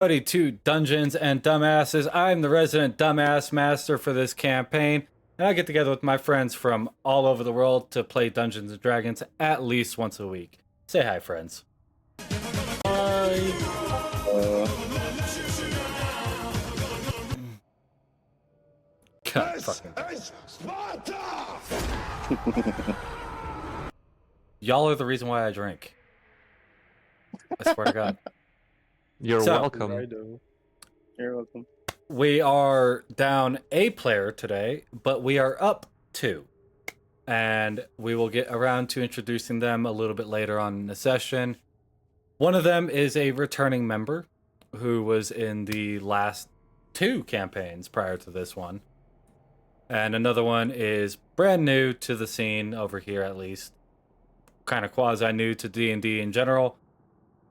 Buddy to Dungeons and Dumbasses. I'm the resident dumbass master for this campaign, and I get together with my friends from all over the world to play Dungeons and Dragons at least once a week. Say hi, friends. God fucking. Y'all are the reason why I drink. I swear to God. You're So- welcome. You're welcome. We are down a player today, but we are up two. And we will get around to introducing them a little bit later on in the session. One of them is a returning member who was in the last two campaigns prior to this one. And another one is brand new to the scene over here, at least. Kind of quasi-new to D&D in general.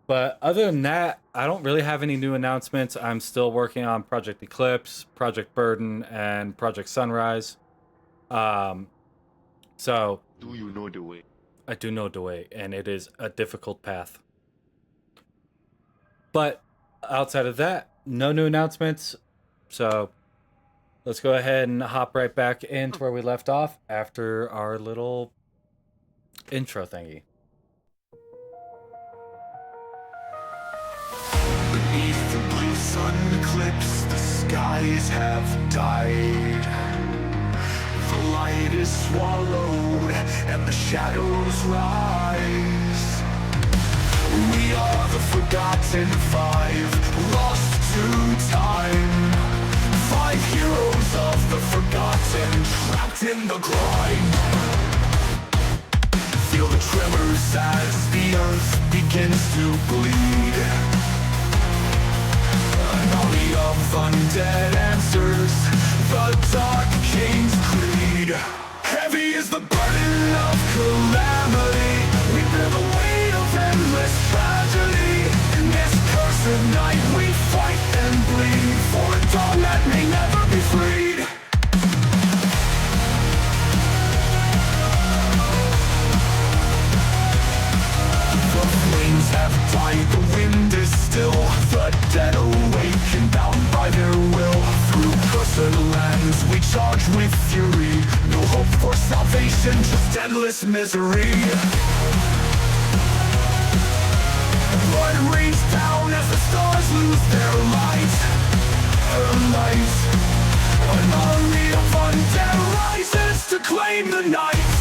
But other than that, I don't really have any new announcements. I'm still working on Project Eclipse, Project Burden, and Project Sunrise. So Do you know the way? I do know the way, and it is a difficult path. But outside of that, no new announcements. So let's go ahead and hop right back into where we left off after our little intro thingy. Beneath the blue sun eclipse, the skies have died. The light is swallowed, and the shadows rise. We are the forgotten five, lost to time. Five heroes of the forgotten, trapped in the grind. Feel the tremors as the earth begins to bleed. An army of undead answers the Dark King's creed. Heavy is the burden of calamity. We bear the weight of endless tragedy. In this cursed night we fight and bleed for a dawn that may never be freed. The flames have died, the wind is still. The dead awaken, bound by their will. Through cursed lands we charge with fury. No hope for salvation, just endless misery. Blood rains down as the stars lose their light. Her light. An army of undead rises to claim the night.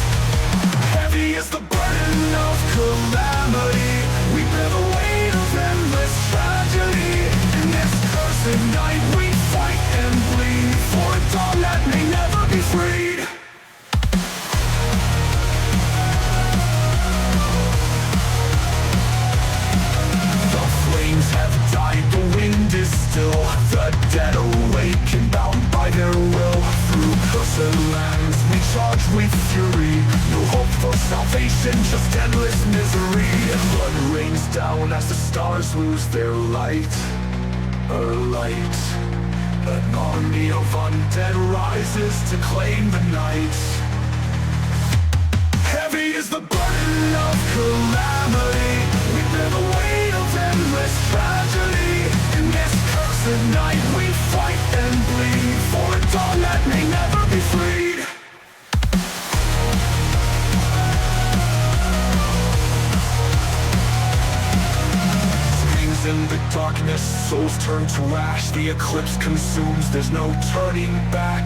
Heavy is the burden of calamity. We bear the weight of endless tragedy. In this cursed night we fight and bleed for a dawn that may never be freed. The flames have died, the wind is still. The dead awaken, bound by their will. Through cursed lands we charge with fury. No hope for salvation, just endless misery. Blood rains down as the stars lose their light. Her light. An army of undead rises to claim the night. Heavy is the burden of calamity. We bear the weight of endless tragedy. In this cursed night we fight and bleed for a dawn that may never be freed. Springs in the darkness, souls turn to ash. The eclipse consumes, there's no turning back.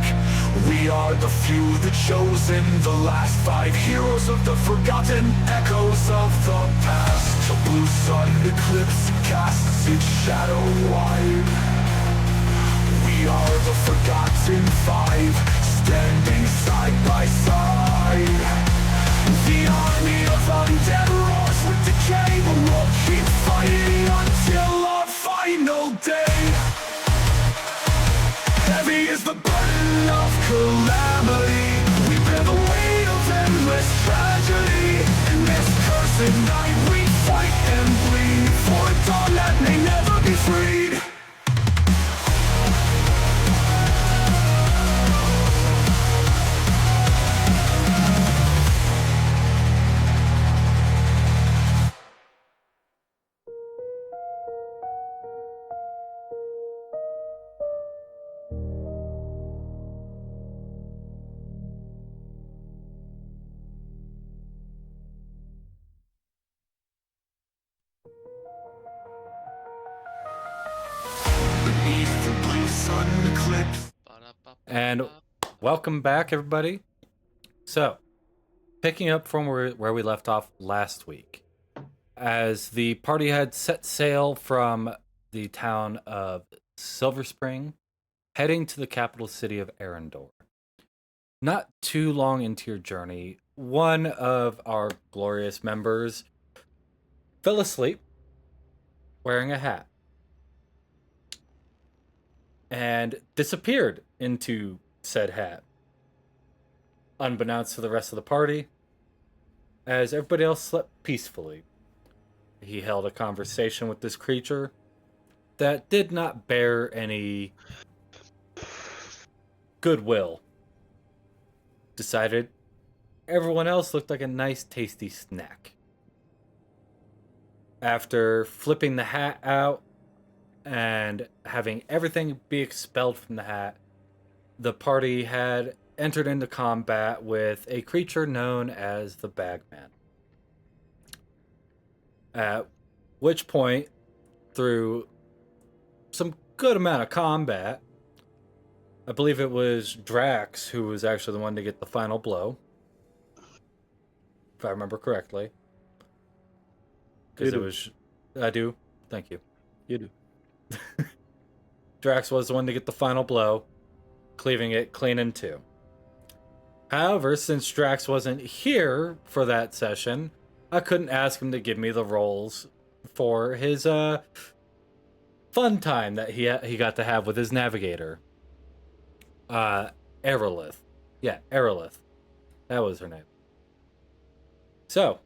We are the few, the chosen, the last five heroes of the forgotten, echoes of the past. The blue sun eclipse casts its shadow wide. We are the forgotten five, standing side by side. The army of undead roars with decay, but we'll keep fighting until our final day. Heavy is the burden of calamity. We bear the weight of endless tragedy. In this cursed night we fight and bleed for a dawn that may never be freed. sun eclipse. And welcome back, everybody. So, picking up from where we left off last week, as the party had set sail from the town of Silver Spring, heading to the capital city of Arendor. Not too long into your journey, one of our glorious members fell asleep wearing a hat and disappeared into said hat, unbeknownst to the rest of the party, as everybody else slept peacefully. He held a conversation with this creature that did not bear any goodwill. Decided everyone else looked like a nice tasty snack. After flipping the hat out and having everything be expelled from the hat, the party had entered into combat with a creature known as the Bagman. At which point, through some good amount of combat, I believe it was Drax who was actually the one to get the final blow, if I remember correctly. Because it was... I do. Thank you. You do. Drax was the one to get the final blow, cleaving it clean in two. However, since Drax wasn't here for that session, I couldn't ask him to give me the rolls for his fun time that he got to have with his navigator. Aerolith. Yeah, Aerolith. That was her name. So,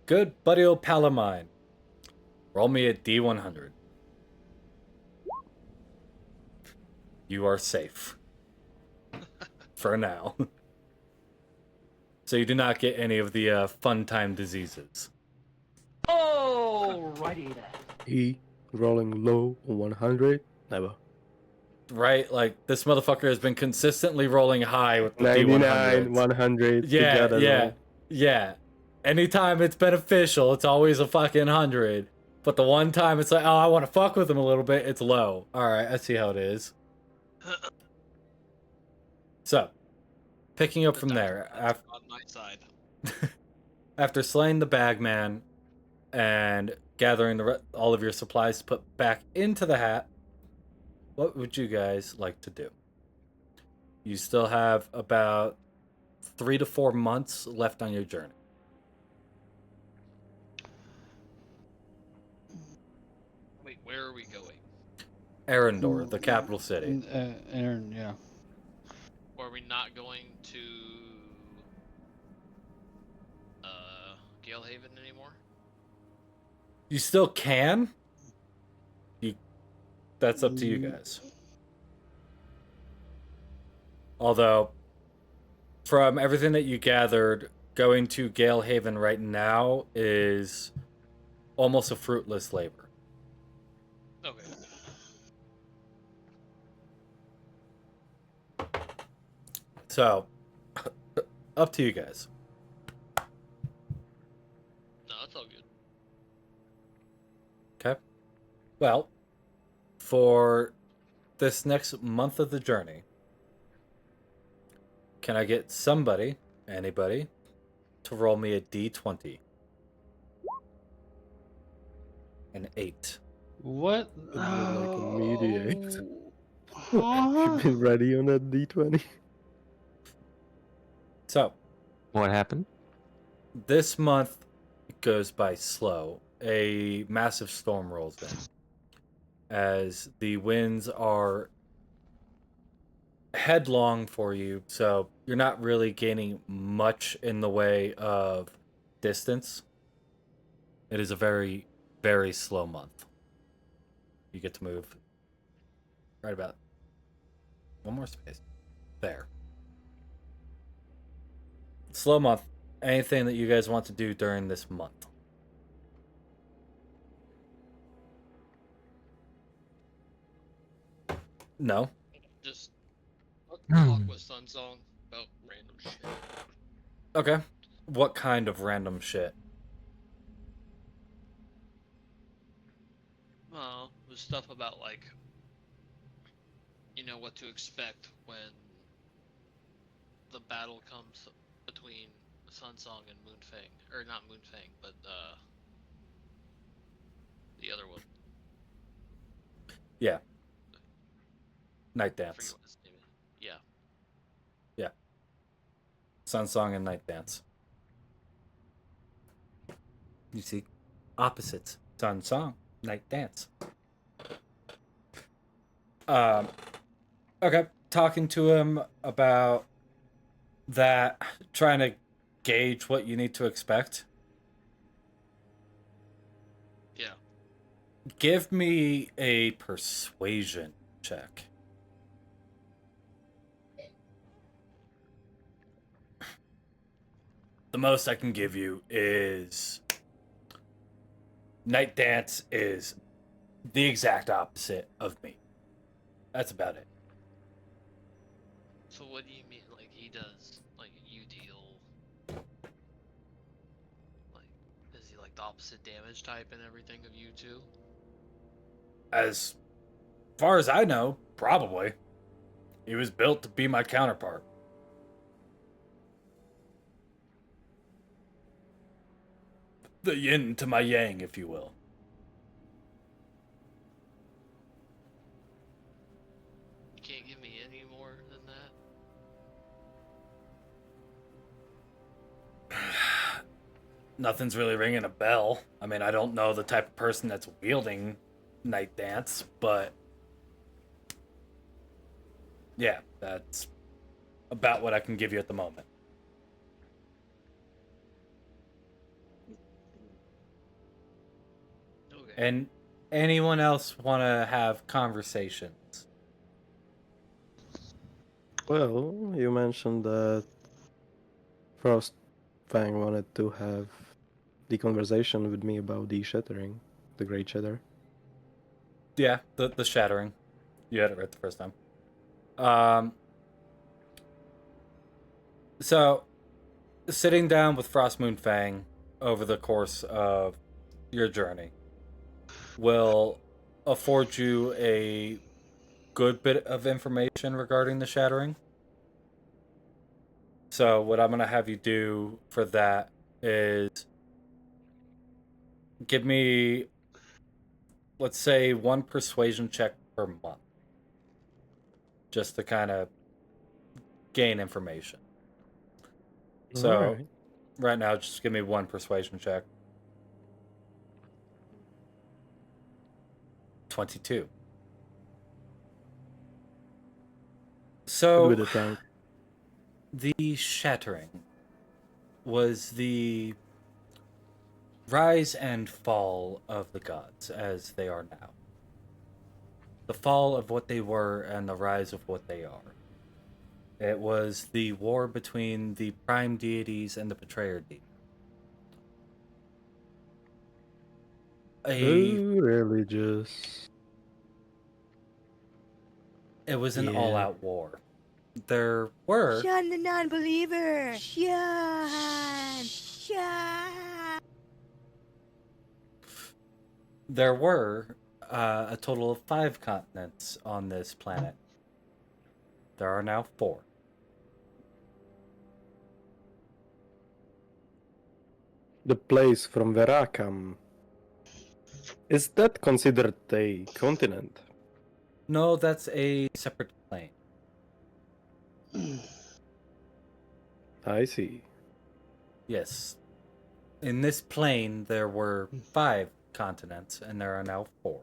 good buddy old pal of mine. Roll me a D100. You are safe. For now. So you do not get any of the fun time diseases. Alrighty then. He rolling low on 100. Never. Right? Like, this motherfucker has been consistently rolling high with the 99, D100s. 100. Yeah. Anytime it's beneficial, it's always a fucking 100. But the one time it's like, oh, I want to fuck with him a little bit, it's low. Alright, I see how it is. So, picking up from there. On my side. After slaying the Bagman and gathering all of your supplies to put back into the hat, what would you guys like to do? You still have about 3 to 4 months left on your journey. Wait, where are we going? Arendor, the capital city. Aaron, yeah. Or are we not going to Galehaven anymore? You still can. That's up to you guys. Although, from everything that you gathered, going to Galehaven right now is almost a fruitless labor. Okay. So, up to you guys. No, that's all good. Okay. Well, for this next month of the journey, can I get somebody, anybody, to roll me a D20? An 8. What? Like a mediate. Oh. You've been ready on that D20. So, What happened? this month goes by slow. A massive storm rolls in, as the winds are headlong for you, so you're not really gaining much in the way of distance. It is a very, very slow month. You get to move right about one more space. There. Slow month. Anything that you guys want to do during this month? No. Just talk with Sun Song about random shit. Okay. What kind of random shit? Well, there's stuff about like you know what to expect when the battle comes between Sunsong and Moonfang, or not Moonfang, but the other one. Yeah. Night I forget Dance. what his name is. Yeah. Yeah. Sun Song and Night Dance. You see, opposites. Sun Song, Night Dance. Okay. Talking to him about that, trying to gauge what you need to expect. Yeah. Give me a persuasion check. The most I can give you is Night Dance is the exact opposite of me. That's about it. So what do you mean? Like he does? Like you deal? Like is he like the opposite damage type and everything of you two? As far as I know, probably. He was built to be my counterpart. The yin to my yang, if you will. You can't give me any more than that. Nothing's really ringing a bell. I mean, I don't know the type of person that's wielding Night Dance, but yeah, that's about what I can give you at the moment. Okay. And anyone else want to have conversations? Well, you mentioned that Frostfang wanted to have the conversation with me about the shattering, the Great Shatter. Yeah, the shattering. You had it right the first time. So, sitting down with Frost Moon Fang over the course of your journey will afford you a good bit of information regarding the shattering. So, what I'm going to have you do for that is give me, let's say, one persuasion check per month, just to kind of gain information. So, Alright. right now, just give me one persuasion check. 22. So, With the tank. the shattering was the rise and fall of the gods as they are now. The fall of what they were and the rise of what they are. It was the war between the prime deities and the betrayer deity. Too religious. It was an Yeah. all-out war. There were Sean the non-believer! Sean! there were a total of 5 continents on this planet. There are now 4. The place from where I come. Is that considered a continent? No, that's a separate plane. I see. Yes. In this plane, there were 5 continents, and there are now 4.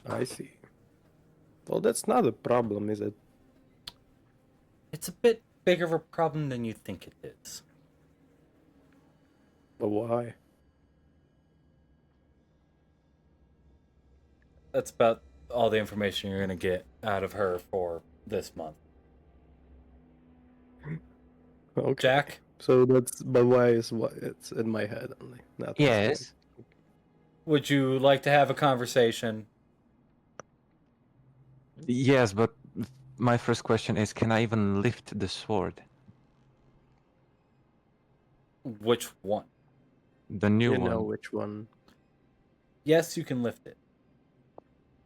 I see. Well, that's not a problem, is it? It's a bit bigger of a problem than you think it is. But why? That's about all the information you're going to get out of her for this month. Okay. Jack? So that's, but why is what it's in my head only? Not Yes. Would you like to have a conversation? Yes, but my first question is, can I even lift the sword? Which one? The new You one. know which one. Yes, you can lift it.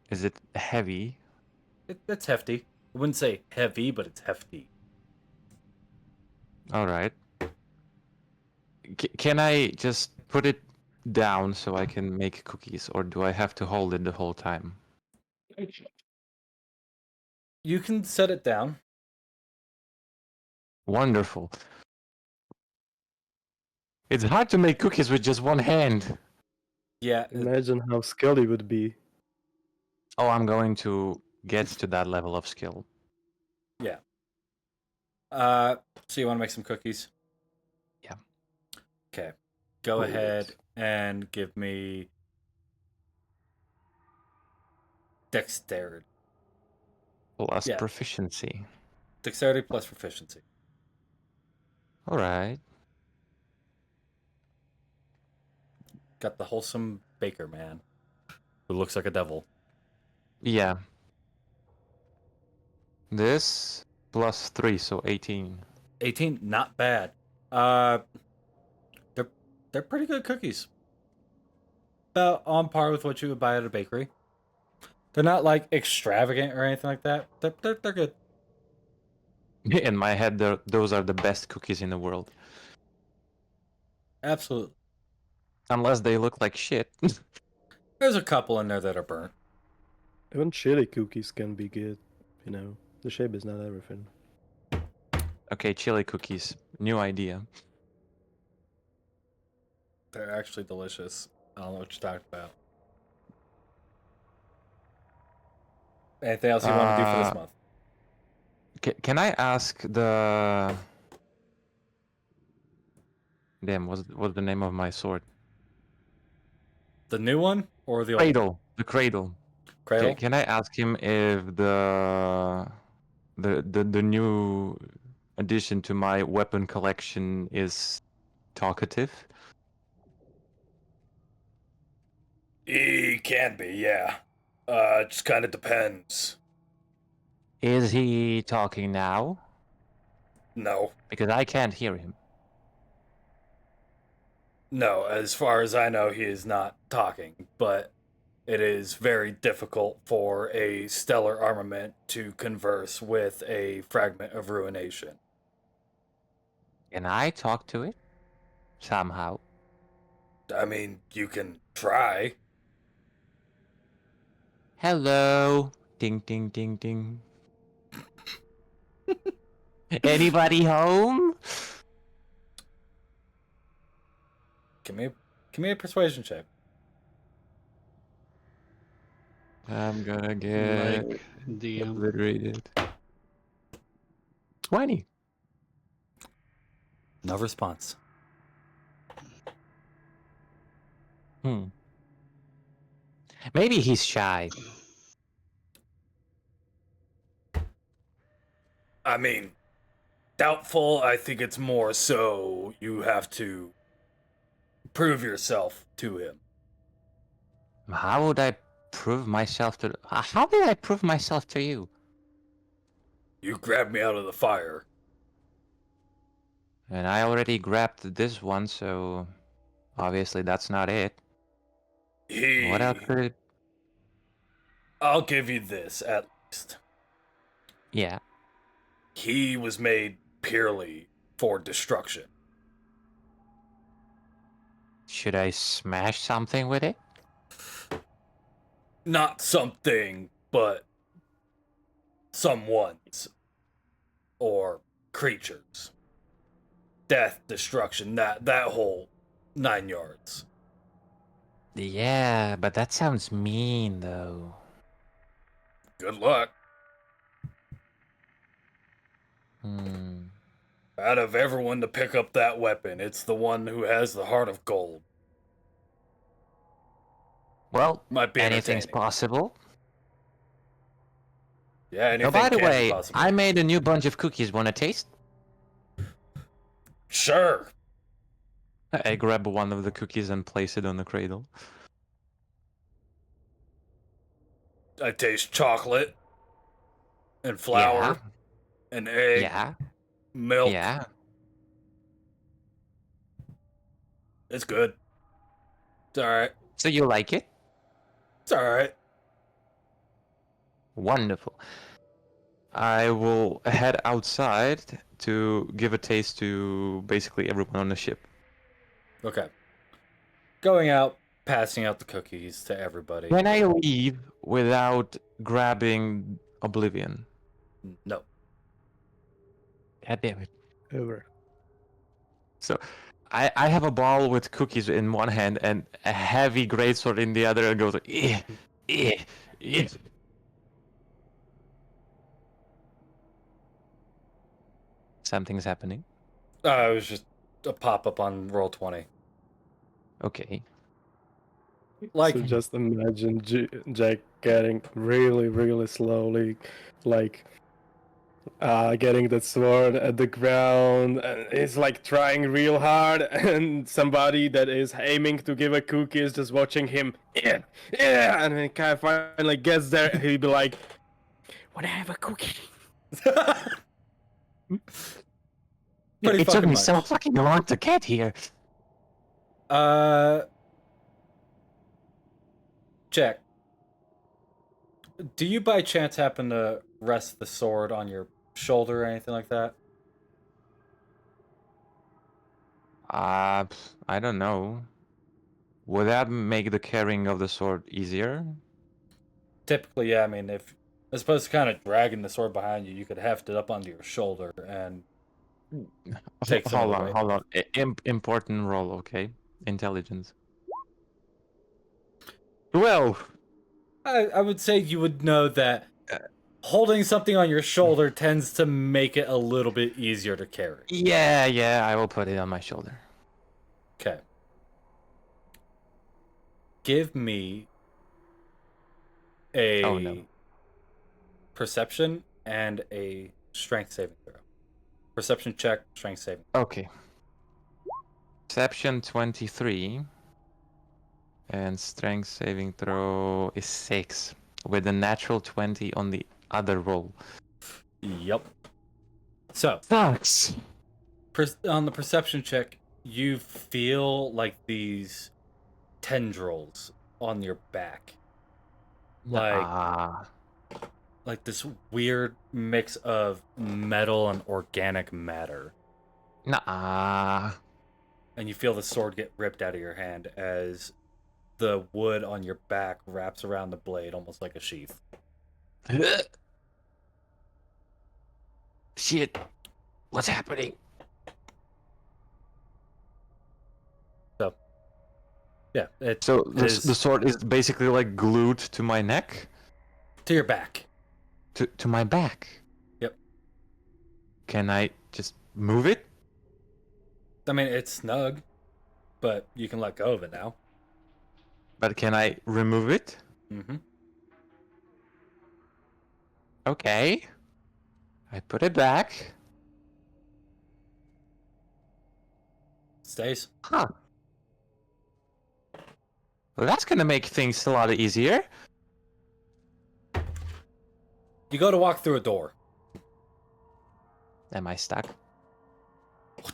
Is it heavy? It's hefty. I wouldn't say heavy, but it's hefty. All right. Can I just put it down so I can make cookies, or do I have to hold it the whole time? You can set it down. Wonderful. It's hard to make cookies with just one hand. Yeah. Imagine how skilled he would be. Oh, I'm going to get to that level of skill. Yeah. So you want to make some cookies? Yeah. Okay. Go Hold ahead it. and give me dexterity. Plus Yeah. proficiency. Dexterity plus proficiency. All right. Got the wholesome baker man who looks like a devil. Yeah. This plus 3, so 18. 18, not bad. They're pretty good cookies. About on par with what you would buy at a bakery. They're not like extravagant or anything like that. They're good. In my head, those are the best cookies in the world. Absolutely. Unless they look like shit. There's a couple in there that are burnt. Even chili cookies can be good. You know, the shape is not everything. Okay, chili cookies. New idea. They're actually delicious. I don't know what you're talking about. Anything else you want to do for this month? Can I ask the... Damn, what's the name of my sword? The new one or the old Cradle. The cradle. cradle? Can I ask him if the new addition to my weapon collection is talkative? He can be, yeah. It just kind of depends. Is he talking now? No. Because I can't hear him. No, as far as I know, he is not talking, but it is very difficult for a stellar armament to converse with a fragment of ruination. Can I talk to it? Somehow. I mean, you can try. Hello. Ding ding ding ding. Anybody home? Give me a persuasion check. I'm gonna get Like DM. obliterated. 20. No response. Maybe he's shy. I mean, doubtful. I think it's more so you have to prove yourself to him. How would I prove myself to... How did I prove myself to you? You grabbed me out of the fire. And I already grabbed this one, so... Obviously that's not it. What else could it... I'll give you this, at least. Yeah. He was made purely for destruction. Should I smash something with it? Not something, but someone's. Or creatures. Death, destruction, that whole 9 yards. Yeah, but that sounds mean, though. Good luck. Out of everyone to pick up that weapon, it's the one who has the heart of gold. Well, Might be anything's entertaining. possible. Yeah, anything Oh, by the can be way, possible. I made a new bunch of cookies. Wanna taste? Sure. I grab one of the cookies and place it on the cradle. I taste chocolate and flour and egg, Yeah. milk. Yeah. It's good. It's all right. So you like it? It's all right. Wonderful. I will head outside to give a taste to basically everyone on the ship. Okay. Going out, passing out the cookies to everybody. Can I leave without grabbing Oblivion? No. God damn it. Ever. So, I have a ball with cookies in one hand and a heavy greatsword in the other, and goes like, eh, eh, eh. Something's happening. It was just a pop-up on Roll20. Okay. Like, So just imagine Jack getting really, really slowly, like, getting the sword at the ground, and he's like trying real hard, and somebody that is aiming to give a cookie is just watching him, yeah, yeah, and he kind of finally gets there, he'd be like, "Would I have a cookie?" Pretty it took fucking me so much. fucking long to get here. Jack, do you by chance happen to rest the sword on your shoulder or anything like that? I don't know. Would that make the carrying of the sword easier? Typically, yeah. I mean, if as opposed to kind of dragging the sword behind you, you could heft it up onto your shoulder and take some of Hold the on, weight. hold on. Important roll, okay? Intelligence. 12. I would say you would know that holding something on your shoulder tends to make it a little bit easier to carry. Yeah, I will put it on my shoulder. Okay. Give me a Oh, no. perception and a strength saving throw. Perception check, strength saving. Okay. Perception 23. And strength saving throw is 6. With a natural 20 on the other roll. Yep. So, Sucks. on the perception check, you feel like these tendrils on your back. Like, Like this weird mix of metal and organic matter. nah. And you feel the sword get ripped out of your hand as the wood on your back wraps around the blade almost like a sheath. Shit. What's happening? So, yeah, it So is the sword is basically like glued to my neck? to your back. To my back? Yep. Can I just move it? I mean, it's snug, but you can let go of it now. But can I remove it? Mm-hmm. Okay. I put it back. Stays. Huh. Well, that's gonna make things a lot easier. You go to walk through a door. Am I stuck?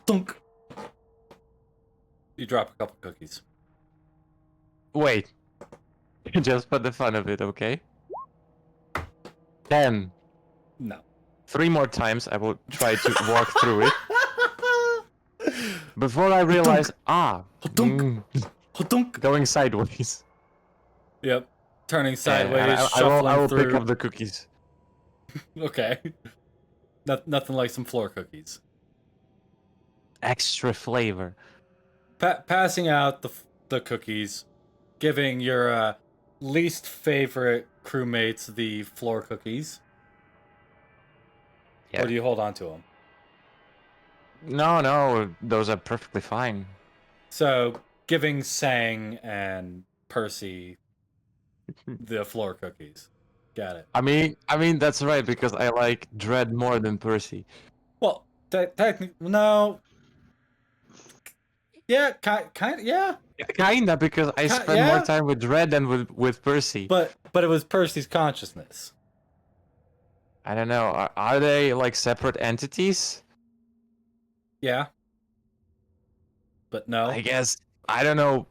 Thunk. You drop a couple cookies. Wait. Just for the fun of it, okay? 10. No. 3 more times I will try to walk through it. Before I realize, Dunk. Dunk. going sideways. Yep. Turning sideways, And shuffling I will through. pick up the cookies. Okay. Nothing like some floor cookies. Extra flavor. Passing out the cookies, giving your least favorite crewmates the floor cookies. Yeah. Or do you hold on to them? No, those are perfectly fine. So, giving Sang and Percy the floor cookies. Got it. I mean that's right because I like Dread more than Percy. Well, technically, no. Yeah, kind of, yeah. Kinda because I spend more time with Dread than with Percy. But it was Percy's consciousness. I don't know. Are they like separate entities? Yeah. But no. I guess I don't know.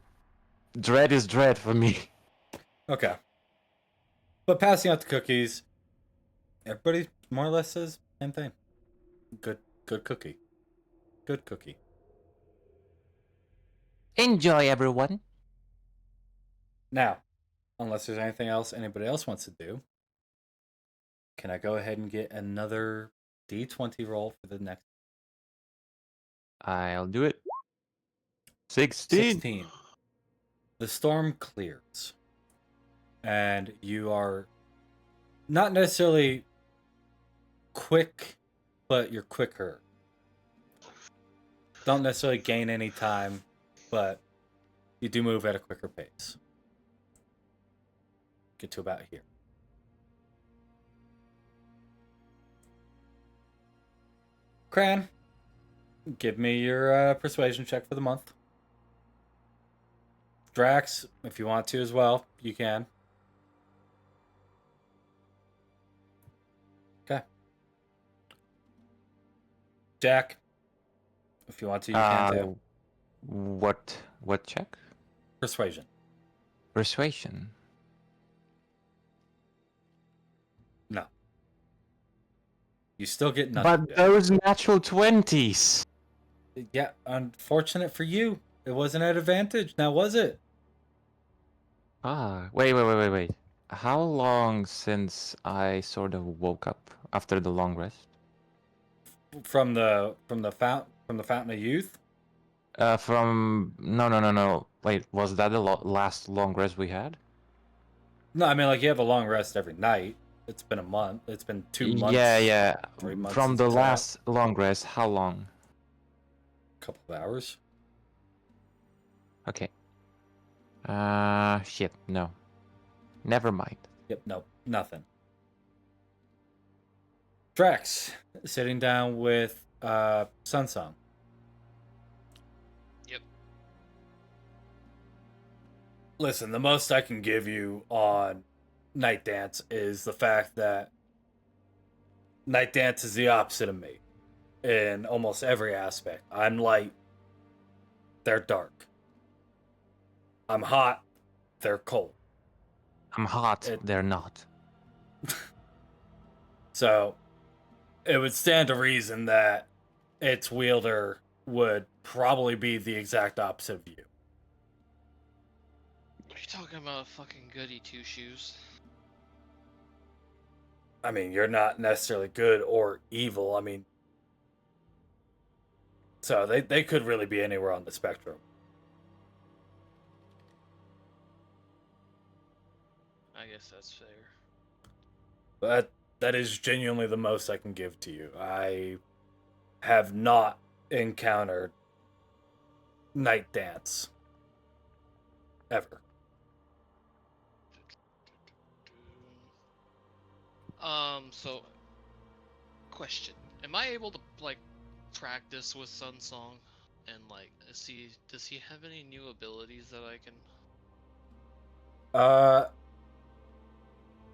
Dread is Dread for me. Okay. But passing out the cookies, everybody more or less says same thing. Good cookie. Good cookie. Enjoy, everyone. Now, unless there's anything else anybody else wants to do, can I go ahead and get another D20 roll for the next I'll do it. 16. 16? The storm clears. And you are not necessarily quick, but you're quicker. Don't necessarily gain any time, but you do move at a quicker pace. Get to about here. Cran, give me your persuasion check for the month. Drax, if you want to as well, you can. Okay. Jack, if you want to, you can too. What check? Persuasion. Persuasion. No. You still get nothing. But those natural 20s. Yeah, unfortunate for you. It wasn't at advantage, now was it? Wait. How long since I sort of woke up after the long rest? From the fountain of youth? No. Wait, was that the last long rest we had? No, I mean like you have a long rest every night. It's been a month. It's been 2 months. Yeah. 3 months. From since the it's out. last long rest, how long? Couple of hours. Okay. Shit, no. Never mind. Yep, no, nothing. Drax, sitting down with Sunsong. Yep. Listen, the most I can give you on Night Dance is the fact that Night Dance is the opposite of me in almost every aspect. I'm light, they're dark. I'm hot, they're cold. I'm hot, they're not. So, it would stand to reason that its wielder would probably be the exact opposite of you. Are you talking about fucking goody two shoes? I mean, you're not necessarily good or evil. I mean, so they could really be anywhere on the spectrum. I guess that's fair. But that is genuinely the most I can give to you. I have not encountered Night Dance ever. So, question. Am I able to, like, practice with Sun Song? And, like, does he have any new abilities that I can...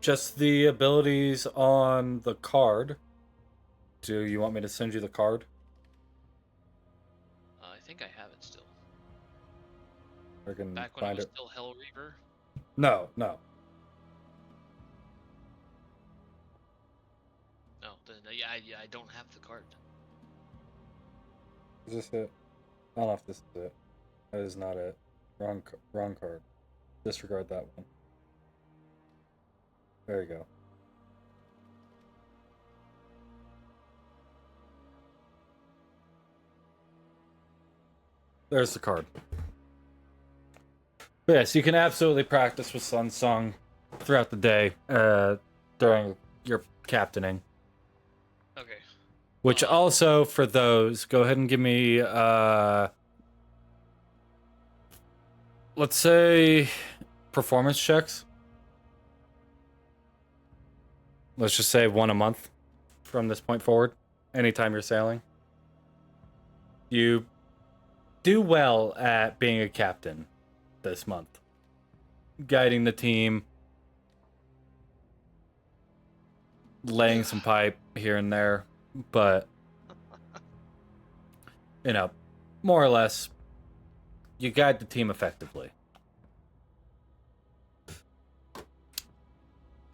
Just the abilities on the card. Do you want me to send you the card? I think I have it still. I can Back when it find was it. still Hell Reaver? No. No, then I don't have the card. Is this it? I don't know if this is it. That is not it. Wrong card. Disregard that one. There you go. There's the card. But yes, you can absolutely practice with Sun Song throughout the day during your captaining. Okay. Which also, for those, go ahead and give me, let's say, performance checks. Let's just say 1 a month from this point forward, anytime you're sailing. You do well at being a captain this month. Guiding the team, laying some pipe here and there, but, you know, more or less, you guide the team effectively.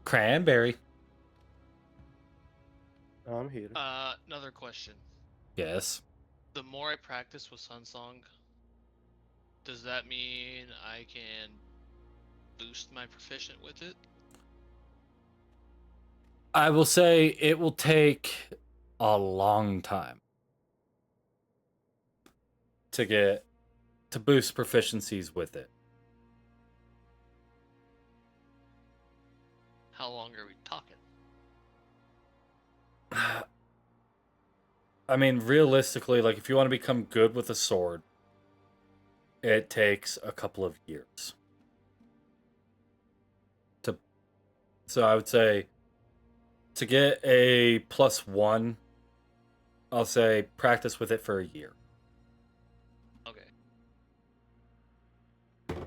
Cranberry. I'm here. Another question. Yes. The more I practice with Sunsong, does that mean I can boost my proficient with it? I will say it will take a long time to boost proficiencies with it. How long are we talking? I mean, realistically, like if you want to become good with a sword, it takes a couple of years. So I would say to get a +1, I'll say practice with it for a year. Okay.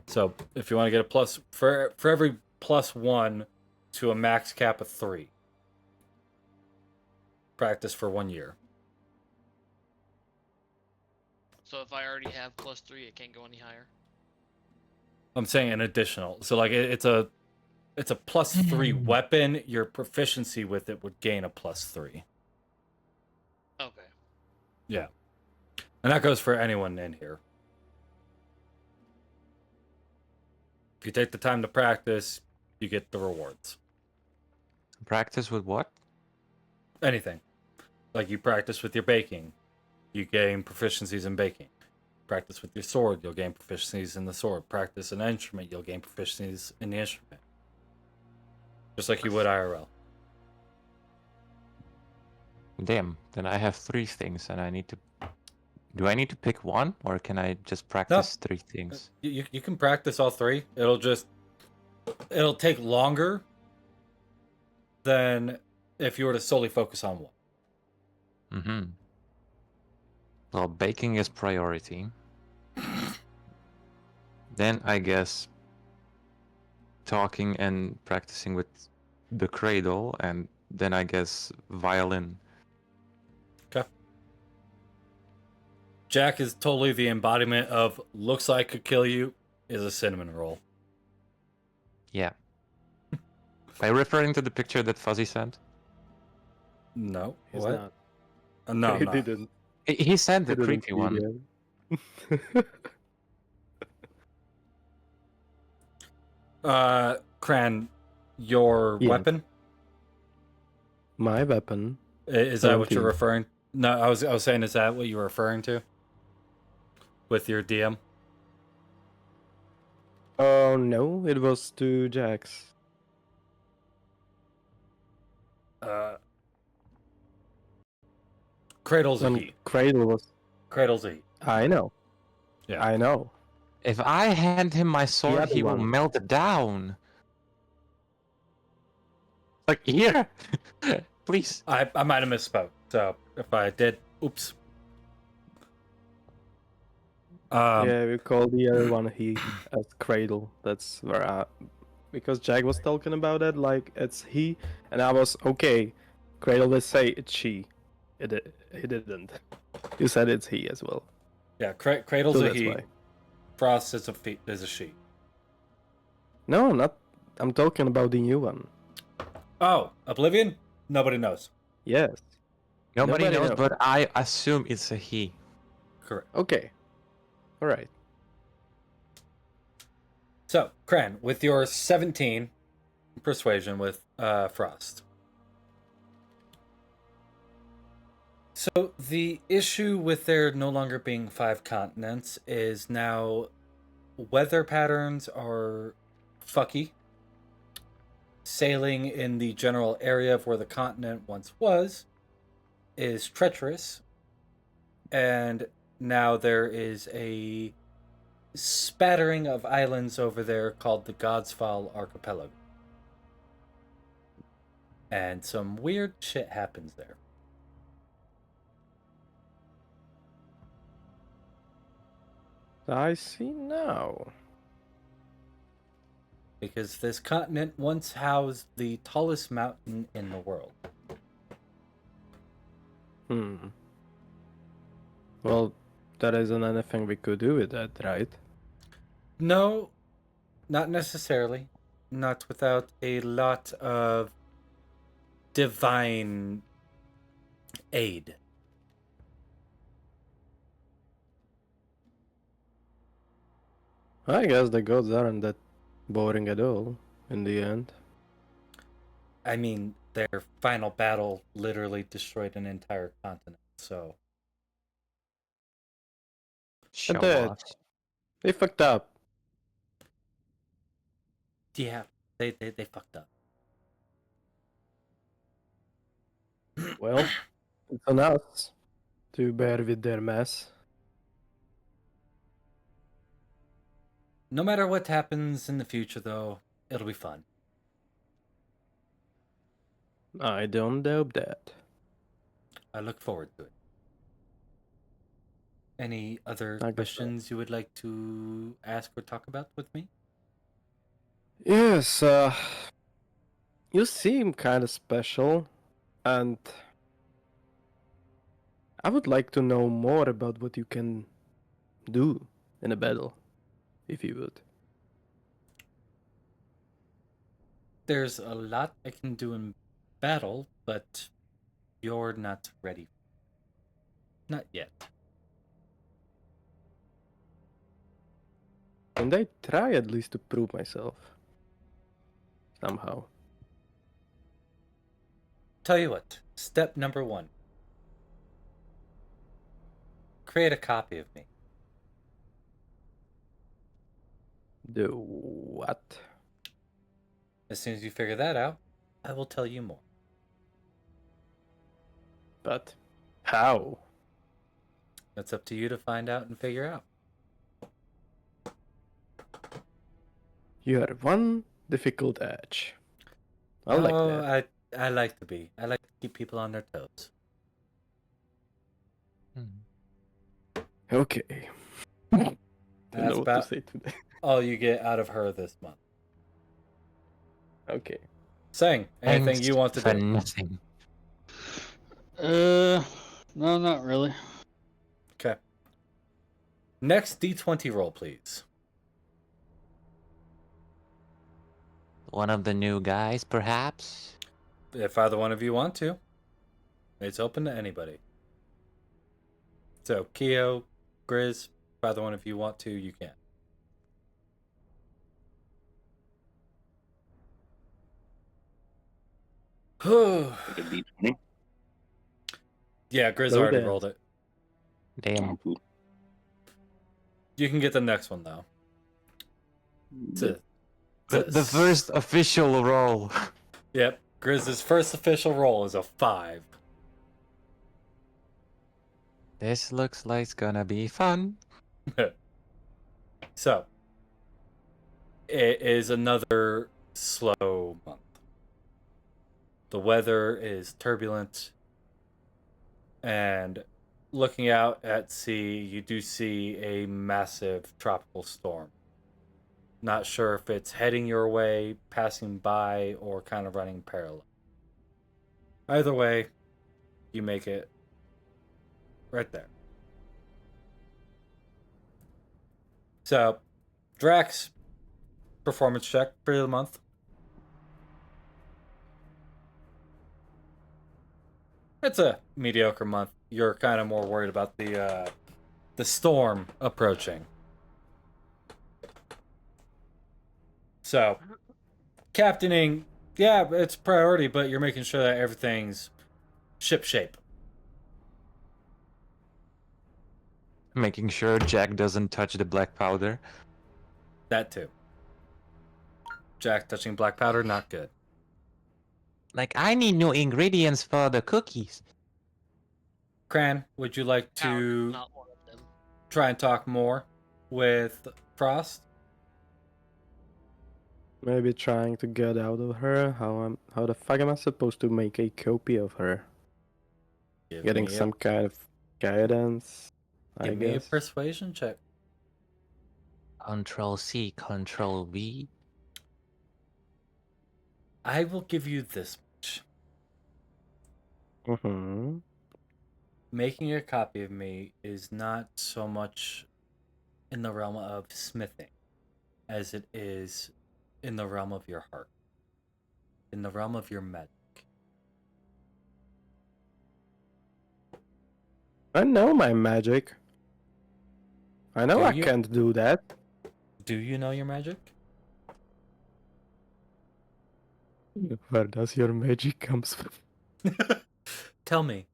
So if you want to get a plus for every +1 to a max cap of 3, practice for 1 year. So if I already have +3, it can't go any higher? I'm saying an additional. So like it's a +3 weapon. Your proficiency with it would gain a +3. Okay. Yeah, and that goes for anyone in here. If you take the time to practice, you get the rewards. Practice with what? Anything. Like you practice with your baking, you gain proficiencies in baking. Practice with your sword, you'll gain proficiencies in the sword. Practice an instrument, you'll gain proficiencies in the instrument. Just like you would IRL. Damn, then I have 3 things and I need to... Do I need to pick one, or can I just practice 3 things? You can practice all 3. It'll take longer than if you were to solely focus on one. Mm-hmm. Well, baking is priority. Then I guess talking and practicing with the cradle, and then I guess violin. Okay. Jack is totally the embodiment of looks like could kill you is a cinnamon roll. Yeah. Are you referring to the picture that Fuzzy sent? No. He's What? not. No, he no. didn't. He sent He the didn't creepy one. Cran, your Yeah. weapon? My weapon. Is that what you're 17. referring? No, I was saying, is that what you were referring to? With your DM? Oh no, it was to Jax. Cradle's a When he. Cradle was. Cradle's a he. I know. Yeah. I know. If I hand him my sword, other he will one. melt it down. Like, here! Please. I might have misspoke. So if I did, oops. Yeah, we call the other one he as Cradle. That's where because Jack was talking about it like it's he, and I was okay. Cradle will say it's she. He didn't. You said it's he as well. Yeah, Cradle's So a that's he. why. Frost is a she. No, not. I'm talking about the new one. Oh, Oblivion? Nobody knows. Yes. Nobody Nobody knows, knows. but I assume it's a he. Correct. Okay. All right. So, Cran, with your 17 persuasion with Frost. So, the issue with there no longer being 5 continents is now weather patterns are fucky. Sailing in the general area of where the continent once was is treacherous. And now there is a spattering of islands over there called the Godsfall Archipelago. And some weird shit happens there. I see now. Because this continent once housed the tallest mountain in the world. Well, there isn't anything we could do with that, right? No, not necessarily. not without a lot of divine aid. I guess the gods aren't that boring at all in the end. I mean, their final battle literally destroyed an entire continent, so Show And that off. they fucked up. yeah, they fucked up. Well, it's on us to bear with their mess. No matter what happens in the future, though, it'll be fun. I don't doubt that. I look forward to it. Any other I guess so. questions you would like to ask or talk about with me? Yes, you seem kind of special, and I would like to know more about what you can do in a battle, if you would. There's a lot I can do in battle, but you're not ready. Not yet. And I try at least to prove myself. Somehow. Tell you what, step number 1. Create a copy of me. Do what? As soon as you figure that out, I will tell you more. But how? That's up to you to find out and figure out. You are one difficult edge. I like that. I like to be. I like to keep people on their toes. Hmm. Okay. I don't That's know what to about say today. all you get out of her this month. Okay. Saying anything Thanks you want to for do. nothing. No, not really. Okay. Next D20 roll, please. One of the new guys, perhaps? If either one of you want to. It's open to anybody. So, Keo, Grizz, if either one of you want to, you can. Like a D20. Yeah, Grizz Slow already down. rolled it. Damn. Oh, cool. You can get the next one, though. The first official roll. Yep. Grizz's first official roll is a 5. This looks like it's gonna be fun. So, it is another slow month. The weather is turbulent, and looking out at sea, you do see a massive tropical storm. Not sure if it's heading your way, passing by, or kind of running parallel. Either way, you make it right there. So, Drax, performance check for the month. It's a mediocre month. You're kind of more worried about the storm approaching. So, captaining, yeah, it's priority, but you're making sure that everything's ship shape. Making sure Jack doesn't touch the black powder. That too. Jack touching black powder, not good. Like, I need new ingredients for the cookies. Cran, would you like Powder, to not one of them. try and talk more with Frost? Maybe trying to get out of her. How the fuck am I supposed to make a copy of her? Give Getting me some kind of guidance, I give me a guess. persuasion check. Control C, Control V. I will give you this much. Mm-hmm. Making a copy of me is not so much in the realm of smithing as it is in the realm of your heart, in the realm of your magic. I know my magic. I know Do I you? can't do that. Do you know your magic? Where does your magic comes from? Tell me,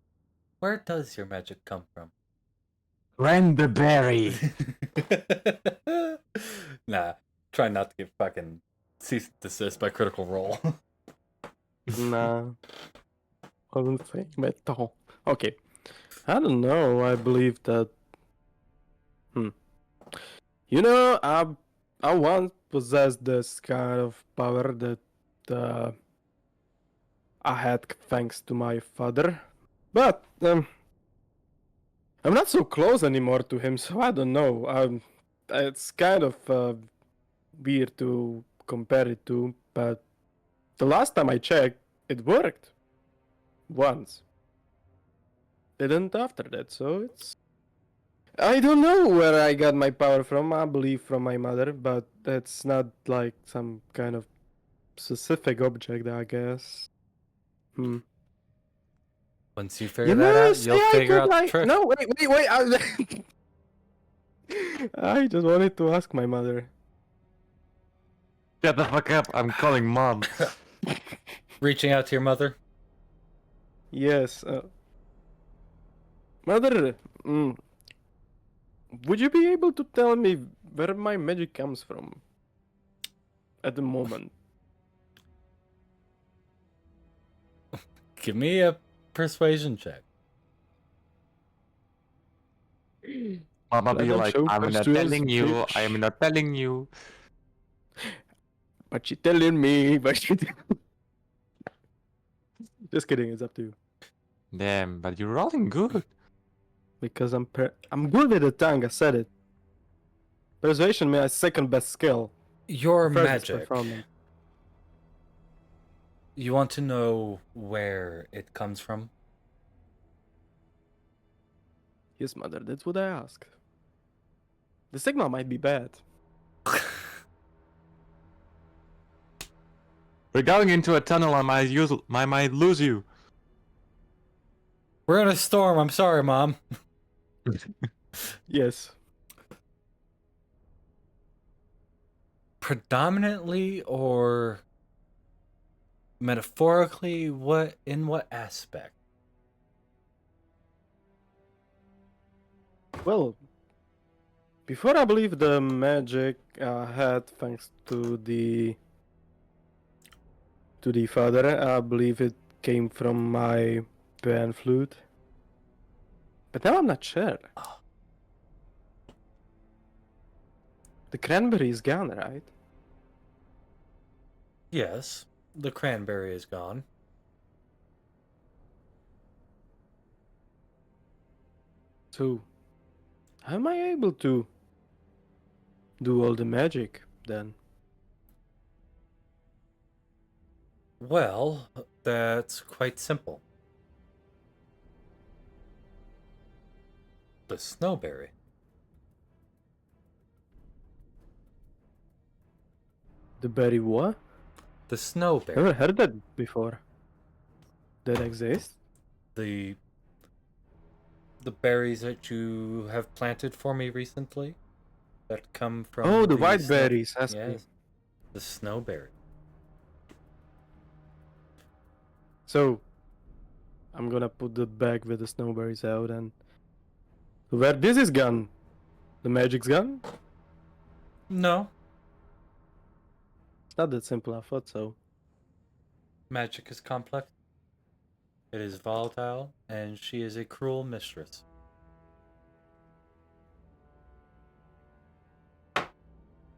where does your magic come from? Ranberry. Nah, try not to get fucking cease and desist by Critical Role. Nah. Wasn't saying at all. Okay. I don't know. I believe that. You know, I once possessed this kind of power that I had thanks to my father, but I'm not so close anymore to him, so I don't know. It's kind of weird to compare it to, but the last time I checked, it worked once. Didn't after that, so it's. I don't know where I got my power from. I believe from my mother, but it's not like some kind of specific object, I guess. Once you figure that out, see, you'll I figure could, out the trick. No, wait. I just wanted to ask my mother. Shut the fuck up! I'm calling mom. Reaching out to your mother. Yes. Mother, would you be able to tell me where my magic comes from? At the moment. Give me a persuasion check. Mama be Let like, them show I'm not persuasive telling you. bitch. I am not telling you. But she telling me, Just kidding, it's up to you. Damn, but you're rolling good. Because I'm good with the tongue, I said it. Persuasion, my second best skill. Your First is magic. performance. You want to know where it comes from? Yes, mother, that's what I asked. The signal might be bad. We're going into a tunnel. I might lose you. We're in a storm. I'm sorry, Mom. Yes. Predominantly or metaphorically, in what aspect? Well, before I believe the magic I had thanks to the father, I believe it came from my pan flute. But now I'm not sure. The cranberry is gone, right? Yes, the cranberry is gone. So, how am I able to do all the magic then? Well, that's quite simple. The snowberry. The berry what? The snowberry. Never heard that before. That exists? The berries that you have planted for me recently that come from Oh, the white snow- berries. I see. Yes. The snowberry. So, I'm gonna put the bag with the snowberries out and where this is gone? The magic's gone? No. It's not that simple, I thought so. Magic is complex. It is volatile, and she is a cruel mistress.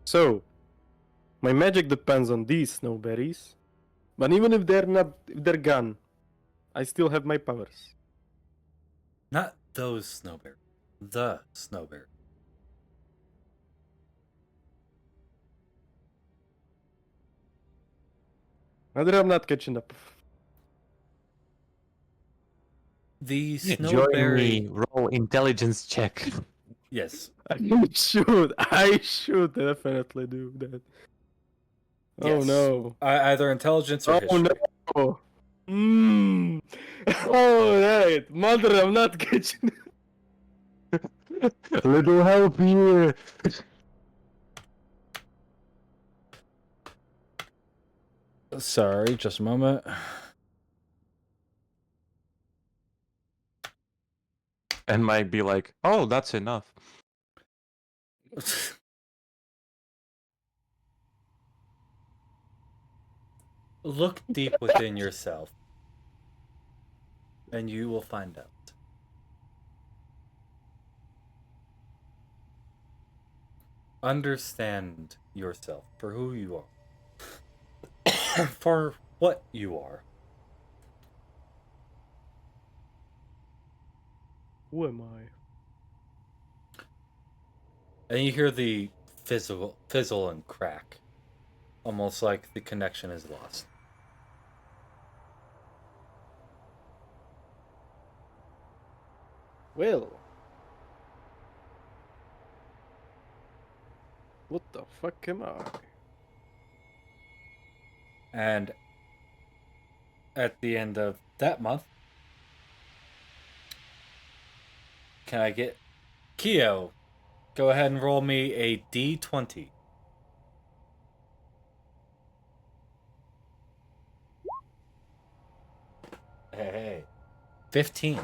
So, my magic depends on these snowberries. But even if they're gone, I still have my powers. Not those snowberries. The snowberry. Mother, I'm not catching up. The Join snowberry. me. Roll intelligence check. Yes. I should definitely do that. Oh Yes. no. Either intelligence or Oh history. no. Mmm. Oh right. Mother, I'm not catching. A little help here. Sorry, just a moment. And might be like, oh, that's enough. Look deep within yourself, and you will find out. Understand yourself for who you are, for what you are. Who am I? And you hear the fizzle and crack, almost like the connection is lost. Well. What the fuck am I? And at the end of that month, can I get Keo? Go ahead and roll me a d20. Hey. 15.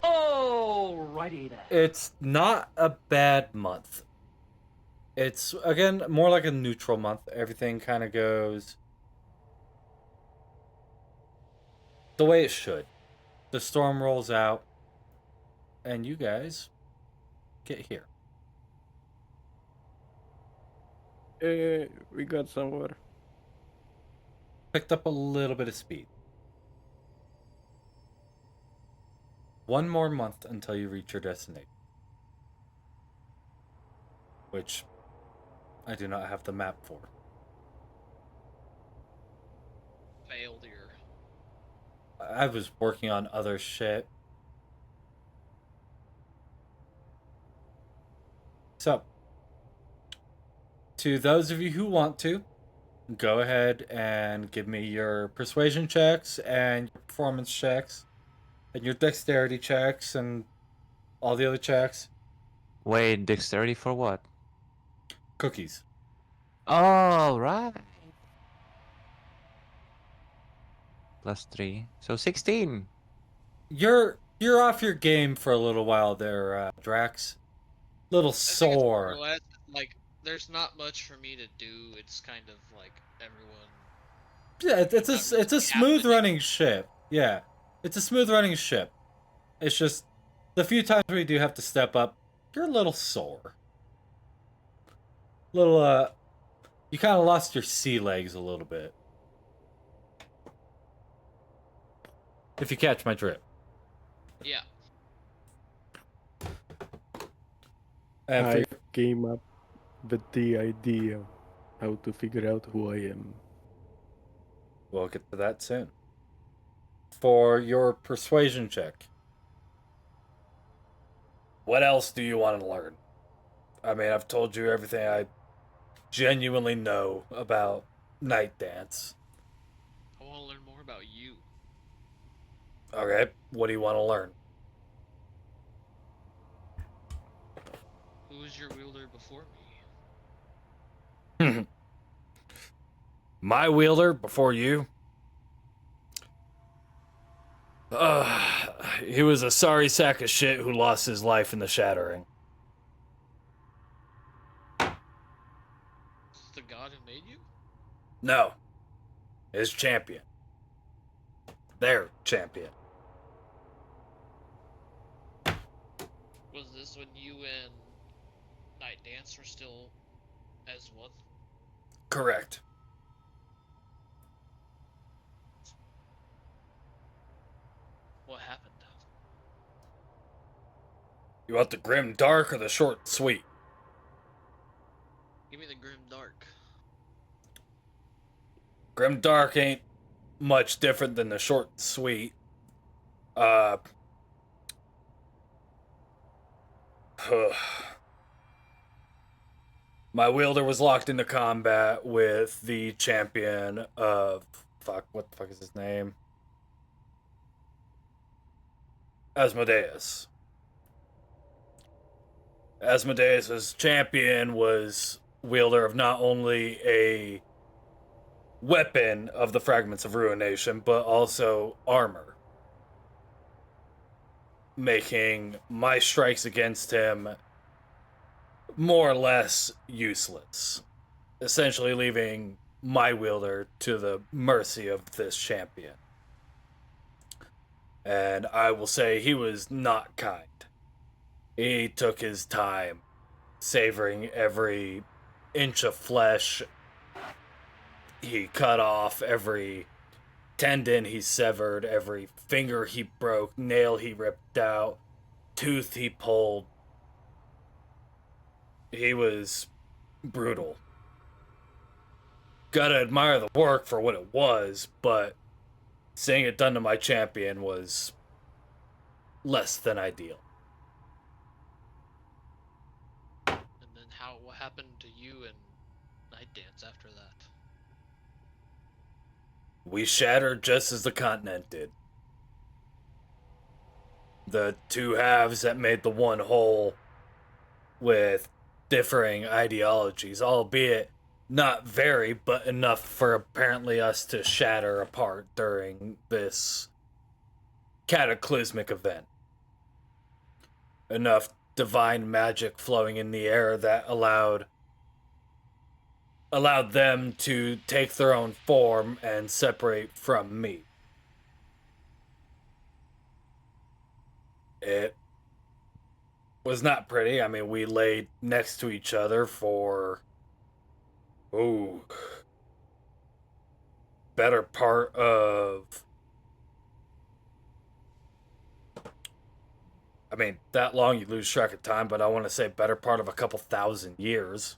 Alrighty then. It's not a bad month. It's, again, more like a neutral month. Everything kind of goes the way it should. The storm rolls out, and you guys get here. We got somewhere. Picked up a little bit of speed. One more month until you reach your destination. Which I do not have the map for. Failure. I was working on other shit. So, to those of you who want to, go ahead and give me your persuasion checks and your performance checks and your dexterity checks and all the other checks. Wait, dexterity for what? Cookies. All right. +3, so 16. You're off your game for a little while there, Drax. Little I think it's more or sore. less, like, there's not much for me to do. It's kind of like everyone. Yeah, it's not really it's a smooth happening. running ship. Yeah, it's a smooth running ship. It's just the few times where you do have to step up, you're a little sore. Little you kind of lost your sea legs a little bit. If you catch my drift. Yeah. And for I came up with the idea how to figure out who I am. we'll get to that soon. For your persuasion check, what else do you want to learn? I mean, I've told you everything I genuinely know about Night Dance. I want to learn more about you. Okay, what do you want to learn? Who was your wielder before me? My wielder before you? He was a sorry sack of shit who lost his life in the shattering. Is the god who made you? No. His champion. Their champion. Was this when you and Night Dance were still as one? Correct. What happened? You want the grim dark or the short and sweet? Give me the grim dark. Grim dark ain't much different than the short and sweet. My wielder was locked into combat with the champion of what the fuck is his name? Asmodeus. Asmodeus's champion was wielder of not only a weapon of the fragments of ruination, but also armor, making my strikes against him more or less useless, essentially leaving my wielder to the mercy of this champion. And I will say he was not kind. He took his time, savoring every inch of flesh he cut off, every tendon he severed, every finger he broke, nail he ripped out, tooth he pulled. He was brutal. Gotta admire the work for what it was, but seeing it done to my champion was less than ideal. And then what happened to you and Night Dance after that? We shattered just as the continent did. The two halves that made the one whole, with differing ideologies, albeit not very, but enough for apparently us to shatter apart during this cataclysmic event. Enough divine magic flowing in the air that allowed them to take their own form and separate from me. It was not pretty. I mean, we laid next to each other for better part of, I mean, that long you lose track of time, but I want to say better part of a couple thousand years.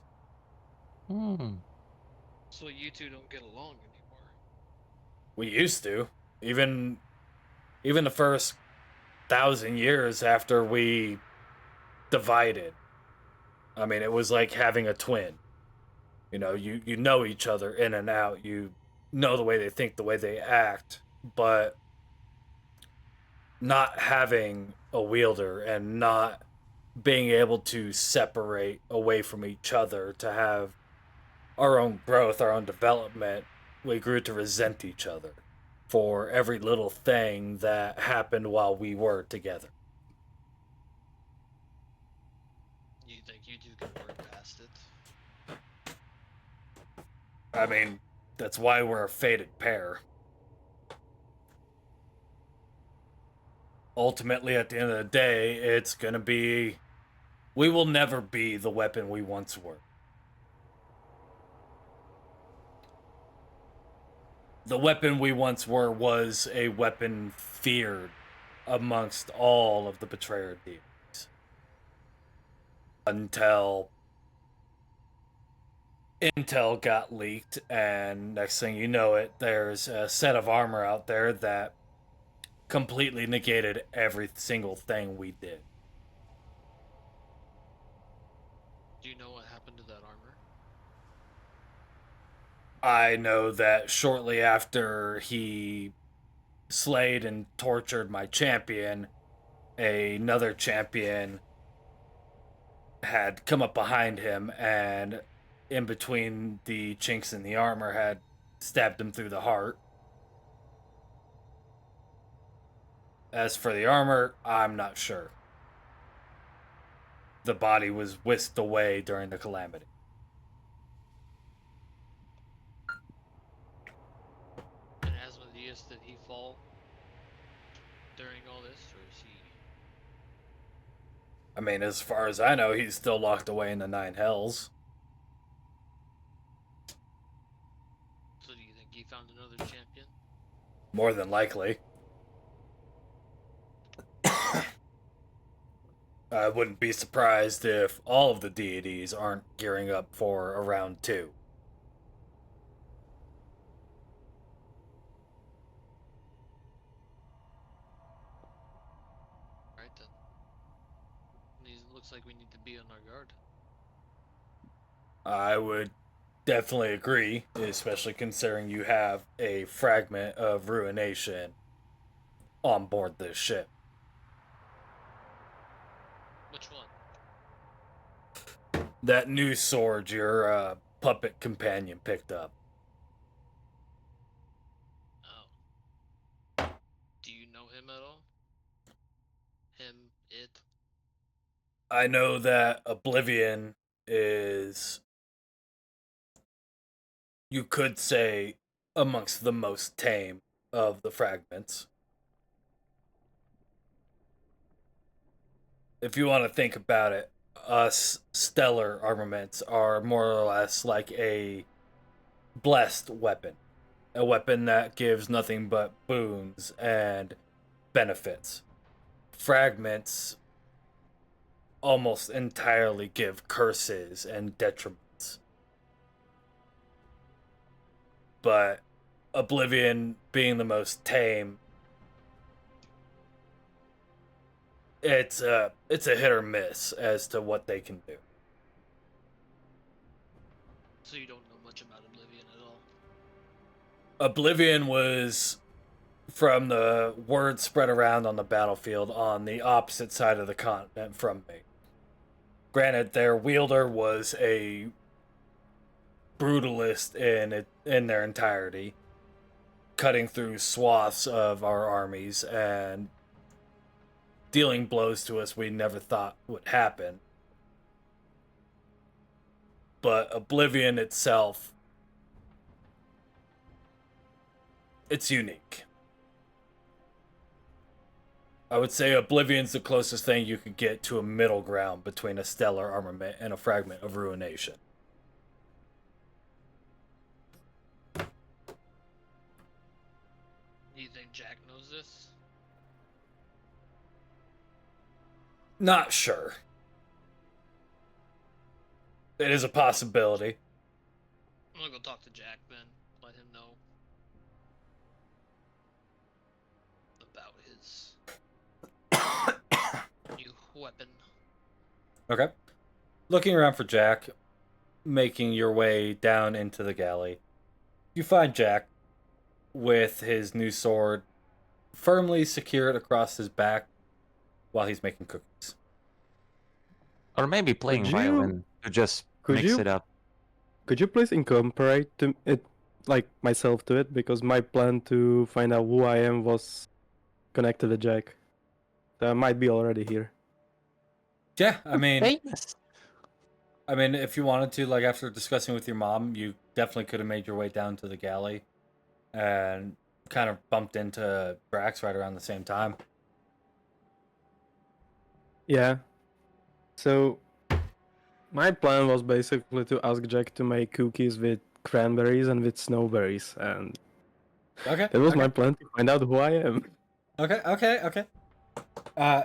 So you two don't get along anymore. We used to. Even the first 1,000 years after we divided. I mean, it was like having a twin. You know, you know each other in and out. You know the way they think, the way they act, but not having a wielder and not being able to separate away from each other to have our own growth, our own development, we grew to resent each other for every little thing that happened while we were together. You think you two can work past it? I mean, that's why we're a fated pair. Ultimately, at the end of the day, it's gonna be... we will never be the weapon we once were. The weapon we once were was a weapon feared amongst all of the betrayer deities. Until intel got leaked, and next thing you know it, there's a set of armor out there that completely negated every single thing we did. Do you know what happened to that armor? I know that shortly after he slayed and tortured my champion, another champion had come up behind him and in between the chinks in the armor had stabbed him through the heart. As for the armor, I'm not sure. The body was whisked away during the calamity. And Asmodeus, did he fall during all this, or is he... I mean, as far as I know, he's still locked away in the Nine Hells. So do you think he found another champion? More than likely. I wouldn't be surprised if all of the deities aren't gearing up for a round 2. Right then. Looks like we need to be on our guard. I would definitely agree, especially considering you have a fragment of ruination on board this ship. Which one? That new sword your puppet companion picked up. Oh. Do you know him at all? Him, it? I know that Oblivion is, you could say, amongst the most tame of the fragments. If you want to think about it, us stellar armaments are more or less like a blessed weapon. A weapon that gives nothing but boons and benefits. Fragments almost entirely give curses and detriments. But Oblivion being the most tame, it's a hit or miss as to what they can do. So you don't know much about Oblivion at all? Oblivion was, from the word spread around on the battlefield, on the opposite side of the continent from me. Granted, their wielder was a brutalist in their entirety, cutting through swaths of our armies and dealing blows to us we never thought would happen. But Oblivion itself, it's unique. I would say Oblivion's the closest thing you could get to a middle ground between a stellar armament and a fragment of ruination. Do you think Jack knows this? Not sure. It is a possibility. I'm gonna go talk to Jack then. Let him know about his new weapon. Okay. Looking around for Jack, making your way down into the galley, you find Jack with his new sword firmly secured across his back while he's making cookies. Or maybe playing you- violin to just could mix you- it up. Could you please incorporate it, like myself, to it? Because my plan to find out who I am was connected to Jack. So I might be already here. Yeah, I mean, Famous. if you wanted to, like after discussing with your mom, you definitely could have made your way down to the galley and kind of bumped into Brax right around the same time. Yeah. So my plan was basically to ask Jack to make cookies with cranberries and with snowberries, and Okay. that was okay. my plan to find out who I am. Okay. Uh.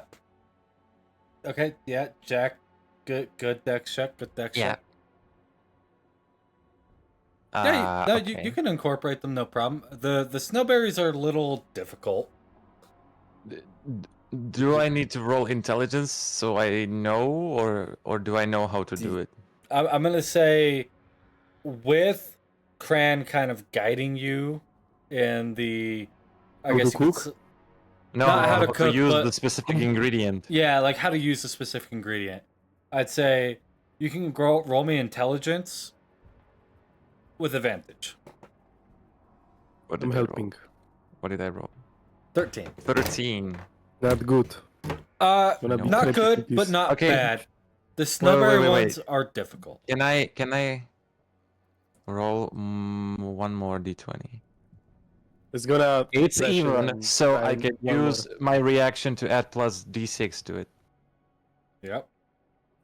Okay. Yeah, Jack. Good dex check. Good dex Yeah. check. Yeah. No, Okay. you can incorporate them. No problem. The snowberries are a little difficult. Do I need to roll intelligence so I know, or do I know how to do it? I'm gonna say, with Cran kind of guiding you in the, I How to guess you could cook? No, Not how to to cook, use but- the specific ingredient. yeah, like how to use a specific ingredient. I'd say you can roll me intelligence with advantage. What I'm did I roll? helping. What did I roll? 13. 13. Not good. Uh, Gonna be not crappy good, cookies. but not Okay. bad. The snowberry wait. ones are difficult. Can I roll one more d20? It's gonna. It's flash even, and so I I'm can one more. use my reaction to add plus d6 to it. Yep.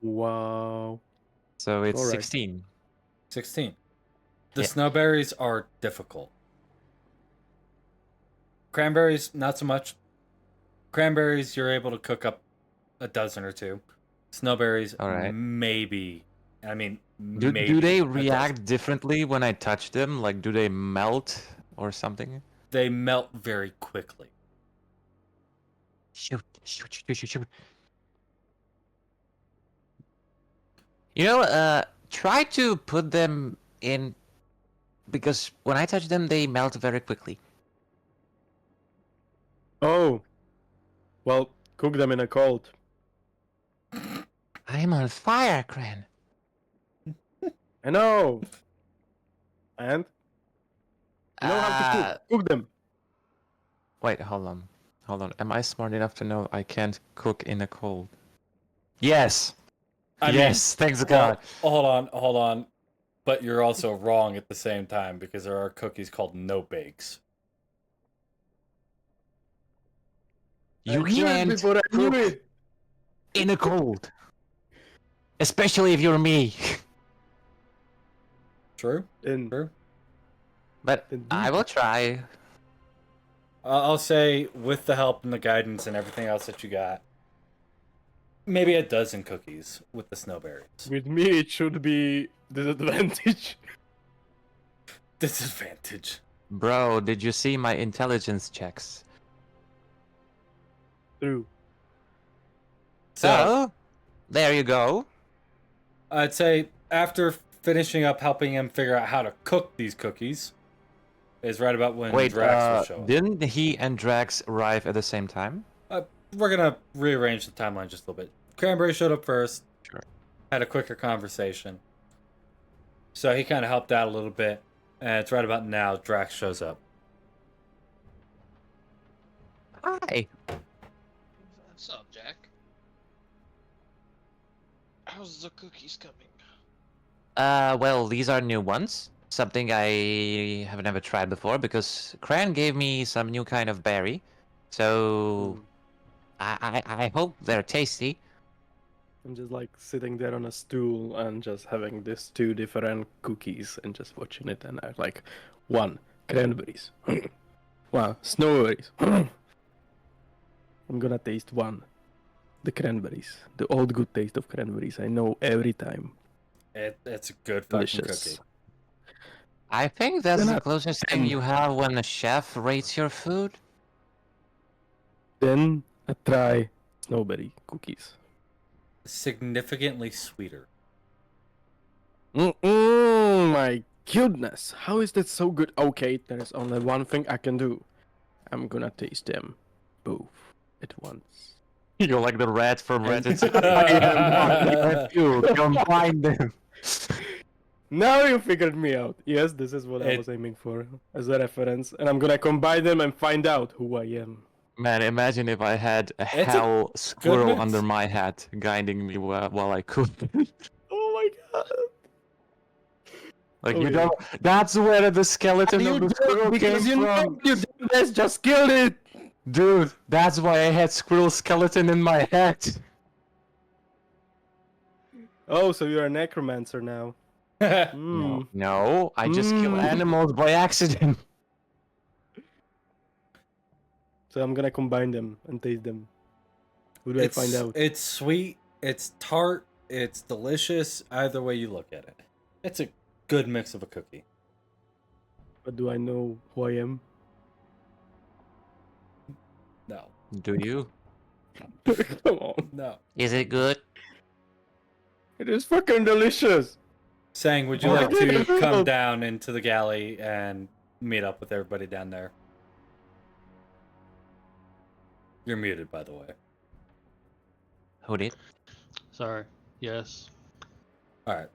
Wow. So it's Alright. 16. 16. The Yeah. snowberries are difficult. Cranberries, not so much. Cranberries, you're able to cook up a dozen or two. Snowberries, Alright. maybe. I mean, Do maybe they a dozen. react differently when I touch them? Like, do they melt or something? They melt very quickly. Shoot. You know, try to put them in, because when I touch them, they melt very quickly. Oh, well, cook them in a cold. I'm on fire, Cran. I know. And you know how to cook. Cook them. Wait, hold on. Am I smart enough to know I can't cook in a cold? Yes. Yes. Thanks God. Hold on. But you're also wrong at the same time because there are cookies called no bakes. You I knew it can't before I knew cook it. in a cold, especially if you're me. True. And True. But I Indeed. will try. I'll say with the help and the guidance and everything else that you got, maybe a dozen cookies with the snowberries. with me, it should be disadvantage. Disadvantage. Bro, did you see my intelligence checks? True. So, there you go. I'd say after finishing up helping him figure out how to cook these cookies is right about when Wait, Drax will show up. didn't he and Drax arrive at the same time? We're gonna rearrange the timeline just a little bit. Cranberry showed up first. Sure. Had a quicker conversation. So he kind of helped out a little bit. And it's right about now Drax shows up. Hi. What's up, Jack? How's the cookies coming? Well, these are new ones. Something I have never tried before because Cran gave me some new kind of berry. So I hope they're tasty. I'm just like sitting there on a stool and just having these two different cookies and just watching it, and I'm like, one, cranberries. One, snowberries. I'm gonna taste one. The cranberries. The old good taste of cranberries. I know every time. It's a good fucking Delicious. cookie. I think that's Then the I- closest thing you have when a chef rates your food. Then I try snowberry cookies. Significantly sweeter. My goodness. How is that so good? Okay, there is only one thing I can do. I'm gonna taste them both at once. You're like the rat from And- Ratatouille. You combine them. Now you figured me out. Yes, this is what I It- was aiming for as a reference. And I'm gonna combine them and find out who I am. Man, imagine if I had a It's a hell squirrel mix. under my hat guiding me while I cook. Oh my god. Like Oh, you yeah. don't. That's where the skeleton You of the did, squirrel because came you know from, you dumbass just killed it. dude. That's why I had squirrel skeleton in my hat. Oh, so you're a necromancer now. No, no, I just kill Mm. animals by accident. So I'm gonna combine them and taste them. Who do I find out? It's sweet, it's tart, it's delicious, either way you look at it. It's a good mix of a cookie. But do I know who I am? No. Do you? Come on. No. Is it good? It is fucking delicious. Sang, would you Oh, like to God. come down into the galley and meet up with everybody down there? You're muted, by the way. Who did? Sorry. Yes. Alright.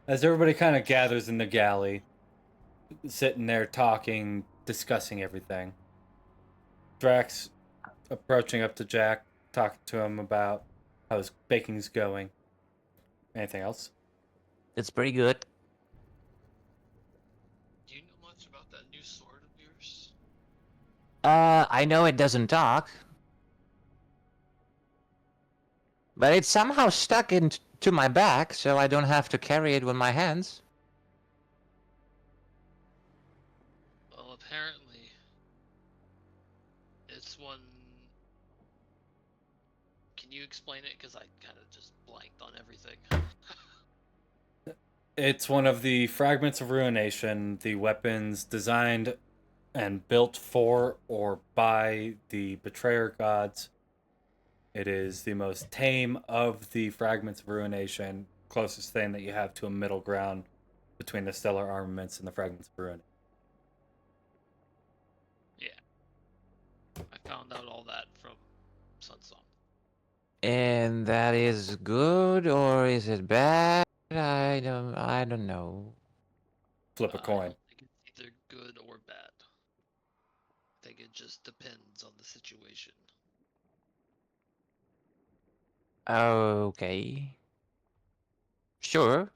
As everybody kind of gathers in the galley, sitting there talking, discussing everything, Drax approaching up to Jack, talking to him about how his baking's going. Anything else? It's pretty good. Do you know much about that new sword of yours? I know it doesn't talk, but it's somehow stuck into my back, so I don't have to carry it with my hands. Well, apparently, it's one. Can you explain it? Because I kind of just blanked on everything. It's one of the fragments of ruination, the weapons designed and built for or by the betrayer gods. It is the most tame of the fragments of ruination, closest thing that you have to a middle ground between the stellar armaments and the fragments of ruin. I found out all that from Sun Song. And that is good or is it bad? I don't know. Flip a I coin. don't think it's either good or bad. I think it just depends on the situation. Okay. Sure.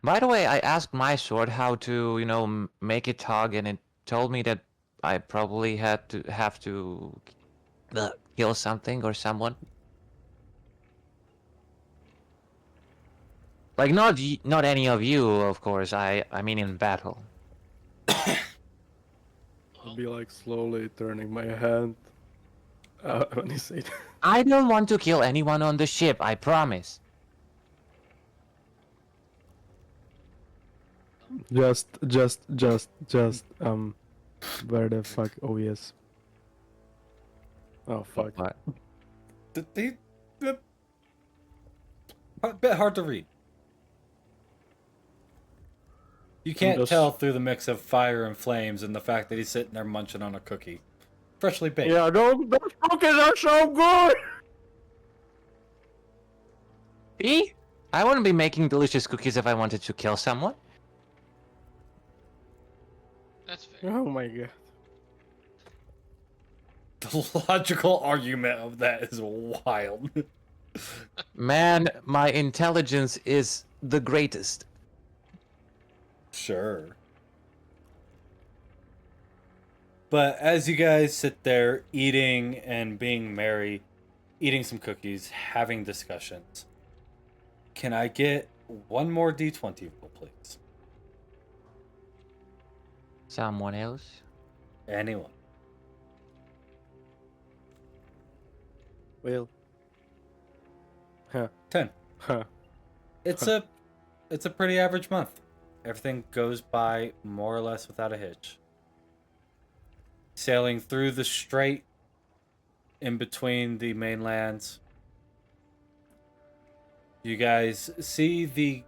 By the way, I asked my sword how to, make it tug, and it told me that I probably have to kill something or someone. Like not any of you, of course. I mean in battle. I'll be like slowly turning my hand when you say that. I don't want to kill anyone on the ship, I promise. Just, where the fuck? Oh, yes. Oh, fuck. What? A bit hard to read. You can't just- tell through the mix of fire and flames and the fact that he's sitting there munching on a cookie. Freshly baked. Yeah, those cookies are so good! See? I wouldn't be making delicious cookies if I wanted to kill someone. That's fair. Oh my god. The logical argument of that is wild. Man, my intelligence is the greatest. Sure. But as you guys sit there eating and being merry, eating some cookies, having discussions, can I get one more D20 roll, please? Someone else? Anyone? Well. Huh. 10. Huh. It's a pretty average month. Everything goes by more or less without a hitch. Sailing through the strait in between the mainlands, you guys see the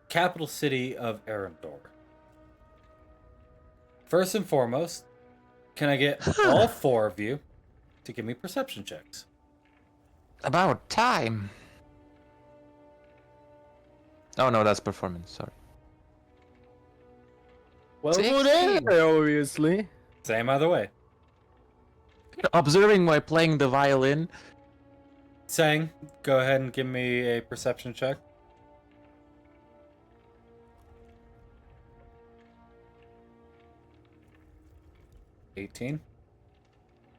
capital city of Arendor. First and foremost, can I get all four of you to give me perception checks? About time. Oh no, that's performance, sorry. Well, 16. obviously. Same either way. Observing while playing the violin. Sang, go ahead and give me a perception check. $18.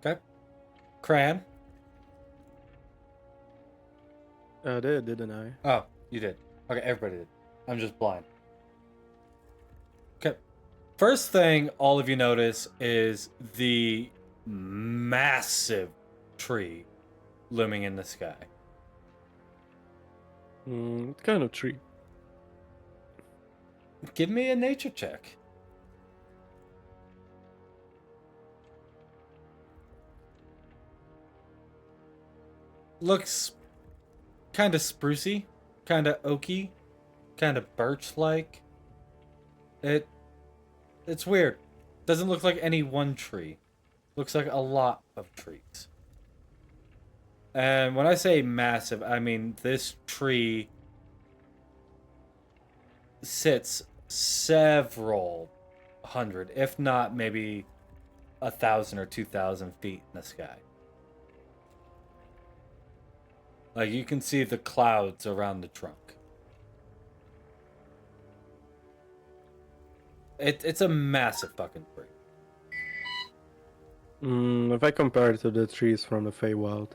Okay. Cran. I did, didn't I? Oh, you did. Okay, everybody did. I'm just blind. Okay. First thing all of you notice is the massive tree looming in the sky. What kind of tree? Give me a nature check. Looks kind of sprucey, kind of oaky, kind of birch-like. It's weird. Doesn't look like any one tree. Looks like a lot of trees. And when I say massive, I mean this tree sits several hundred, if not maybe 1,000 or 2,000 feet in the sky. Like, you can see the clouds around the trunk. It's a massive fucking tree. If I compare it to the trees from the Feywild.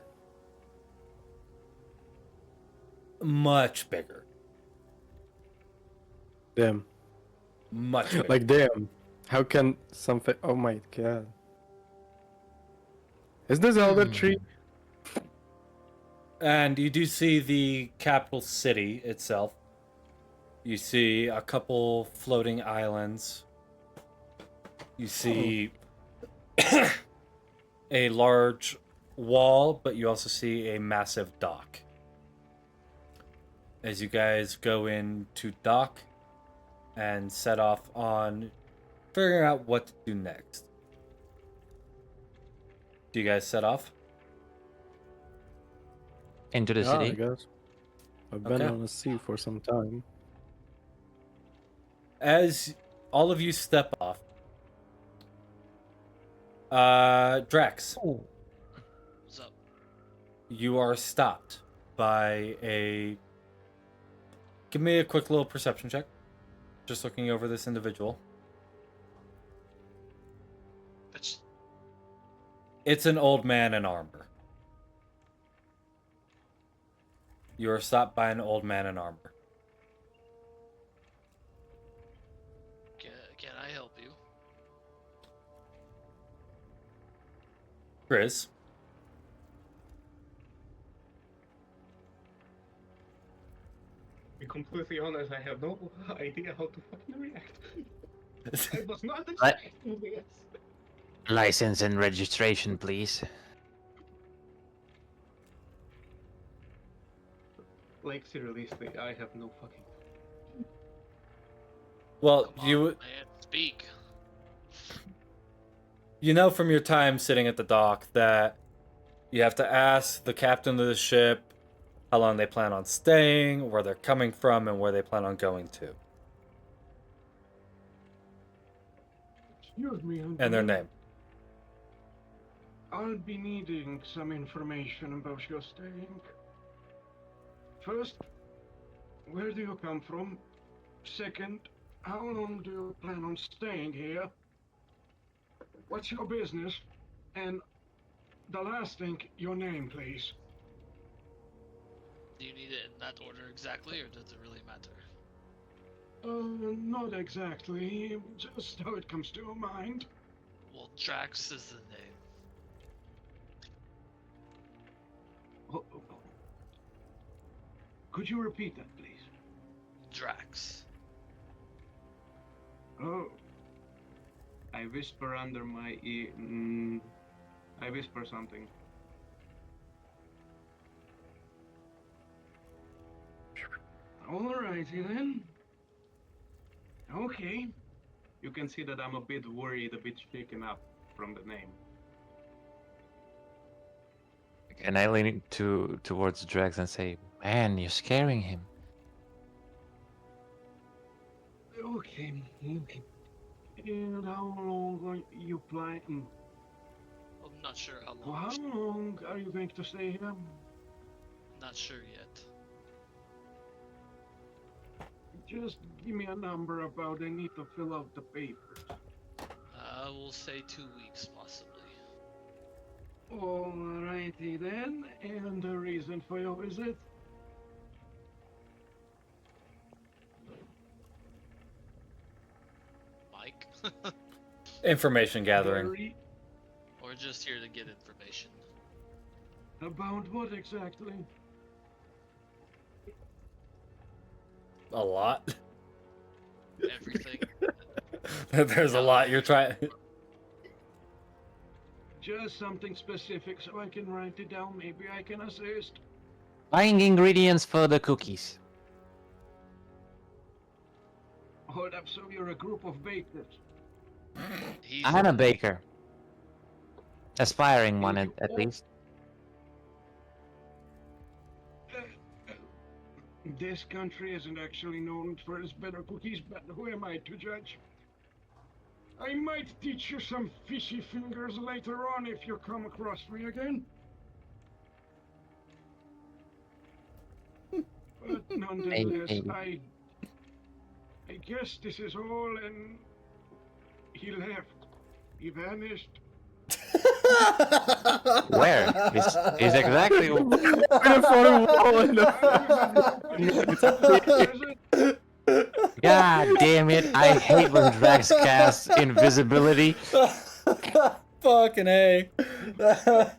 Much bigger. Damn. Much bigger. Like, damn. How can something... Oh my god. Is this other tree? And you do see the capital city itself. You see a couple floating islands. You see a large wall, but you also see a massive dock. as you guys go into dock and set off on figuring out what to do next. Do you guys set off? Into the Yeah, I city. guess. I've been Okay. on the sea for some time. As all of you step off, Drax, What's up? you are stopped by a. Give me a quick little perception check. Just looking over this individual. Bitch. It's an old man in armor. You are stopped by an old man in armor. Can I help you? Grizz, To be completely honest, I have no idea how to fucking react. I was not What? expecting this. License and registration, please. Like seriously, I have no fucking. well, Come you on, man, speak. you know from your time sitting at the dock that you have to ask the captain of the ship how long they plan on staying, where they're coming from, and where they plan on going to, Excuse me, and their name. I'll be needing some information about your staying. First, where do you come from? Second, how long do you plan on staying here? What's your business? And the last thing, your name, please. Do you need it in that order exactly, or does it really matter? Not exactly. Just how it comes to your mind. Well, Drax is the name. Could you repeat that, please? Drax. Oh. I whisper under my ear. I whisper something. Alrighty then. Okay. You can see that I'm a bit worried, a bit shaken up from the name. And I lean towards Drax and say, "Man, you're scaring him." Okay. And how long are you plan? I'm not sure how long. How long are you going to stay here? Not sure yet. Just give me a number about I need to fill out the papers. I will say 2 weeks, possibly. Alrighty then, and the reason for your visit? Mike? Information gathering. Very- Or just here to get information. About what exactly? A lot. Everything. There's a lot you're trying. Just something specific so I can write it down, maybe I can assist. Buying ingredients for the cookies. Hold up, so you're a group of bakers. He's I'm a baker. Aspiring one at least. This country isn't actually known for its better cookies, but who am I to judge? I might teach you some fishy fingers later on if you come across me again. But nonetheless, Hey. I guess this is all, and he left. He vanished. Where? Is exactly. God damn it! I hate when Drax casts invisibility. Fucking A. By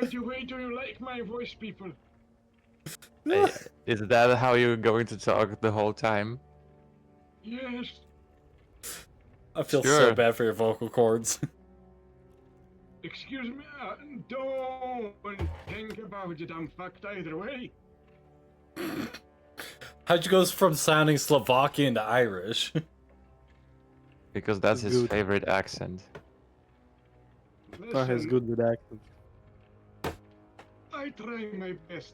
the way, do you like my voice, people? Is that how you're going to talk the whole time? Yes. I feel Sure. so bad for your vocal cords. Excuse me, don't think about it, I'm fucked either way. How'd you go from sounding Slovakian to Irish? Because that's his Good. favorite accent. Oh, he's Listen, good with accents. I try my best.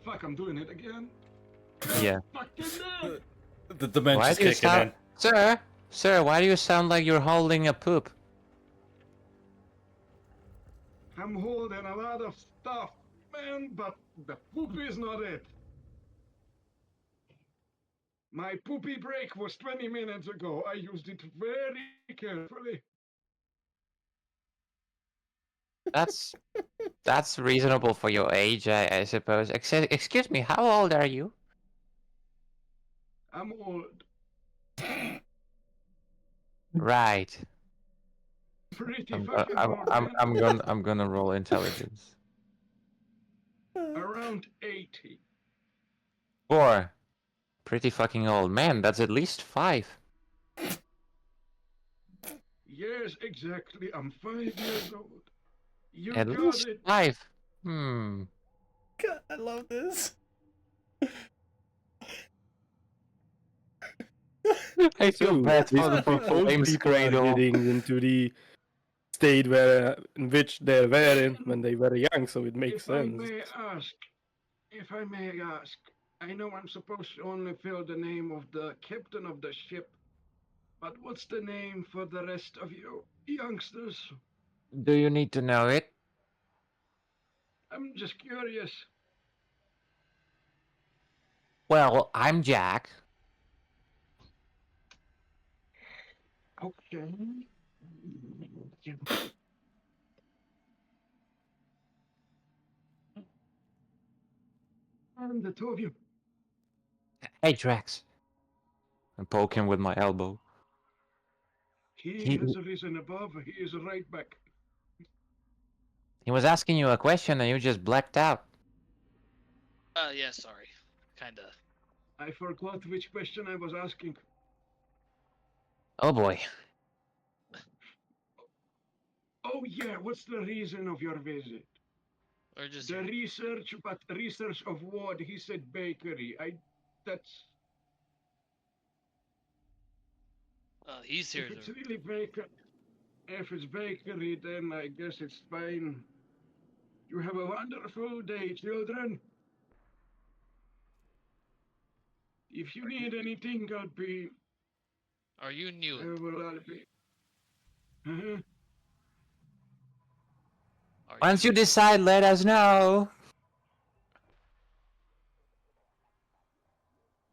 Fuck, I'm doing it again. Yeah. Fucking no! The Why dementia's do you kicking sound, in. sir? Why do you sound like you're holding a poop? I'm holding a lot of stuff, man, but the poop is not it. My poopy break was 20 minutes ago. I used it very carefully. That's reasonable for your age, I suppose. Excuse me, how old are you? I'm old. Right. Pretty fucking old, man. I'm gonna roll intelligence. Around 80. 4. Pretty fucking old. Man, that's at least 5. Yes, exactly. I'm 5 years old. You At got least it. 5. Hmm. God, I love this. I feel So, bad these for the people old named people are Cradle. getting into the state in which they were in when they were young, so it makes If I sense. may ask, I know I'm supposed to only fill the name of the captain of the ship, but what's the name for the rest of you youngsters? Do you need to know it? I'm just curious. Well, I'm Jack. Okay. And the two of you. Hey, Drax. I poke him with my elbow. He He has risen above, he is right back. he was asking you a question and you just blacked out. Yeah, sorry. Kinda. I forgot which question I was asking. Oh boy. Oh yeah, what's the reason of your visit? Or just The here. research, but research of what? He said bakery. That's... He's here If it's to. really bakery, if it's bakery, then I guess it's fine. You have a wonderful day, children. If you need anything, I'll be... Are you new? I'll be... Uh-huh. Are Once you? you decide, let us know.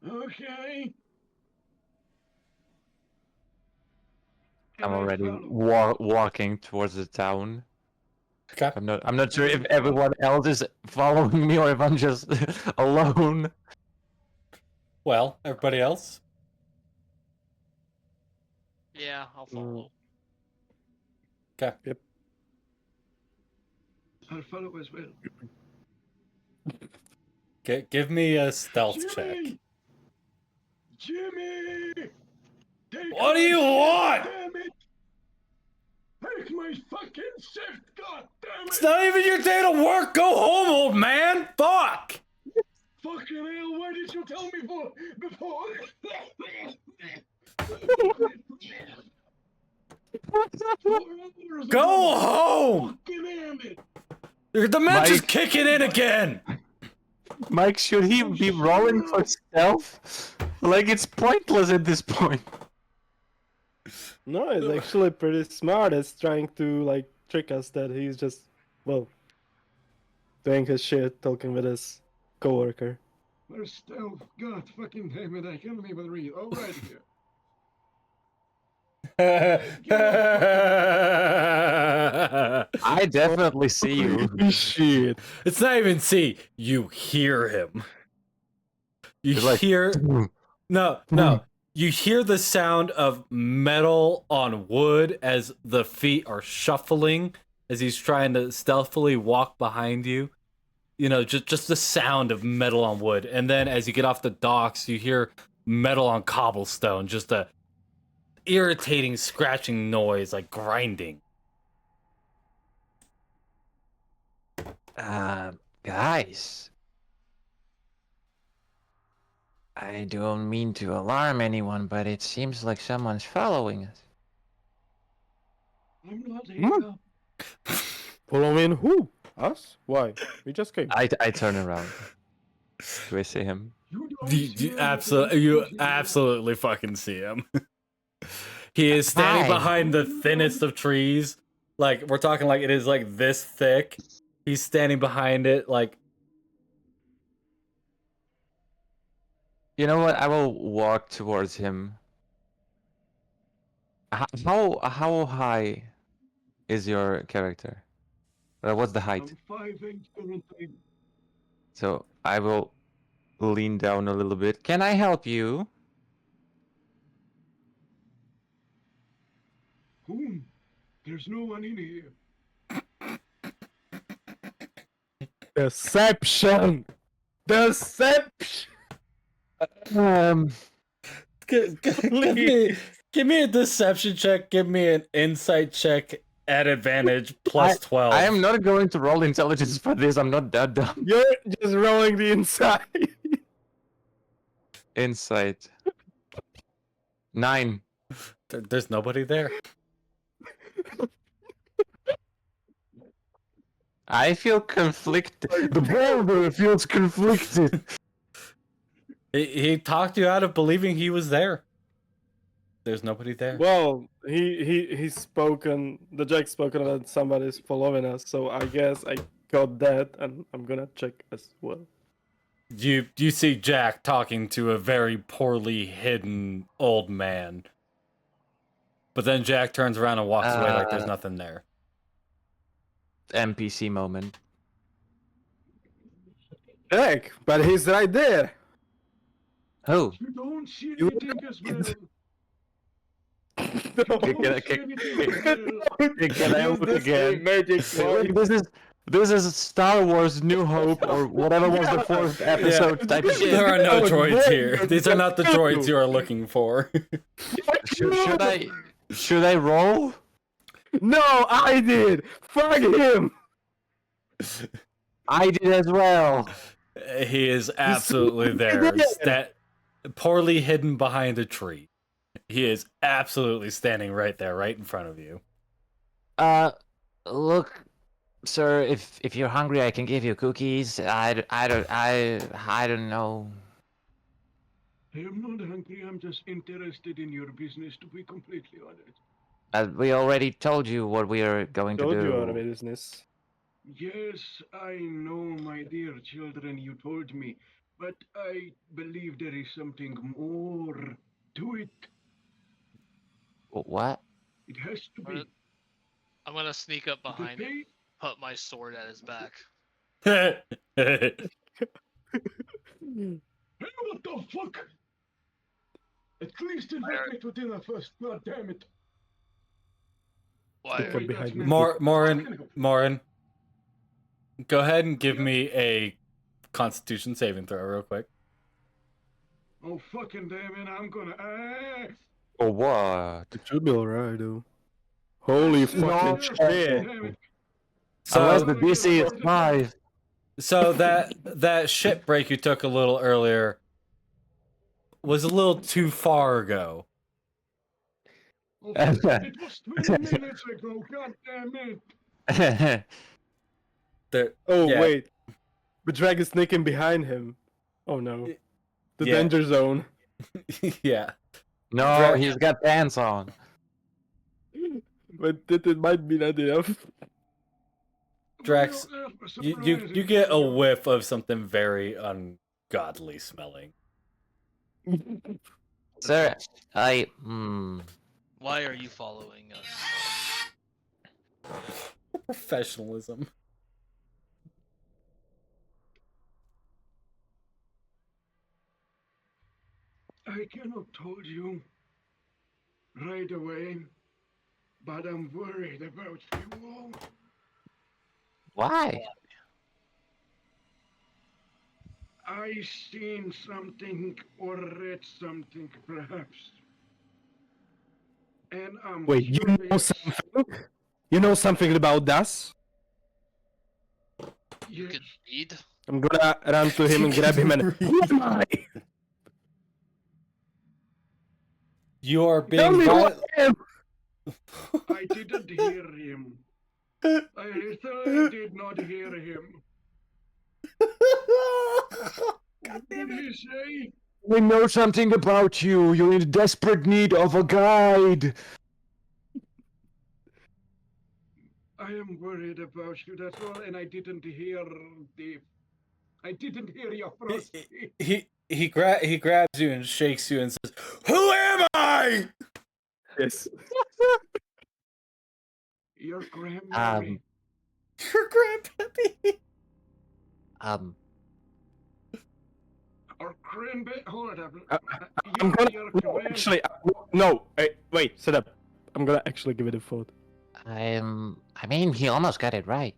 Okay. I'm And I already follow. walking towards the town. Okay. I'm not sure And if I follow. everyone else is following me or if I'm just alone. Well, everybody else? Yeah, I'll follow. Okay. Yep. I'll follow as well. Give me a stealth check. Jimmy! Jimmy! Take What do my you shift, want? damn it! Take my fucking shift, god damn It's it! not even your day to work. Go home, old man. Fuck. Fucking hell, why did you tell me before? Go home. Fucking damn it! Your dementia's Mike. kicking in again. Mike, should he Oh, be shut rolling for up. stealth? Like, it's pointless at this point. No, it's actually pretty smart. It's trying to like trick us that he's just, well, doing his shit, talking with his coworker. Where's stealth? God fucking damn it, I can't even read. All right here. I definitely see you. Shit. It's not even see. You hear him. You It's like, hear. No. You hear the sound of metal on wood as the feet are shuffling as he's trying to stealthily walk behind you. You know, just the sound of metal on wood. And then as you get off the docks, you hear metal on cobblestone, just a irritating scratching noise like grinding. Guys, I don't mean to alarm anyone, but it seems like someone's following us. I'm not here. Following who? Us? Why? We just came. I turn around. Do I see him? You don't You, see you absolutely, anything. you absolutely fucking see him. He is standing Hi. behind the thinnest of trees. Like, we're talking like it is like this thick. He's standing behind it, like, You know what? I will walk towards him. How high is your character? What's the height? I'm 5'8" currently. So I will lean down a little bit. Can I help you? Whom? There's no one in here. Deception! Deception! Um, give me a deception check. Give me an insight check at advantage plus 12. I am not going to roll intelligence for this. I'm not that dumb. You're just rolling the inside. Insight. 9. There's nobody there. I feel conflicted. The boulder feels conflicted. He talked you out of believing he was there. There's nobody there. Well, he's spoken. The Jack spoken that somebody's following us, so I guess I got that, and I'm gonna check as well. You see Jack talking to a very poorly hidden old man. But then Jack turns around and walks away like there's nothing there. NPC moment. Jack, but he's right there. Oh, You don't see You anything as well. No. Can I Use look this again? magic word. This is Star Wars New Hope or whatever was the 4th episode type shit. There are no Oh, droids boy, here. you're These are not the so droids you are looking for. Should I roll? No, I did. Fuck him. I did as well. He is absolutely there. Poorly hidden behind a tree. He is absolutely standing right there, right in front of you. Look, sir, if you're hungry, I can give you cookies. I don't know. I am not hungry, I'm just interested in your business, to be completely honest. We already told you what we are going to Told do. you our business. Yes, I know, my dear children, you told me, but I believe there is something more to it. What? It has to be. I'm gonna sneak up The behind him, pay- put my sword at his back. Hey, what the fuck? At least invite me to dinner first, god damn it. Why? Stick Are up you... behind me. Morin, go ahead and give me a Constitution saving throw real quick. Oh fucking damn it, I'm gonna Or what? It should be alright, though. Holy fucking shit. damn it. Unless So, the DC is 5. so that ship break you took a little earlier was a little too far ago. Oh, it was 2 minutes ago, god damn it. Oh, Yeah. wait. The drag is sneaking behind him. Oh no. The Yeah. danger zone. Yeah. No, he's got pants on. But it might be not enough. Drax, Well, you get a whiff of something very ungodly smelling. Sir, Why are you following us? Professionalism. I cannot told you right away, but I'm worried about you all. why? I seen something or read something, perhaps. And I'm Wait, you know curious. something? You know something about us? You Yes. can read? I'm gonna run to him and grab him and... Who am I? You are Tell being me who I violent. am! I didn't hear him. I literally did not hear him. What did he say? We know something about you. You're in desperate need of a guide. I am worried about you, that's all, and I didn't hear your first speech. He grabs you and shakes you and says, "Who am I?" Yes. Your Granberry. Your grandpappy. Or Cranberry. Hold up. I'm gonna. Your No, Gran- actually, no. Wait, sit up. I'm gonna actually give it a thought. I mean, he almost got it right.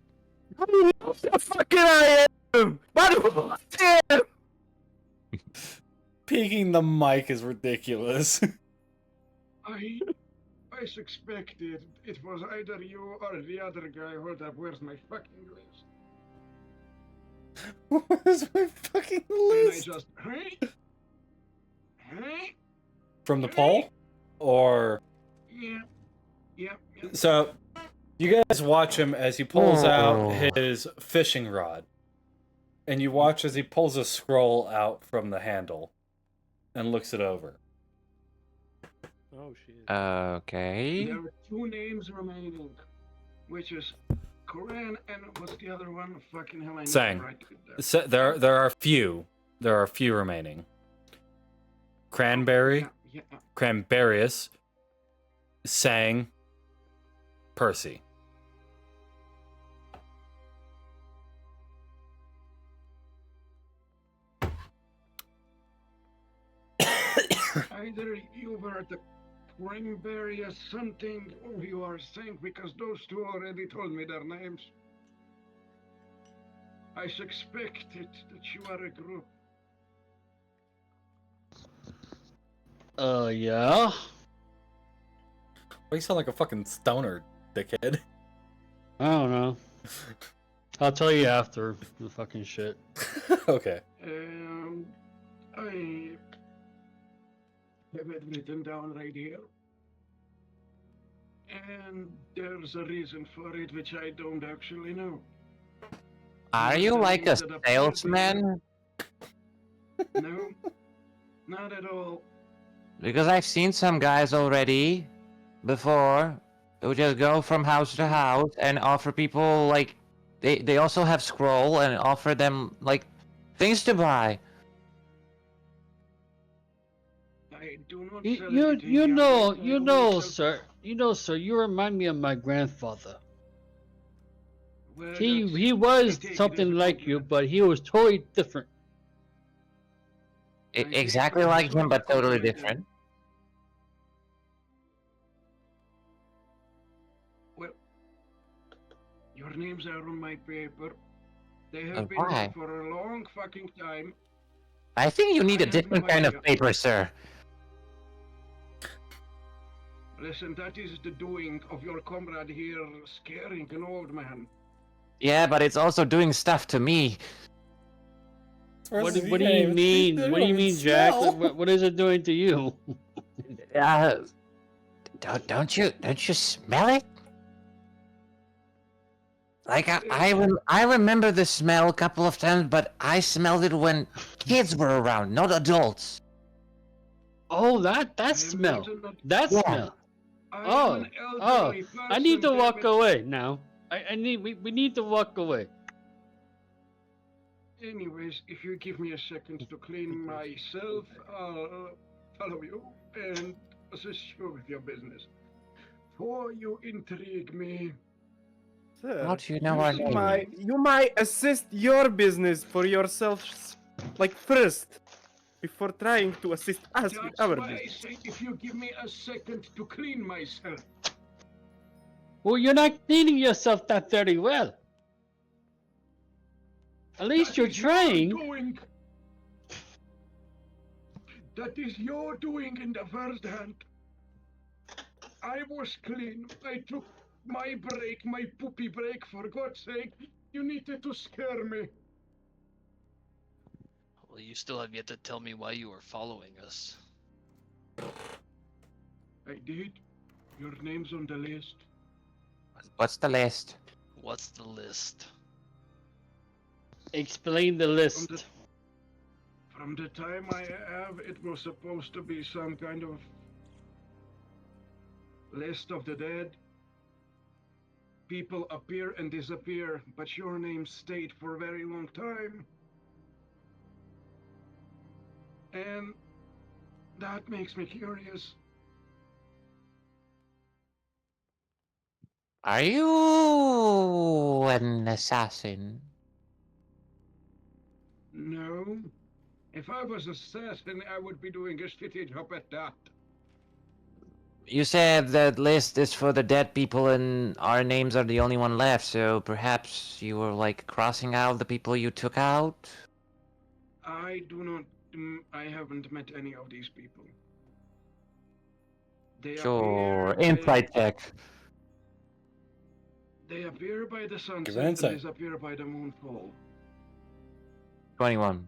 Fucking I am! What? Damn! Peeking the mic is ridiculous. I suspected it was either you or the other guy. Hold up, where's my fucking list? Where's my fucking And I list? just, From the poll? Or... Yeah. So, you guys watch him as he pulls out Oh. his fishing rod. And you watch as he pulls a scroll out from the handle. And looks it over. Oh shit. Okay. There are two names remaining, which is Koran and what's the other one? Fucking hell, I need Sang. to write it down. So, there are a few. There are a few remaining. Cranberry, Yeah. Cranberrius, Sang, Percy. Either you were the Cranberry or something, or you are Sank, because those two already told me their names. I suspected that you are a group. Yeah. Why you sound like a fucking stoner, dickhead? I don't know. I'll tell you after the fucking shit. Okay. I have it written down right here. And there's a reason for it which I don't actually know. Are you like a salesman? No, not at all. Because I've seen some guys already before who just go from house to house and offer people like they also have scroll and offer them like things to buy. I do not You, sell you, anything, you young know, man. I you only know, sell- sir. You know, sir. You remind me of my grandfather. Well, He that's- I was take it as something a like you, compliment. but he was totally different. I take Exactly it as like sort him, of but totally compliment, different. Well, your names are on my paper. They have Oh, been why? there for a long fucking time. I think you need I a have different no kind of idea. paper, sir. Listen, that is the doing of your comrade here, scaring an old man. Yeah, but it's also doing stuff to me. What do you mean? What do you mean, Jack? What is it doing to you? Don't you smell it? Like I remember the smell a couple of times, but I smelled it when kids were around, not adults. Oh, that I smell. imagine that That Yeah. smell. I Oh, am an elderly person. I need to damn walk it. away now. We need to walk away. Anyways, if you give me a second to clean myself, I'll follow you and assist you with your business. For you intrigue me. Sir, How do you know our name? you might assist your business for yourself, like first, before trying to assist us with That's our why I business. say if you give me a second to clean myself. Well, you're not cleaning yourself that very well. At least That you're is your trying. doing. That is your doing in the first hand. I was clean. I took my break, my poopy break, for God's sake. You needed to scare me. Well, you still have yet to tell me why you were following us. I did. Your name's on the list. What's the list? What's the list? Explain the list. From the time I have, it was supposed to be some kind of list of the dead. People appear and disappear, but your name stayed for a very long time. And that makes me curious. Are you an assassin? No. If I was an assassin, I would be doing a shitty job at that. You said that list is for the dead people and our names are the only one left, so perhaps you were like crossing out the people you took out? I do not. I haven't met any of these people. They Sure, appear insight check. They appear by the Give sunset an and insight. disappear by the moonfall. 21.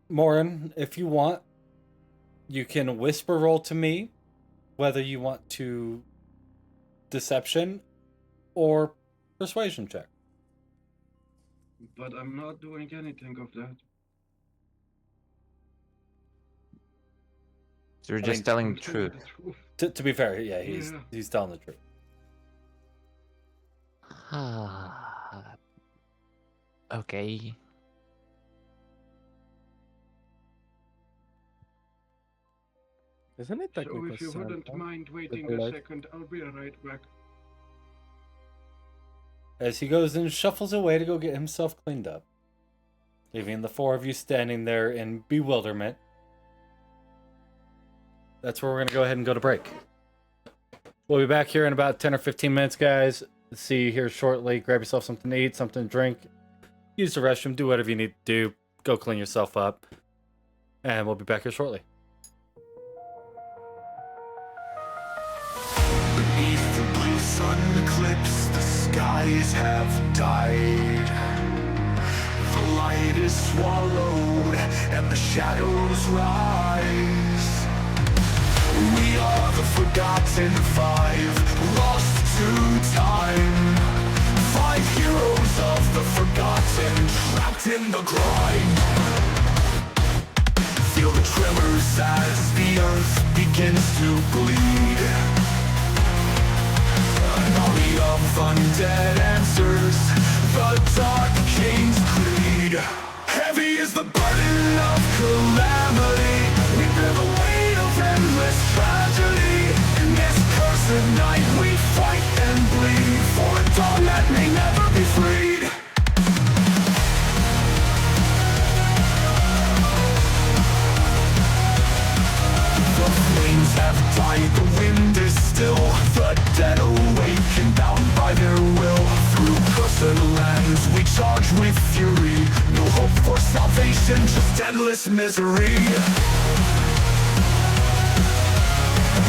Morin, if you want, you can whisper roll to me whether you want to deception or persuasion check. But I'm not doing anything of that. So you're I just mean, telling I'm the telling truth. the truth. To be fair, yeah, he's Yeah. telling the truth. Okay. Isn't it So technically if you wouldn't Santa? mind waiting the a light? second, I'll be right back. As he goes and shuffles away to go get himself cleaned up, leaving the four of you standing there in bewilderment. That's where we're going to go ahead and go to break. We'll be back here in about 10 or 15 minutes, guys. See you here shortly. Grab yourself something to eat, something to drink. Use the restroom, do whatever you need to do. Go clean yourself up. And we'll be back here shortly. Beneath the blue sun eclipse, the skies have died. The light is swallowed and the shadows rise. We are the forgotten five, lost to time. Five heroes of the forgotten, trapped in the grind. Feel the tremors as the earth begins to bleed. An army of undead answers the Dark King's creed. Heavy is the burden of calamity. We bear the weight of endless tragedy. In this cursed night we fight and bleed for a dawn that may never be freed. The flames have died, the wind is still. The dead awaken, bound by their will. Through cursed lands we charge with fury. No hope for salvation, just endless misery.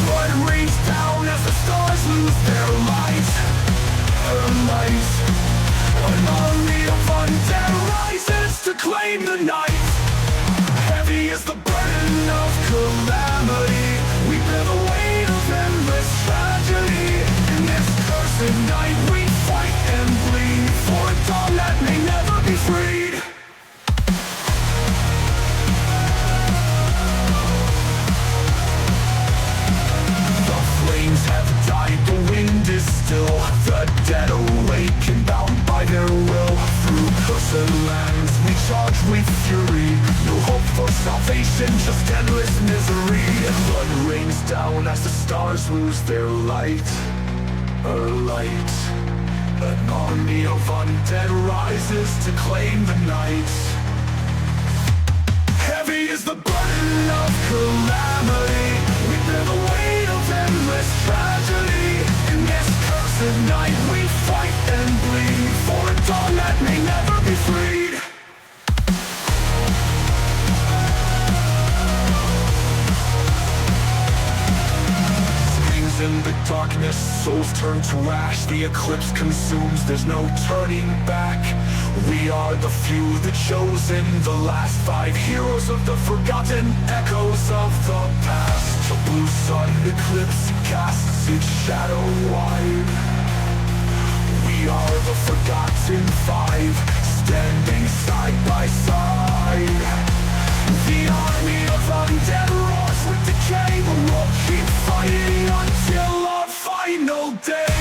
Blood rains down as the stars lose their light. An army of undead rises to claim the night. Heavy is the burden of calamity. We bear the weight of endless tragedy. In this cursed night we fight and bleed for a dawn that may never be freed. The flames have died, the wind is still. The dead awaken, bound by their will. Through cursed lands we charge with fury. No hope for salvation, just endless misery. Blood rains down as the stars lose their light. An army of undead rises to claim the night. Heavy is the burden of calamity. We bear the weight of endless tragedy. In this cursed night we fight and bleed for a dawn that may never be freed. Springs in the darkness, souls turn to ash. The eclipse consumes, there's no turning back. We are the few, the chosen, the last five heroes of the forgotten, echoes of the sun eclipse casts its shadow wide. We are the Forgotten Five, standing side by side. The army of undead roars with decay, but we'll keep fighting until our final day.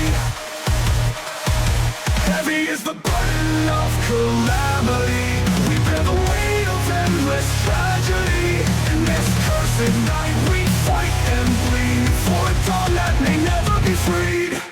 Heavy is the burden of calamity. We bear the weight of endless tragedy. In this cursed night we fight and bleed for a dawn that may never be freed.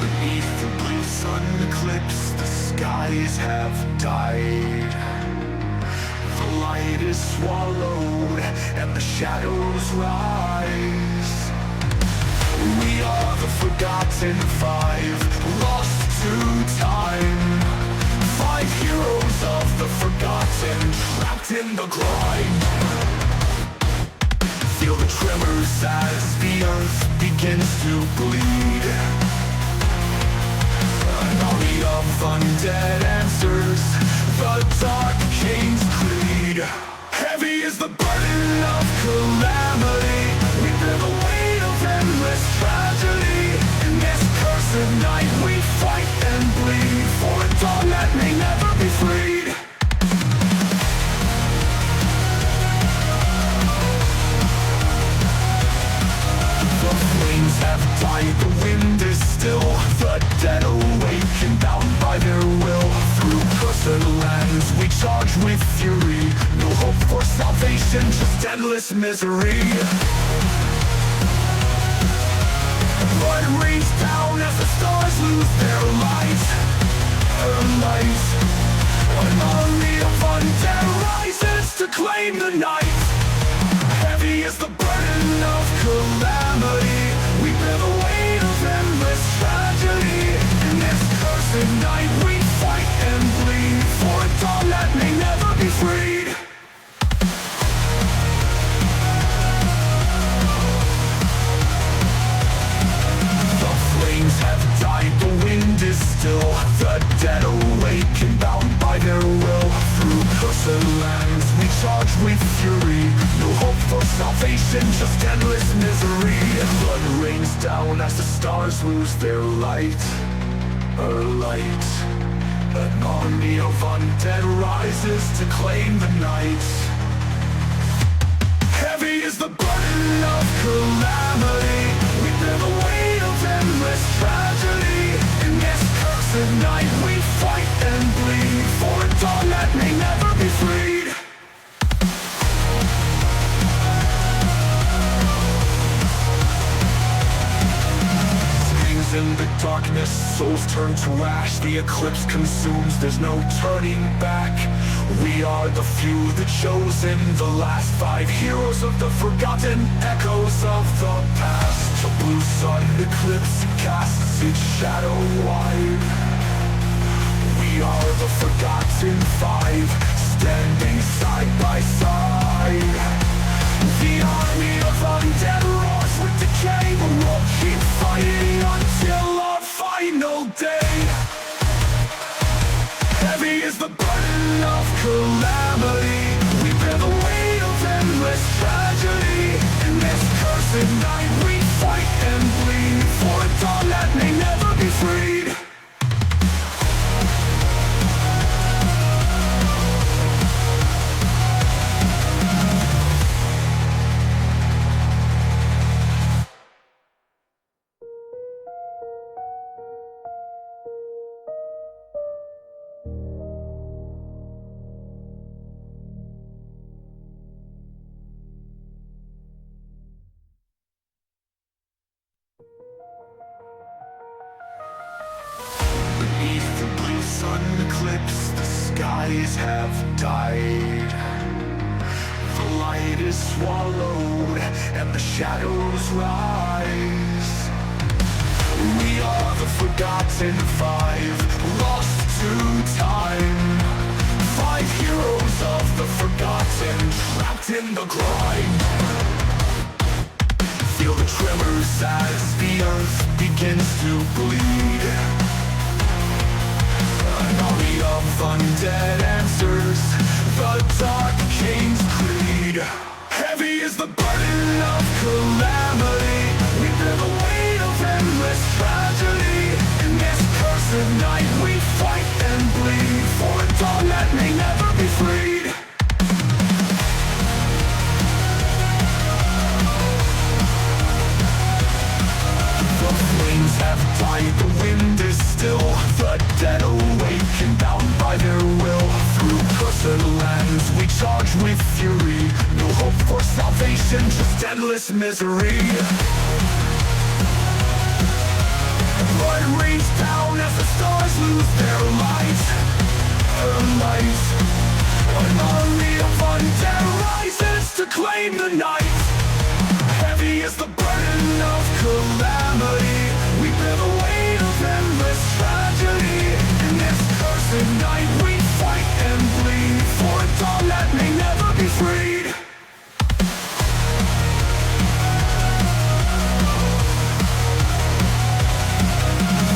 Beneath the blue sun eclipse, the skies have died. The light is swallowed, and the shadows rise. We are the Forgotten Five, lost to time. Five heroes of the Forgotten, trapped in the grind. Feel the tremors as the earth begins to bleed. An army of undead answers the Dark King's creed. Heavy is the burden of calamity. We bear the weight of endless tragedy. In this cursed night we fight and bleed for a dawn that may never be freed. The flames have died, the wind is still. The dead awaken, bound by their will. Through cursed lands we charge with fury. No hope for salvation, just endless misery. Blood rains down as the stars lose their light. Her light. An army of undead rises to claim the night. Heavy is the burden of calamity. We bear the weight of endless tragedy. In this cursed night we fight and bleed for a dawn that may never be freed. The flames have died, the wind is still. The dead awaken, bound by their will. Through cursed lands we charge with fury. No hope for salvation, just endless misery. Blood rains down as the stars lose their light. Her light. An army of undead rises to claim the night. Heavy is the burden of calamity. We bear the weight of endless tragedy. In this cursed night we fight and bleed for a dawn that may never be freed. In the darkness, souls turn to ash. The eclipse consumes, there's no turning back. We are the few, the chosen, the last five heroes of the forgotten, echoes of the past. The blue sun eclipse casts its shadow wide. We are the Forgotten Five, standing side by side. The army of undead roars with decay, but we'll keep fighting until our final day. Heavy is the burden of calamity. We bear the weight of endless tragedy. In this cursed night we fight and bleed for a dawn that may never be freed. Beneath the blue sun eclipse, the skies have died. The light is swallowed, and and the shadows rise. We are the Forgotten Five, lost to time. 5 heroes of the forgotten, trapped in the grind. Feel the tremors as the earth begins to bleed. An army of undead answers the Dark King's creed. Heavy is the burden of calamity. We bear the weight of endless tragedy. In this cursed night we fight and bleed for a dawn that may never be freed. The flames have died, the wind is still. The dead awaken, bound by their will. Through cursed lands we charge with fury. No hope for salvation, just endless misery. Blood rains down as the stars lose their light. An army of undead rises to claim the night. Heavy is the burden of calamity. We bear the weight of endless tragedy. In this cursed night we fight and bleed for a dawn that may never be freed.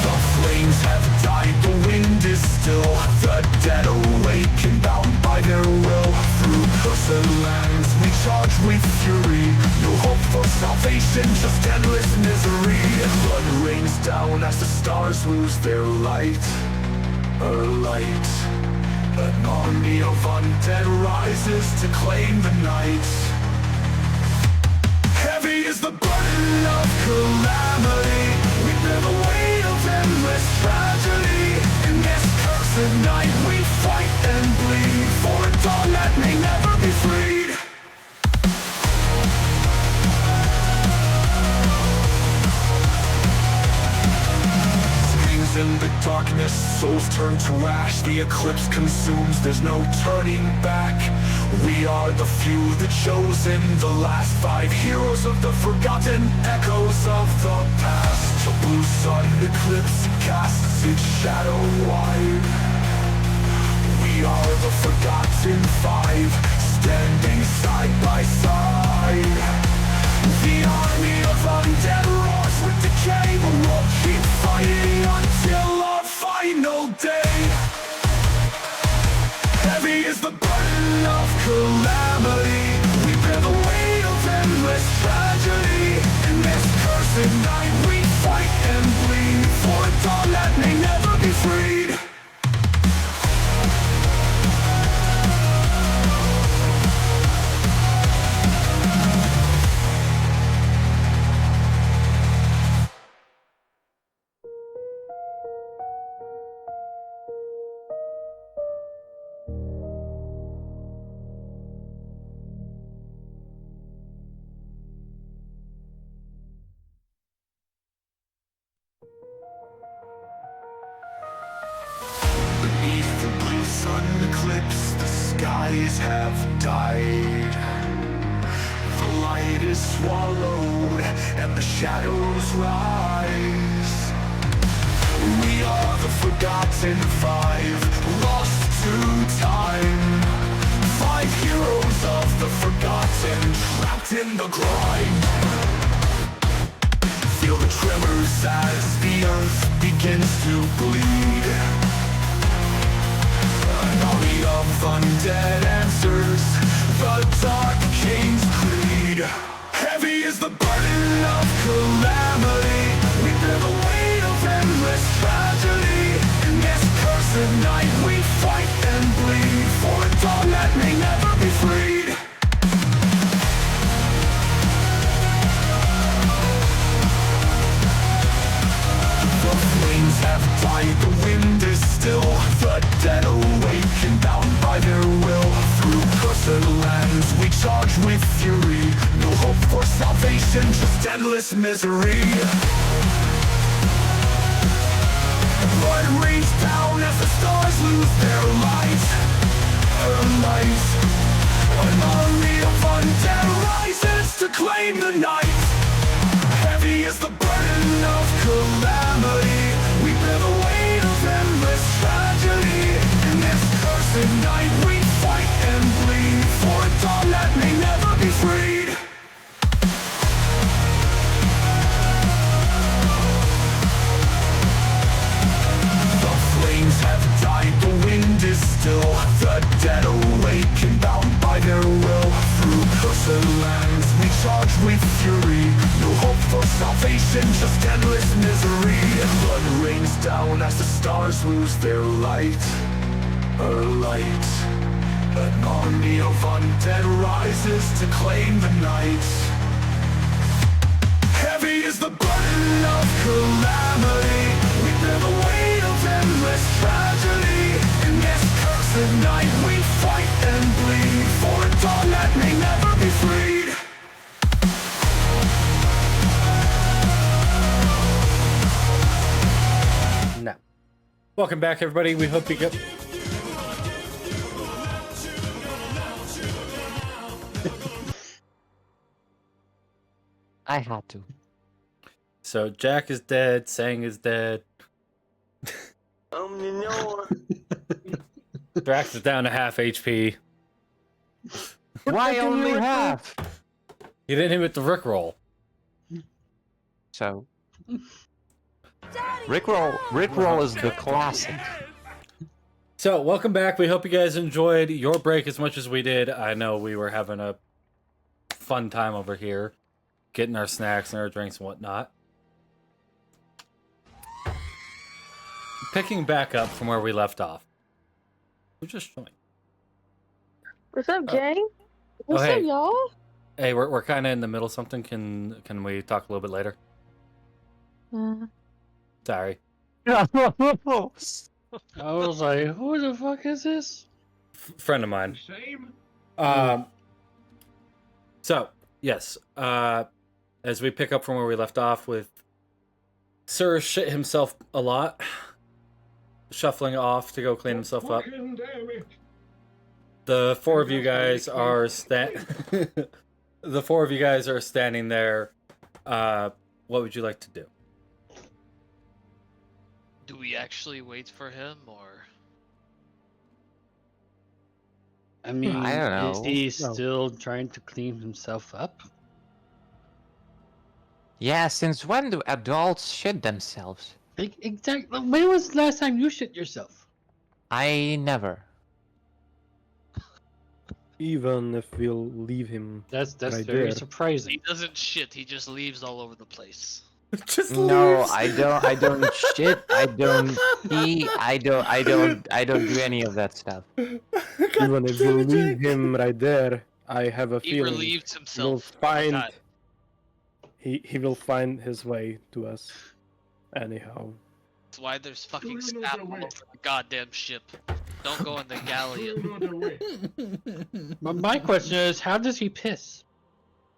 The flames have died, the wind is still. The dead awaken, bound by their will. Through cursed lands we charge with fury. No hope for salvation, just endless misery. Blood rains down as the stars lose their light. An army of undead rises to claim the night. Heavy is the burden of calamity. We bear the weight of endless tragedy. In this cursed night we fight and bleed for a dawn that may never be freed. In the darkness, souls turn to ash. The eclipse consumes, there's no turning back. We are the few, the chosen, the last 5 heroes of the forgotten, echoes of the past. The blue sun eclipse casts its shadow wide. We are the Forgotten Five, standing side by side. The army of undead roars with decay, but we'll keep fighting until our final day. Heavy is the burden of calamity. We bear the weight of endless tragedy. In this cursed night we fight and bleed for a dawn that may never be freed. Beneath the blue sun eclipse, the skies have died. The light is swallowed and the shadows rise. We are the Forgotten Five, lost to time. 5 heroes of the forgotten, trapped in the grind. Feel the tremors as the earth begins to bleed. An army of undead answers the Dark King's creed. Heavy is the burden of calamity. We bear the weight of endless tragedy. In this cursed night we fight and bleed for a dawn that may never be freed. The flames have died, the wind is still. The dead awaken, bound by their will. Through cursed lands we charge with fury. No hope for salvation, just endless misery. Blood rains down as the stars lose their light. An army of undead rises to claim the night. Heavy is the burden of calamity. We bear the weight of endless tragedy. In this cursed night we fight and bleed for a dawn that may never be freed. The flames have died, the wind is still. The dead awaken, bound by their will. Through cursed lands we charge with fury. No hope for salvation, just endless misery. And blood rains down as the stars lose their light. Her light. An army of undead rises to claim the night. Heavy is the burden of calamity. We bear the weight of endless tragedy. In this cursed night we fight and bleed for a dawn that may never be freed. No. Welcome back, everybody. We hope you get. I had to. So Jack is dead. Sang is dead. Drax is down to half HP. Why only half? You didn't hit him with the Rickroll. So, Rickroll is the classic. So, welcome back. We hope you guys enjoyed your break as much as we did. I know we were having a fun time over here, getting our snacks and our drinks and whatnot. Picking back up from where we left off. Who just joined? What's up, gang? What's hey. up, y'all? Hey, we're kind of in the middle of something. Can we talk a little bit later? Sorry. I was like, who the fuck is this? Friend of mine. Same. So, yes. As we pick up from where we left off with Sir shit himself a lot, shuffling off to go clean himself up. Fucking damn it. The four of you guys are the four of you guys are standing there. What would you like to do? Do we actually wait for him, or? I mean, I don't know. is he still trying to clean himself up? Yeah, since when do adults shit themselves? Exactly. When was the last time you shit yourself? I never. Even if we'll leave him. That's right very there. surprising. He doesn't shit. He just leaves all over the place. Just No, leaves. I don't shit. I don't pee. I don't do any of that stuff. Even if we'll leave him right there, I have a He feeling relieves he'll himself. find God. he will find his way to us. Anyhow. That's why there's fucking Through sap another all way. over the goddamn ship. Don't go in the galleon. Another way. But my question is, how does he piss?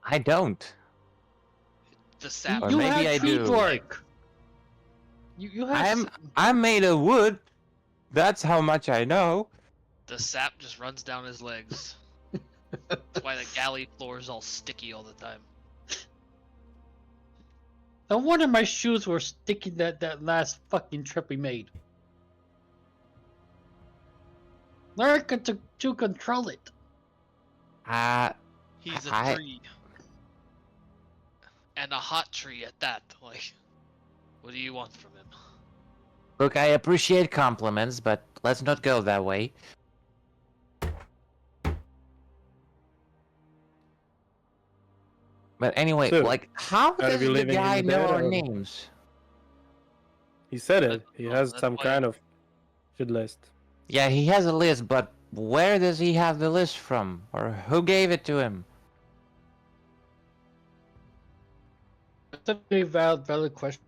I don't. The sap. Or You maybe have I tree do. bark. You have. I'm made of wood. That's how much I know. The sap just runs down his legs. That's why the galley floor is all sticky all the time. No wonder my shoes were sticky that last fucking trip we made. Learn to control it. He's a I- tree. And a hot tree at that. Like, what do you want from him? Look, I appreciate compliments, but let's not go that way. But anyway, So, like, how are does we the leaving guy him know there, our or- names? He said it. He Oh, has that's some why- kind of shit list. Yeah, he has a list, but where does he have the list from? Or who gave it to him? That's a very valid question.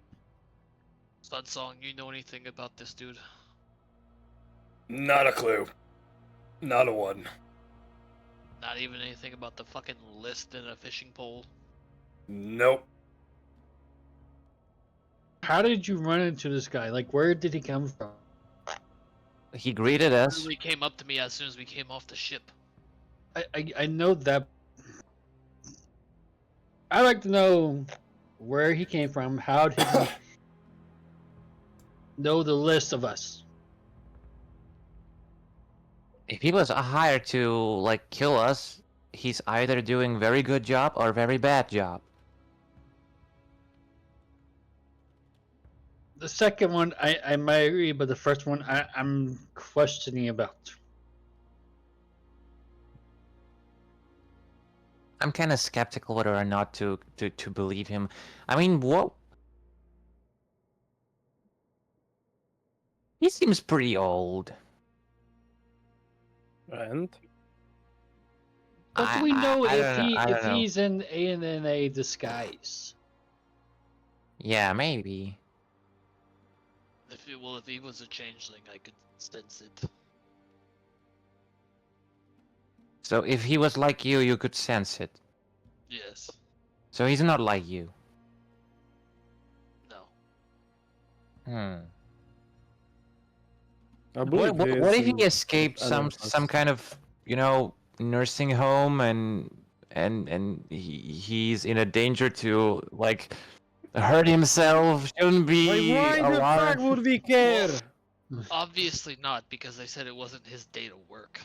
Sunsong, you know anything about this dude? Not a clue. Not a one. Not even anything about the fucking list in a fishing pole? Nope. How did you run into this guy? Like, where did he come from? He greeted us. He came up to me as soon as we came off the ship. I know that, I'd like to know where he came from. How did he know the list of us? If he was hired to like kill us, he's either doing very good job or very bad job. The second one, I might agree, but the first one, I'm questioning about. I'm kind of skeptical whether or not to believe him. I mean, what? He seems pretty old. And What do we know I if don't know. I don't know. he's in a disguise? Yeah, maybe. If he was a changeling, I could sense it. So if he was like you could sense it. Yes. So he's not like you. No. Hmm. I believe What if he is escaped some kind of, you know, nursing home and he's in a danger to like hurt himself? Shouldn't be why the fuck alarmed. would we care? Obviously not, because they said it wasn't his day to work.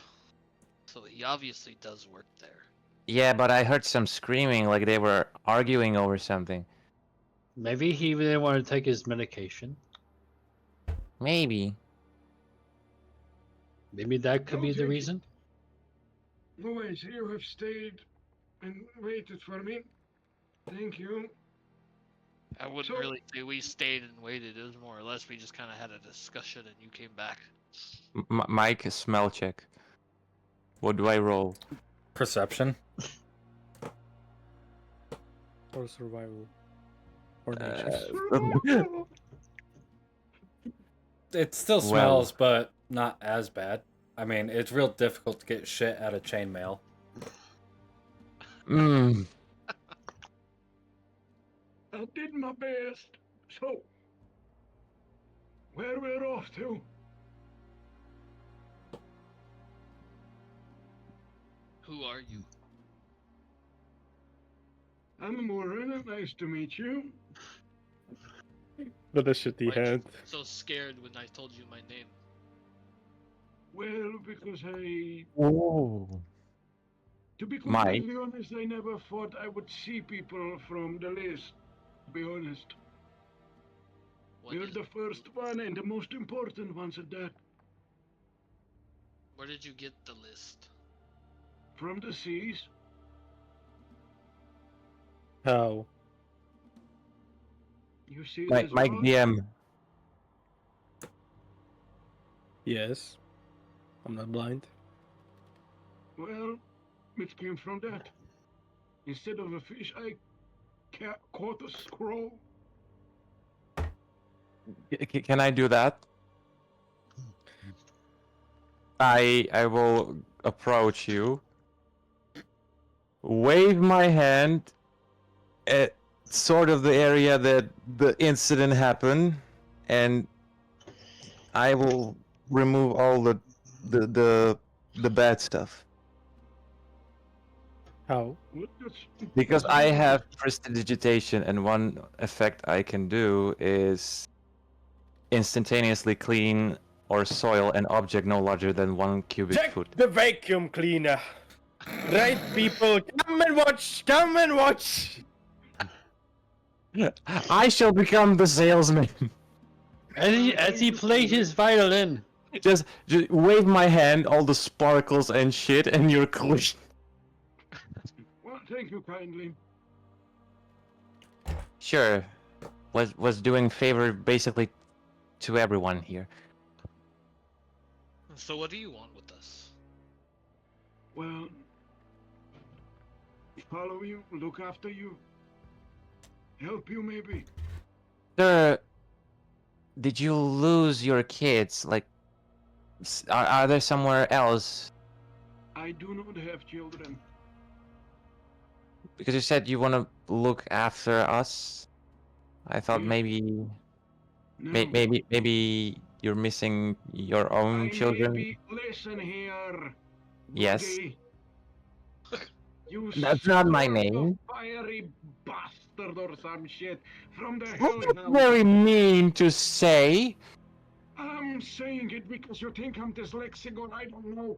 So he obviously does work there. Yeah, but I heard some screaming, like they were arguing over something. Maybe he didn't want to take his medication. Maybe. Maybe that could be the Okay. reason. Boys, you have stayed and waited for me. Thank you. I wouldn't So- really say we stayed and waited. It was more or less we just kind of had a discussion and you came back. Mike, smell check. What do I roll? Perception. Or survival. Or nature. It still Well. smells, but not as bad. I mean, it's real difficult to get shit out of chainmail. Mmm. I did my best. So, where we're off to? Who are you? I'm Morin. Nice to meet you. With a shitty Why'd you hand. so scared when I told you my name? Well, because Oh. to be Mike. completely honest, I never thought I would see people from the list. To be honest, What you're is- the first one and the most important ones at that. Where did you get the list? From the seas. How? You see Mike, this Mike rock? DM. Yes. I'm not blind. Well, it came from that. Instead of a fish, I caught a scroll. Can I do that? I will approach you, wave my hand at sort of the area that the incident happened, and I will remove all the bad stuff. How? What does- Because does I it- have prestidigitation, and one effect I can do is instantaneously clean or soil an object no larger than 1 cubic Check foot. the vacuum cleaner. Right, people, come and watch. Come and watch. I shall become the salesman. As he plays his violin. Just wave my hand, all the sparkles and shit, and you're clean. Well, thank you kindly. Sure. Was doing favor basically to everyone here. So what do you want with us? Well, follow you, look after you, help you maybe. Sir, did you lose your kids? Like, are they somewhere else? I do not have children. Because you said you want to look after us. I thought Yeah. maybe, No. maybe you're missing your own I children. may be, listen here. Yes. Boogie. You That's not my sort of name. fiery bastard or some shit from the Well, that's hell. very mean to say. I'm saying it because you think I'm dyslexic or I don't know.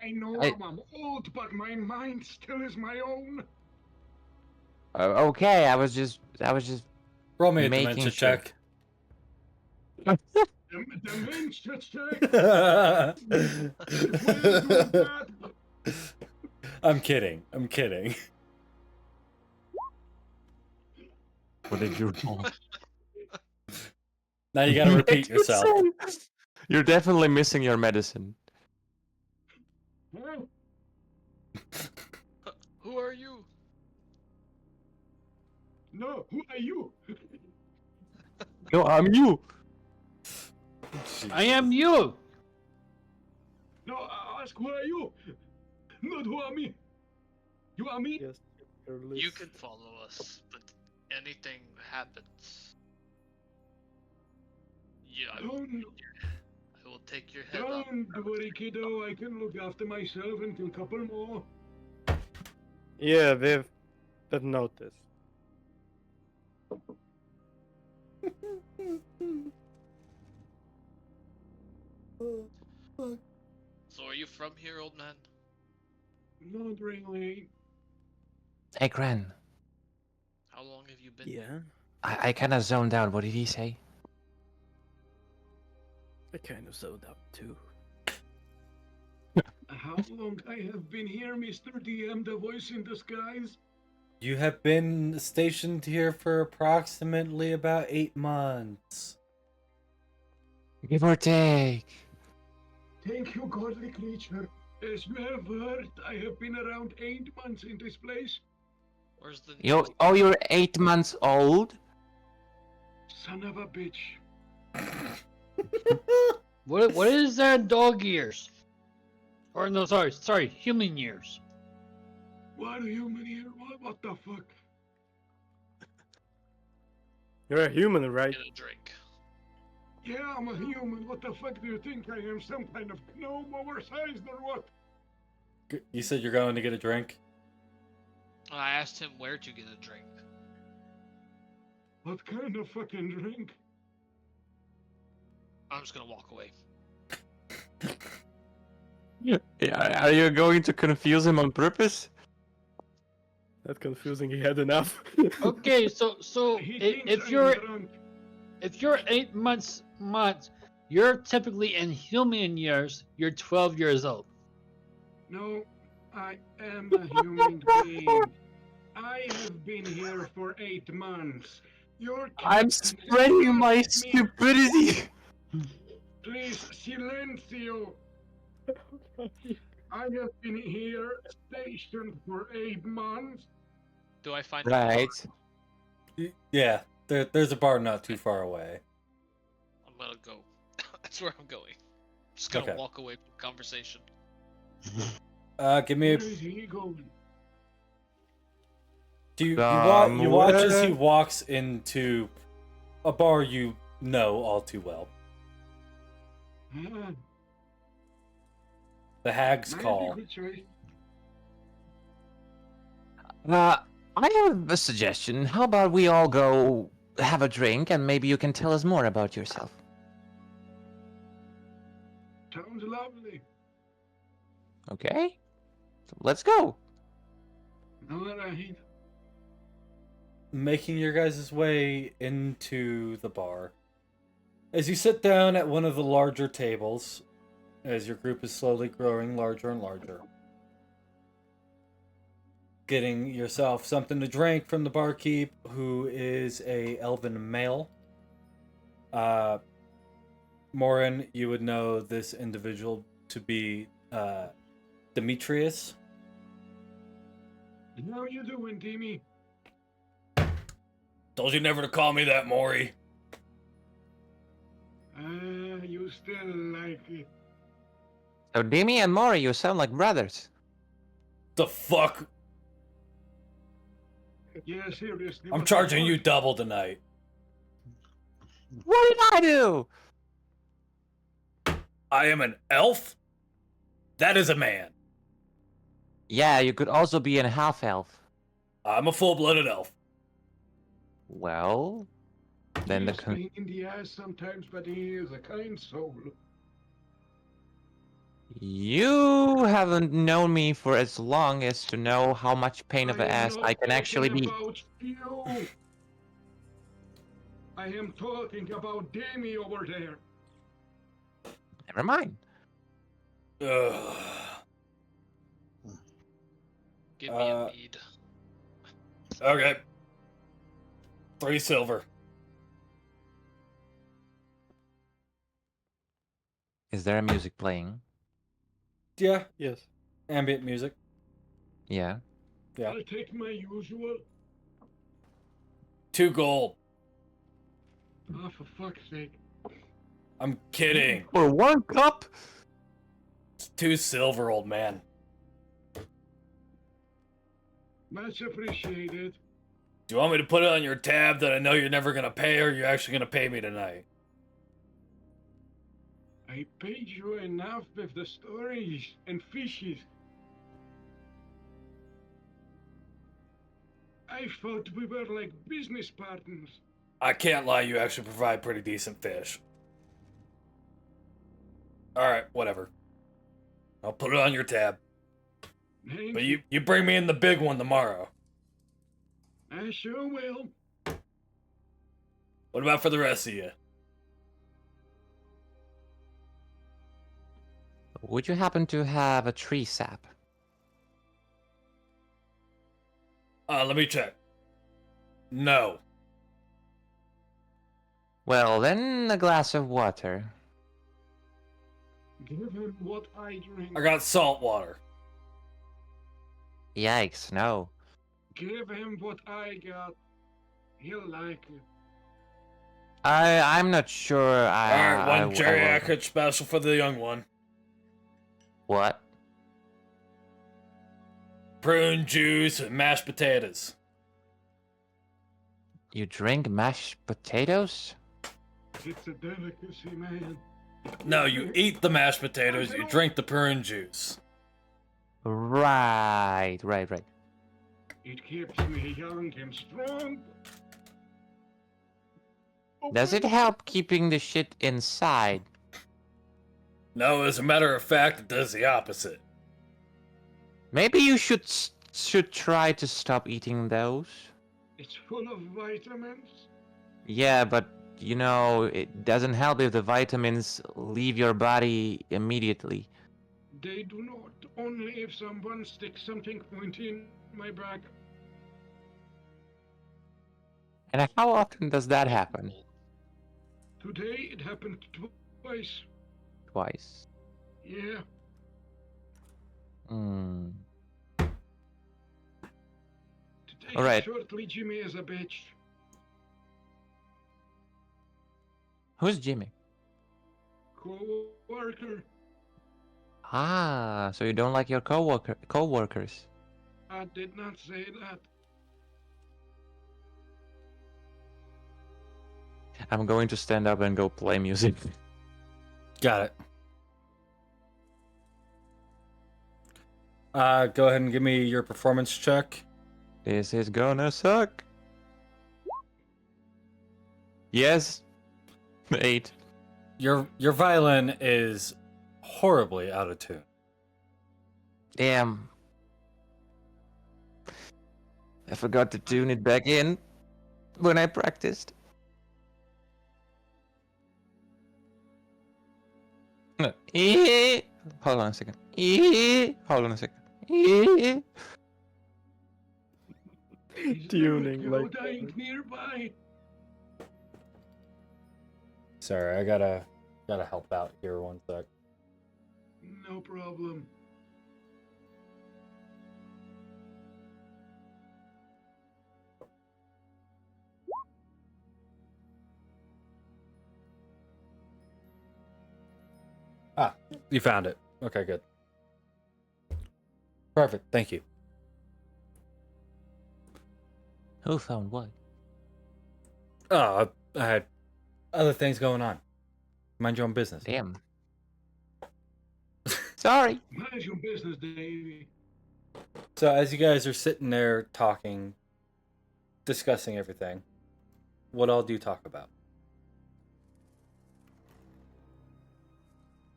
I know I- I'm old, but my mind still is my own. Okay, I was just Roll me a making dementia sure. check. Dementia check. We'll do that. I'm kidding. I'm kidding. What did you roll? Now you gotta repeat yourself. Medicine! You're definitely missing your medicine. Huh? Who are you? No, who are you? No, I'm you. I am you. No, ask who are you? Not who are me. You are me? Yes. You can follow us, but anything happens. Yeah, I will take your head off. Don't worry, kiddo. I can look after myself and kill a couple more. Yeah, they've noticed. So are you from here, old man? Not really. Hey, Gran. How long have you been? Yeah, I kind of zoned out. What did he say? I kind of zoned out too. How long I have been here, Mr. DM, the voice in disguise? You have been stationed here for approximately about 8 months. Give or take. Thank you, godly creature. As you have heard, I have been around 8 months in this place. Where's the You're 8 months old? Son of a bitch. What is that dog years? Or no, sorry, human years. What are you here? What the fuck? You're a human, right? Get a drink. Yeah, I'm a human. What the fuck do you think I am? Some kind of gnome oversized or what? You said you're going to get a drink? I asked him where to get a drink. What kind of fucking drink? I'm just gonna walk away. Yeah. Are you going to confuse him on purpose? That's confusing. He had enough. Okay, so He if thinks you're I'm drunk. if you're 8 months, you're typically in human years. You're 12 years old. No, I am a human being. I have been here for 8 months. Your I'm captain spreading my asked me- stupidity. Please, silencio. I have been here stationed for 8 months. Do I find Right. Yeah, there's a bar not too far away. I'm gonna go. That's where I'm going. Just gonna Okay. walk away from the conversation. Give me Where a... is he going? You watch as he walks into a bar you know all too well. Ah, The Hag's might be Call. good choice. I have a suggestion. How about we all go have a drink and maybe you can tell us more about yourself? Sounds lovely. Okay? So let's go. Alright. Making your guys' way into the bar. As you sit down at one of the larger tables, as your group is slowly growing larger and larger, getting yourself something to drink from the barkeep, who is a elven male. Morin, you would know this individual to be Demetrius. How you doing, Timmy? Told you never to call me that, Maury. You still like it. So Demi and Mori, you sound like brothers. The fuck? Yeah, seriously. I'm what the charging fuck? you double tonight. What did I do? I am an elf? That is a man. Yeah, you could also be a half elf. I'm a full-blooded elf. Well, then He the is pain in the ass sometimes, but he is a kind soul. you haven't known me for as long as to know how much pain of I an am ass not I can actually talking be. about you. I am talking about Demi over there. Never mind. Ugh. Give me a mead. Okay. 3 silver. Is there music playing? Yeah. Yes. Ambient music. Yeah. Yeah. I'll take my usual. 2 gold. Oh, for fuck's sake. I'm kidding. For 1 cup? It's 2 silver, old man. Much appreciated. Do you want me to put it on your tab that I know you're never gonna pay, or you're actually gonna pay me tonight? I paid you enough with the stories and fishes. I thought we were like business partners. I can't lie, you actually provide pretty decent fish. Alright, whatever. I'll put it on your tab. Thank But you bring me in the big one tomorrow. I sure will. What about for the rest of you? Would you happen to have a tree sap? Let me check. No. Well, then a glass of water. Give him what I drink. I got salt water. Yikes, no. Give him what I got. He'll like it. I'm not sure Alright, one will- geriatric special for the young one. What? Prune juice and mashed potatoes. You drink mashed potatoes? It's a delicacy, man. No, you eat the mashed potatoes, you drink the prune juice. Right. It keeps me young and strong. Does it help keeping the shit inside? No, as a matter of fact, it does the opposite. Maybe you should try to stop eating those. It's full of vitamins. Yeah, but you know, it doesn't help if the vitamins leave your body immediately. They do not. Only if someone sticks something pointy in my back. And how often does that happen? Today it happened twice. Twice. Yeah. Hmm. To take All it right. shortly, Jimmy is a bitch. Who's Jimmy? Co-worker. Ah, so you don't like your co-workers. I did not say that. I'm going to stand up and go play music. Got it. Go ahead and give me your performance check. This is gonna suck. Yes. 8. Your violin is horribly out of tune. Damn. I forgot to tune it back in when I practiced. No. Hold on a second. Hold on a second. Is Tuning there a like cow dying nearby? Sorry, I gotta help out here 1 sec. No problem. You found it. Okay, good. Perfect. Thank you. Who found what? Oh, I had other things going on. Mind your own business. Damn. Sorry. Mind your business, Davey. So as you guys are sitting there talking, discussing everything, what all do you talk about?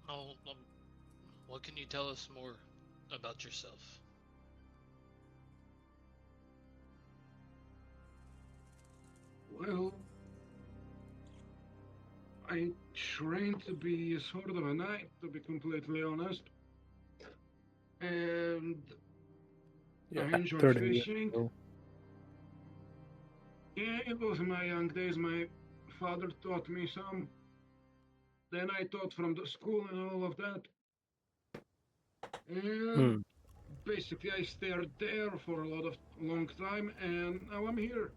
Oh, what can you tell us more about yourself? Well, I trained to be a sort of a knight, to be completely honest. And I enjoy 30 years fishing. ago. Yeah, it was in my young days. My father taught me some. Then I taught from the school and all of that. And basically, I stayed there for a long time, and now I'm here.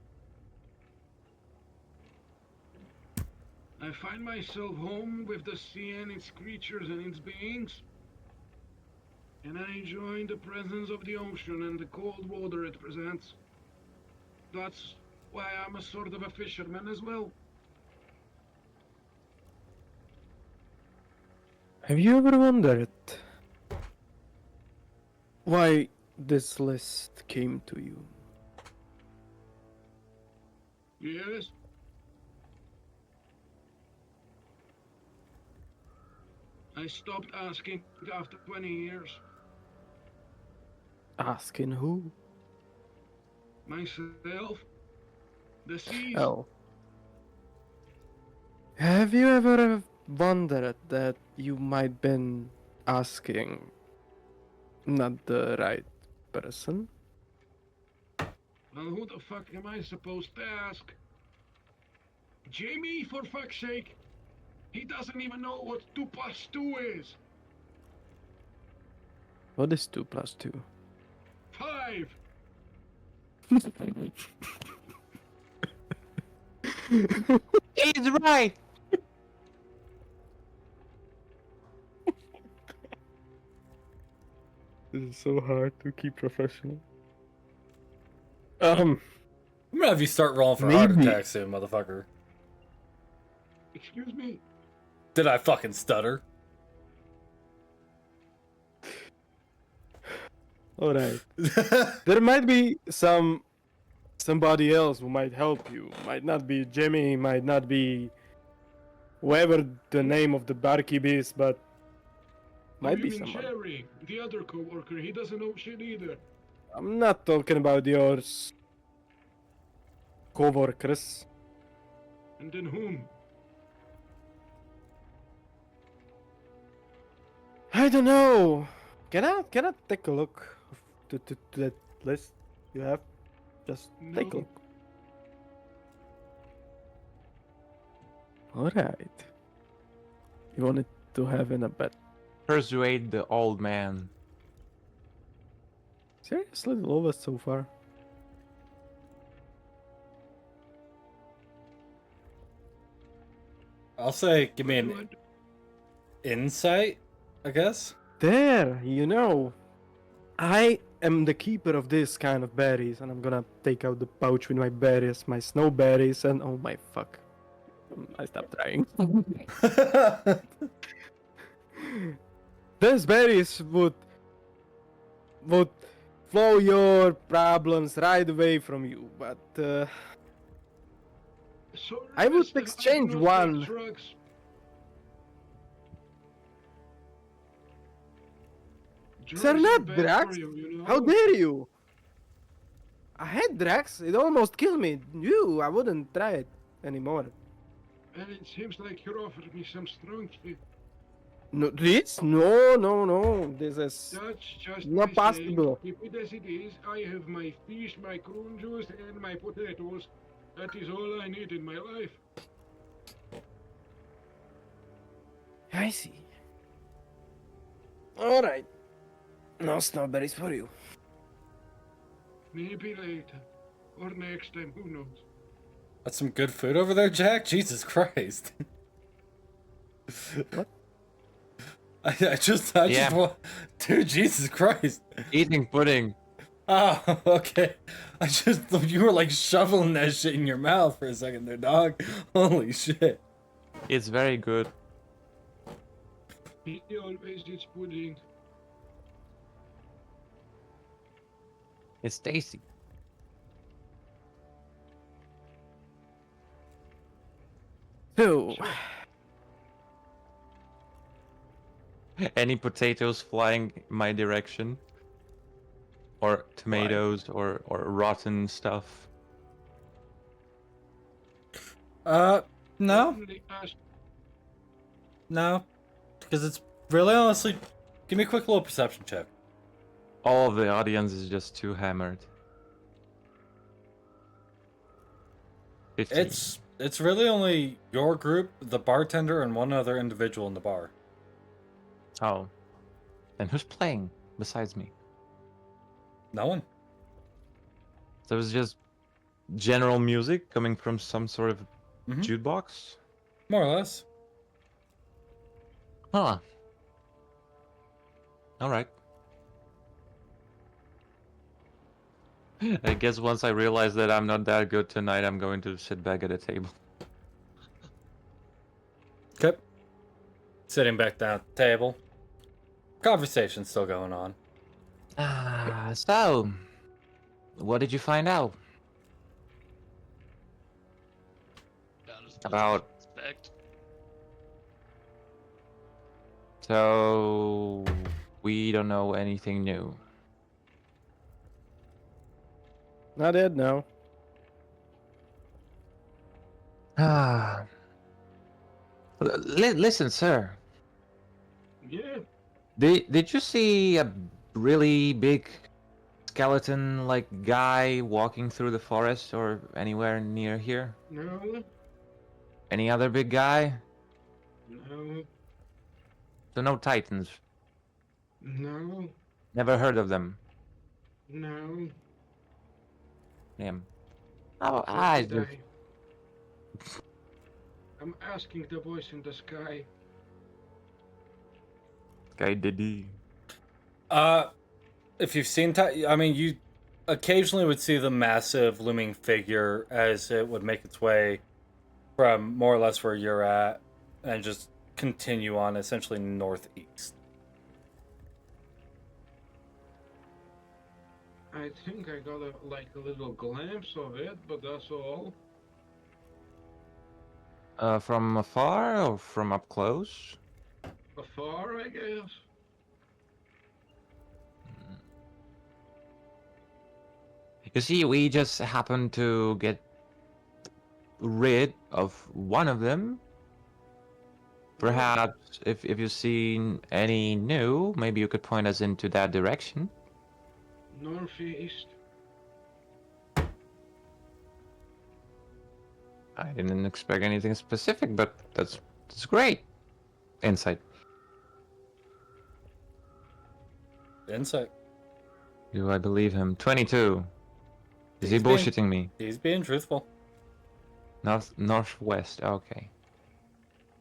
I find myself home with the sea and its creatures and its beings. And I enjoy the presence of the ocean and the cold water it presents. That's why I'm a sort of a fisherman as well. Have you ever wondered why this list came to you? Yes? I stopped asking after 20 years. Asking who? Myself? The seas? Oh. Have you ever wondered that you might been asking not the right person? Well, who the fuck am I supposed to ask? Jamie, for fuck's sake! He doesn't even know what 2 plus 2 is! What is 2 plus 2? 5! He's right. This is so hard to keep professional. I'm gonna have you start rolling for heart Maybe. attack soon, motherfucker. Excuse me? Did I fucking stutter? Alright. There might be somebody else who might help you. Might not be Jimmy, might not be whoever the name of the barkeep is, but might you be mean someone. Jerry, the other co-worker? He doesn't know shit either. I'm not talking about yours co-workers. And then whom? I don't know. Can I take a look to that list you have? Just take a No. look. Alright. You wanted to have in a bet. Persuade the old man. Seriously, the lowest so far. I'll say, give me an What? insight, I guess. There, you know. I am the keeper of this kind of berries, and I'm gonna take out the pouch with my berries, my snow berries, and oh my fuck. I stopped trying. These berries would flow your problems right away from you, but Sorry, I would mister, exchange do not take one. drugs. These are Drugs not bad for drugs. you know? How dare you? I had drugs. It almost killed me. I wouldn't try it anymore. And it seems like you're offering me some strong shit. No, this? No. This is That's just not my possible. saying. Keep it as it is. I have my fish, my corn juice, and my potatoes. That is all I need in my life. I see. All right. No strawberries for you. Maybe later. Or next time, who knows? That's some good food over there, Jack? Jesus Christ. What? I just Yeah. want... Dude, Jesus Christ. Eating pudding. Oh, okay. You were like shoveling that shit in your mouth for a second there, dog. Holy shit. It's very good. He always eats pudding. It's tasty. So, Any potatoes flying my direction? Or tomatoes or rotten stuff? No, Only ask no, because it's really honestly. Give me a quick little perception check. All of the audience is just too hammered. 15. It's really only your group, the bartender, and one other individual in the bar. Oh. Then who's playing besides me? No one. So it's just general music coming from some sort of Mhm. jukebox? More or less. Huh. Alright. I guess once I realize that I'm not that good tonight, I'm going to sit back at a table. Okay. Sitting back down at the table. Conversation's still going on. So, what did you find out? About- Expect. So, we don't know anything new. not yet, no. Ah. Listen, sir. yeah, Did you see a really big skeleton-like guy walking through the forest or anywhere near here? no, Any other big guy? no, So no titans. no, Never heard of them. no. Damn. Oh, What I did just... I'm asking the voice in the sky. Guy Diddy. If you've seen, I mean, you occasionally would see the massive looming figure as it would make its way from more or less where you're at and just continue on essentially northeast. I think I got a little glimpse of it, but that's all. From afar or from up close? Afar, I guess. You see, we just happened to get rid of one of them. Perhaps if you've seen any new, maybe you could point us into that direction. Northeast. I didn't expect anything specific, but that's great. Insight. Insight. Do I believe him? 22. Is he He's being- bullshitting me? He's being truthful. Northwest. Okay.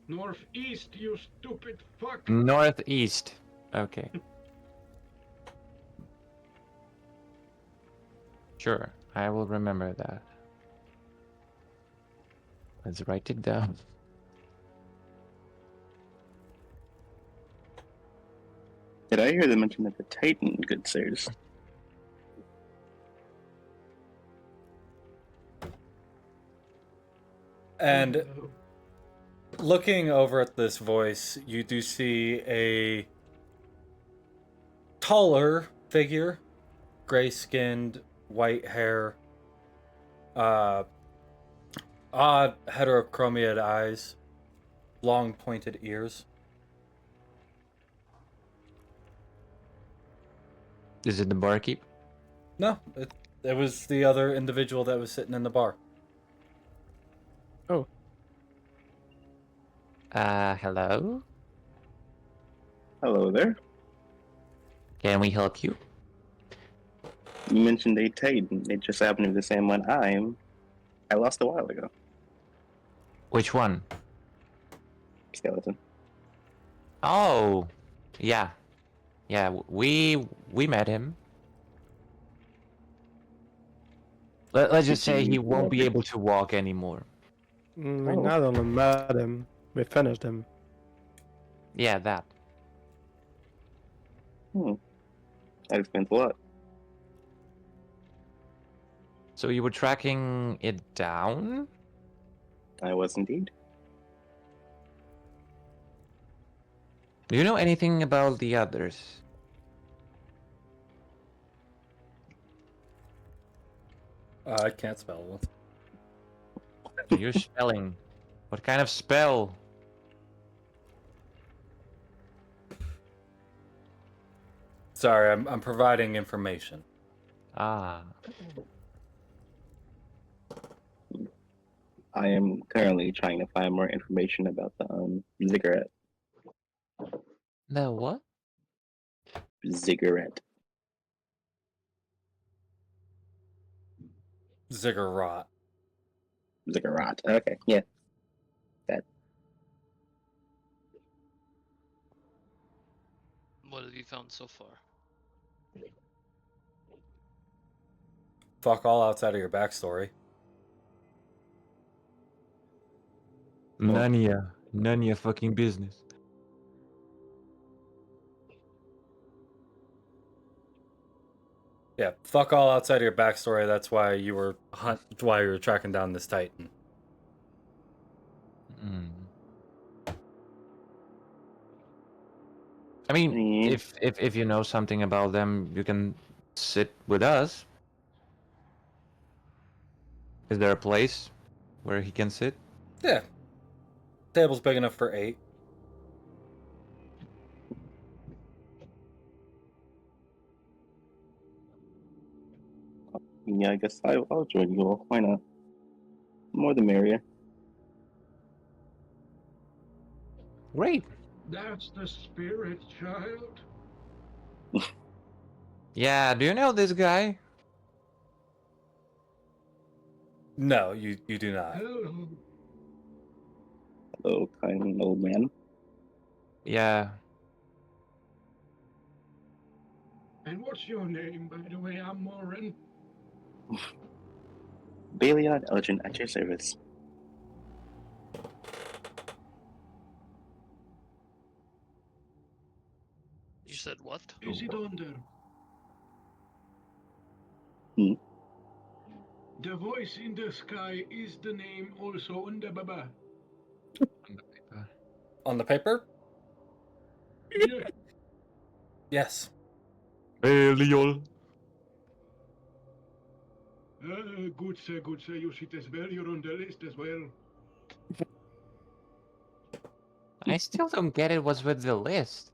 Northeast, you stupid fuck. Northeast. Okay. Sure, I will remember that. Let's write it down. Did I hear them mention that the Titan, good sirs? And looking over at this voice, you do see a taller figure, gray-skinned, white hair, odd heterochromiad eyes, long pointed ears. Is it the barkeep? No, it was the other individual that was sitting in the bar. Hello? Hello there. Can we help you? You mentioned a Titan. It just happened to be the same one I lost a while ago. Which one? Skeleton. Oh, yeah. Yeah, we met him. Let's just say he won't be able to walk anymore. We not only met him, we finished him. Yeah, that. That explains a lot. So you were tracking it down? I was indeed. Do you know anything about the others? I can't spell one. You're spelling. What kind of spell? Sorry, I'm providing information. Ah. I am currently trying to find more information about the ziggurat. The what? Ziggurat. Ziggurat. Ziggurat. Okay, yeah. That. What have you found so far? Fuck all outside of your backstory. None of your fucking business. Yeah, fuck all outside of your backstory. That's why you were tracking down this Titan. I mean, if you know something about them, you can sit with us. Is there a place where he can sit? Yeah. Table's big enough for 8. Yeah, I guess I'll join you all. Why not? More the merrier. Great. That's the spirit, child. Yeah, do you know this guy? No, you do not. Hello. Hello, kind old man. Yeah. And what's your name, by the way? I'm Morin. Balion Elgin at your service. You said what? Is it under? Hmm? The voice in the sky is the name also under Baba. On the paper? Yeah. Yes. Belial. Good sir, you sit as well. You're on the list as well. I still don't get it what's with the list.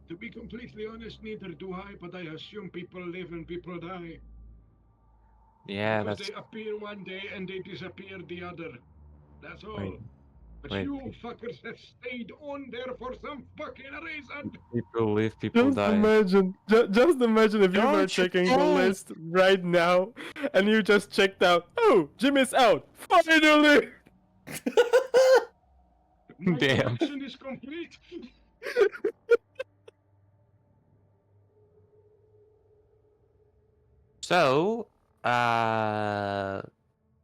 To be completely honest, neither do I, but I assume people live and people die. Yeah, Because that's they appear one day and they disappear the other. That's all. Wait, But wait, you fuckers have stayed on there for some fucking reason. people live, people Just die. imagine, just imagine if you were Don't you checking the dare. list right now, and you just checked out. Oh, Jimmy's out. Finally. My Damn. collection is complete. So,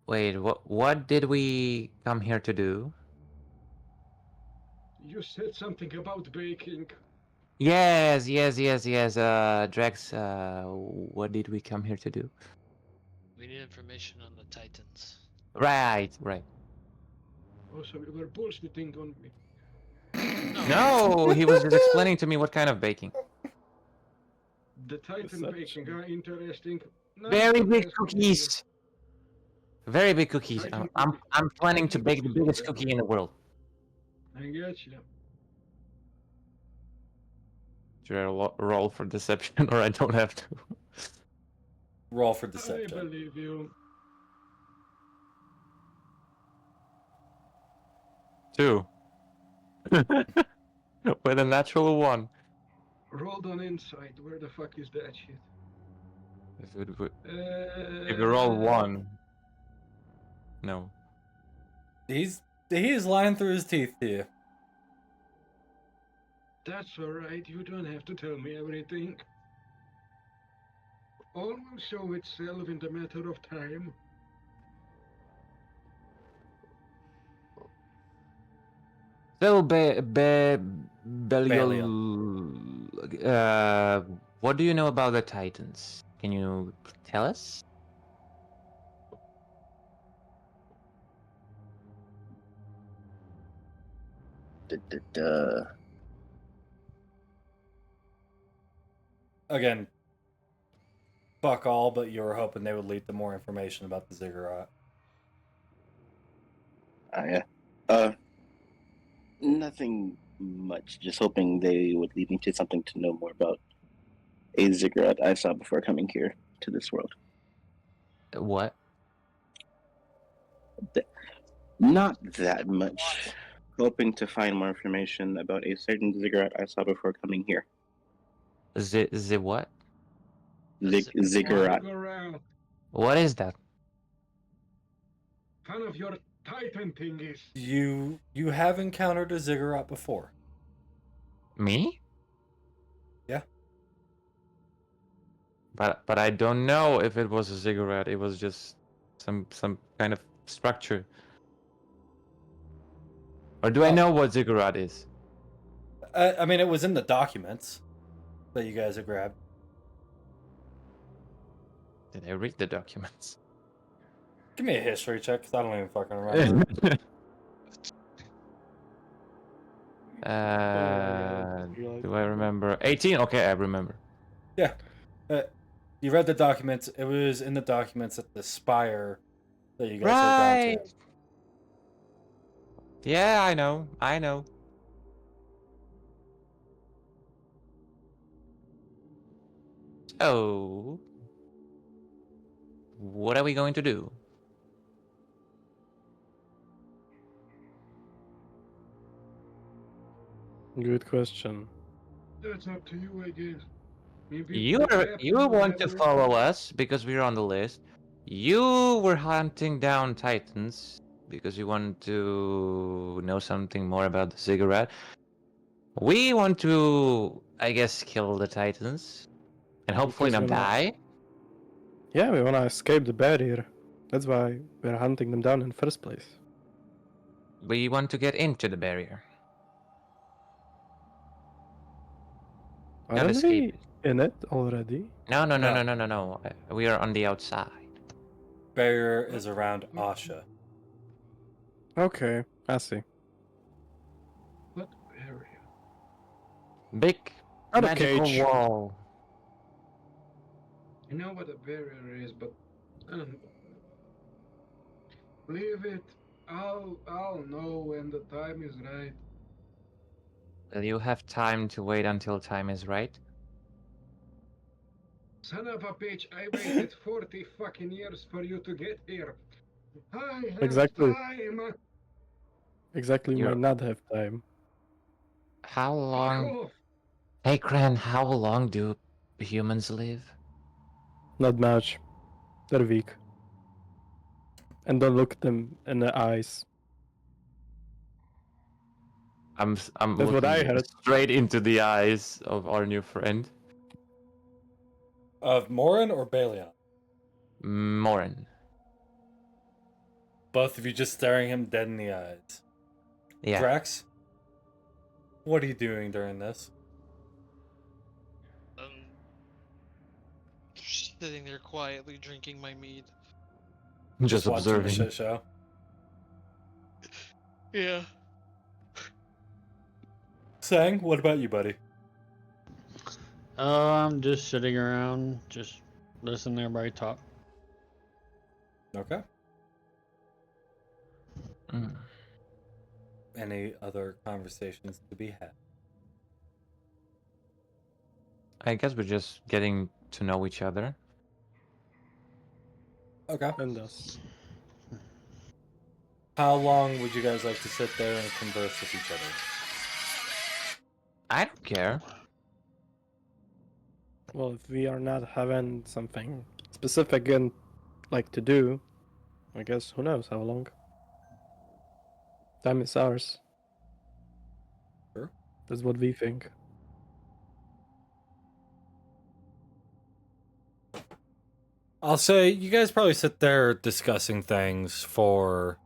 wait, what did we come here to do? You said something about baking. Yes. Drex, what did we come here to do? We need information on the Titans. Right. Oh, so you were bullshitting on me. No, he was just explaining to me what kind of baking. The Titan baking are interesting. Very big Nonetheless, cookies. Very big cookies. Titan I'm planning to Titan bake the cookies biggest are cookie in the world. I get you. Should I roll for deception, or I don't have to? Roll for I deception. believe you. 2. With a natural 1. Rolled on insight. Where the fuck is that shit? If you roll 1. No. He is lying through his teeth to you. That's alright, you don't have to tell me everything. All will show itself in the matter of time. So, Belial, what do you know about the Titans? Can you tell us? Again, fuck all, but you were hoping they would lead to more information about the ziggurat. Yeah. Nothing much. Just hoping they would lead me to something to know more about a ziggurat I saw before coming here to this world. What? Not that much. Hoping to find more information about a certain ziggurat I saw before coming here. The what? Ziggurat. Go around. What is that? Kind of your Titan thingies. You have encountered a ziggurat before. Me? Yeah. But I don't know if it was a ziggurat. It was just some kind of structure. Or do I know what ziggurat is? I mean, it was in the documents that you guys have grabbed. Did I read the documents? Give me a history check, because I don't even fucking remember. Do I remember? 18? Okay, I remember. Yeah. You read the documents. It was in the documents at the spire that you guys had gone to. Yeah, I know. I know. So, what are we going to do? Good question. That's up to you, I guess. Maybe You the captain want will to have follow us because we're on the list. You were hunting down Titans because you want to know something more about the ziggurat. We want to, I guess, kill the Titans and hopefully Because not die. Yeah, we wanna escape the barrier. That's why we're hunting them down in the first place. We want to get into the barrier. Not Aren't escape. we in it already? No. We are on the outside. Barrier is around Asha. Okay, I see. What area? Big Not a magical cage. wall. I know what a barrier is, but leave it. I'll know when the time is right. Will you have time to wait until time is right? Son of a bitch, I waited 40 fucking years for you to get here. I have Exactly. time. Exactly, You're- might not have time. How Fuck long? off. Hey, Cran, how long do humans live? Not much. They're weak. And don't look them in the eyes. I'm That's what I looking heard. straight into the eyes of our new friend, Of Morin or Balion? Morin. Both of you just staring him dead in the eyes. Yeah. Drax, what are you doing during this? Sitting there quietly drinking my mead. Just watching the observing. shit show. Yeah. Sang, what about you, buddy? I'm just sitting around, just listening to everybody talk. Okay. Mm. Any other conversations to be had? I guess we're just getting to know each other. Okay. And us. How long would you guys like to sit there and converse with each other? I don't care. Well, if we are not having something specific and like to do, I guess who knows how long. Time is ours. Sure. That's what we think. I'll say you guys probably sit there discussing things for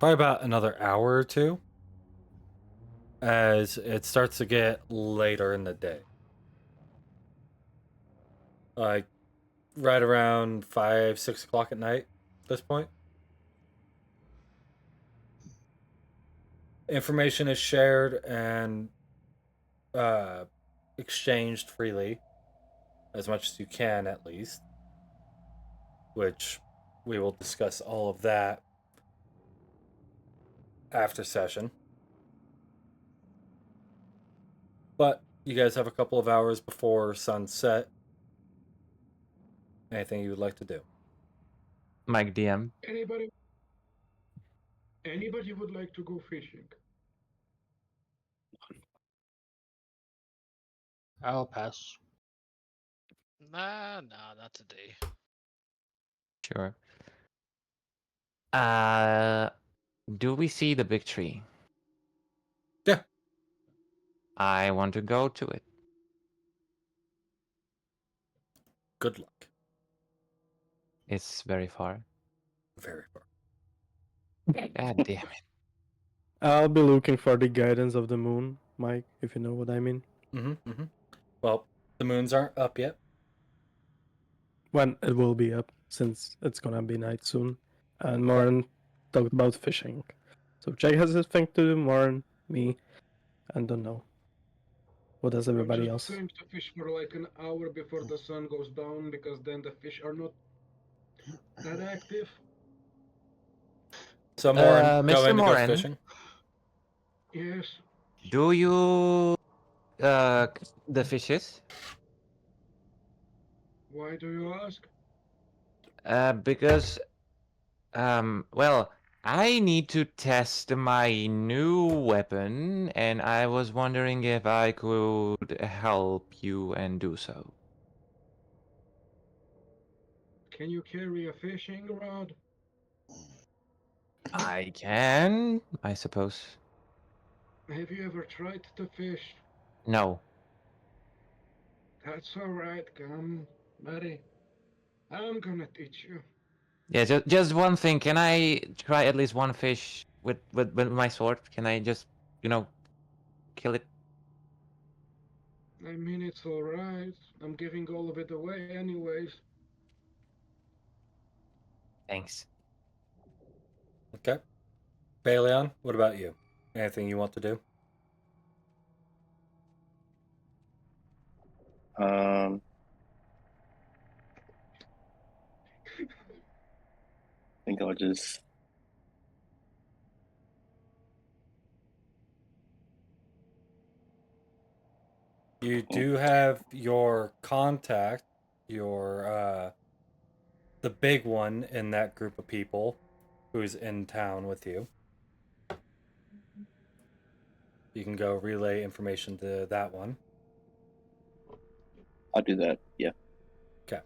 probably about another hour or two as it starts to get later in the day. Like, right around 5, 6 o'clock at night at this point. Information is shared and exchanged freely, as much as you can at least, which we will discuss all of that after session. But you guys have a couple of hours before sunset. Anything you would like to do? Mike DM. Anybody? Anybody would like to go fishing? I'll pass. Nah, not today. Sure. Do we see the big tree? Yeah. I want to go to it. Good luck. It's very far. Very far. God damn it. I'll be looking for the guidance of the moon, Mike, if you know what I mean. Well, the moons aren't up yet. When it will be up, since it's gonna be night soon. And Moran talked about fishing. So Jack has his thing to do, Moran, me, and don't know. What does everybody I'm else? just trying to fish for like an hour before the sun goes down because then the fish are not that active. So Morin, go Mr. in to go Morin, fishing. Yes. do you the fishes? Why do you ask? Because well, I need to test my new weapon, and I was wondering if I could help you and do so. Can you carry a fishing rod? I can, I suppose. Have you ever tried to fish? No. That's alright, come, buddy. I'm gonna teach you. Yeah, just one thing. Can I try at least one fish with my sword? Can I just, kill it? I mean, it's alright. I'm giving all of it away anyways. Thanks. Okay. Baleon, what about you? Anything you want to do? I think I'll just You do have your contact, your the big one in that group of people who's in town with you. You can go relay information to that one. I'll do that. Yeah. Okay.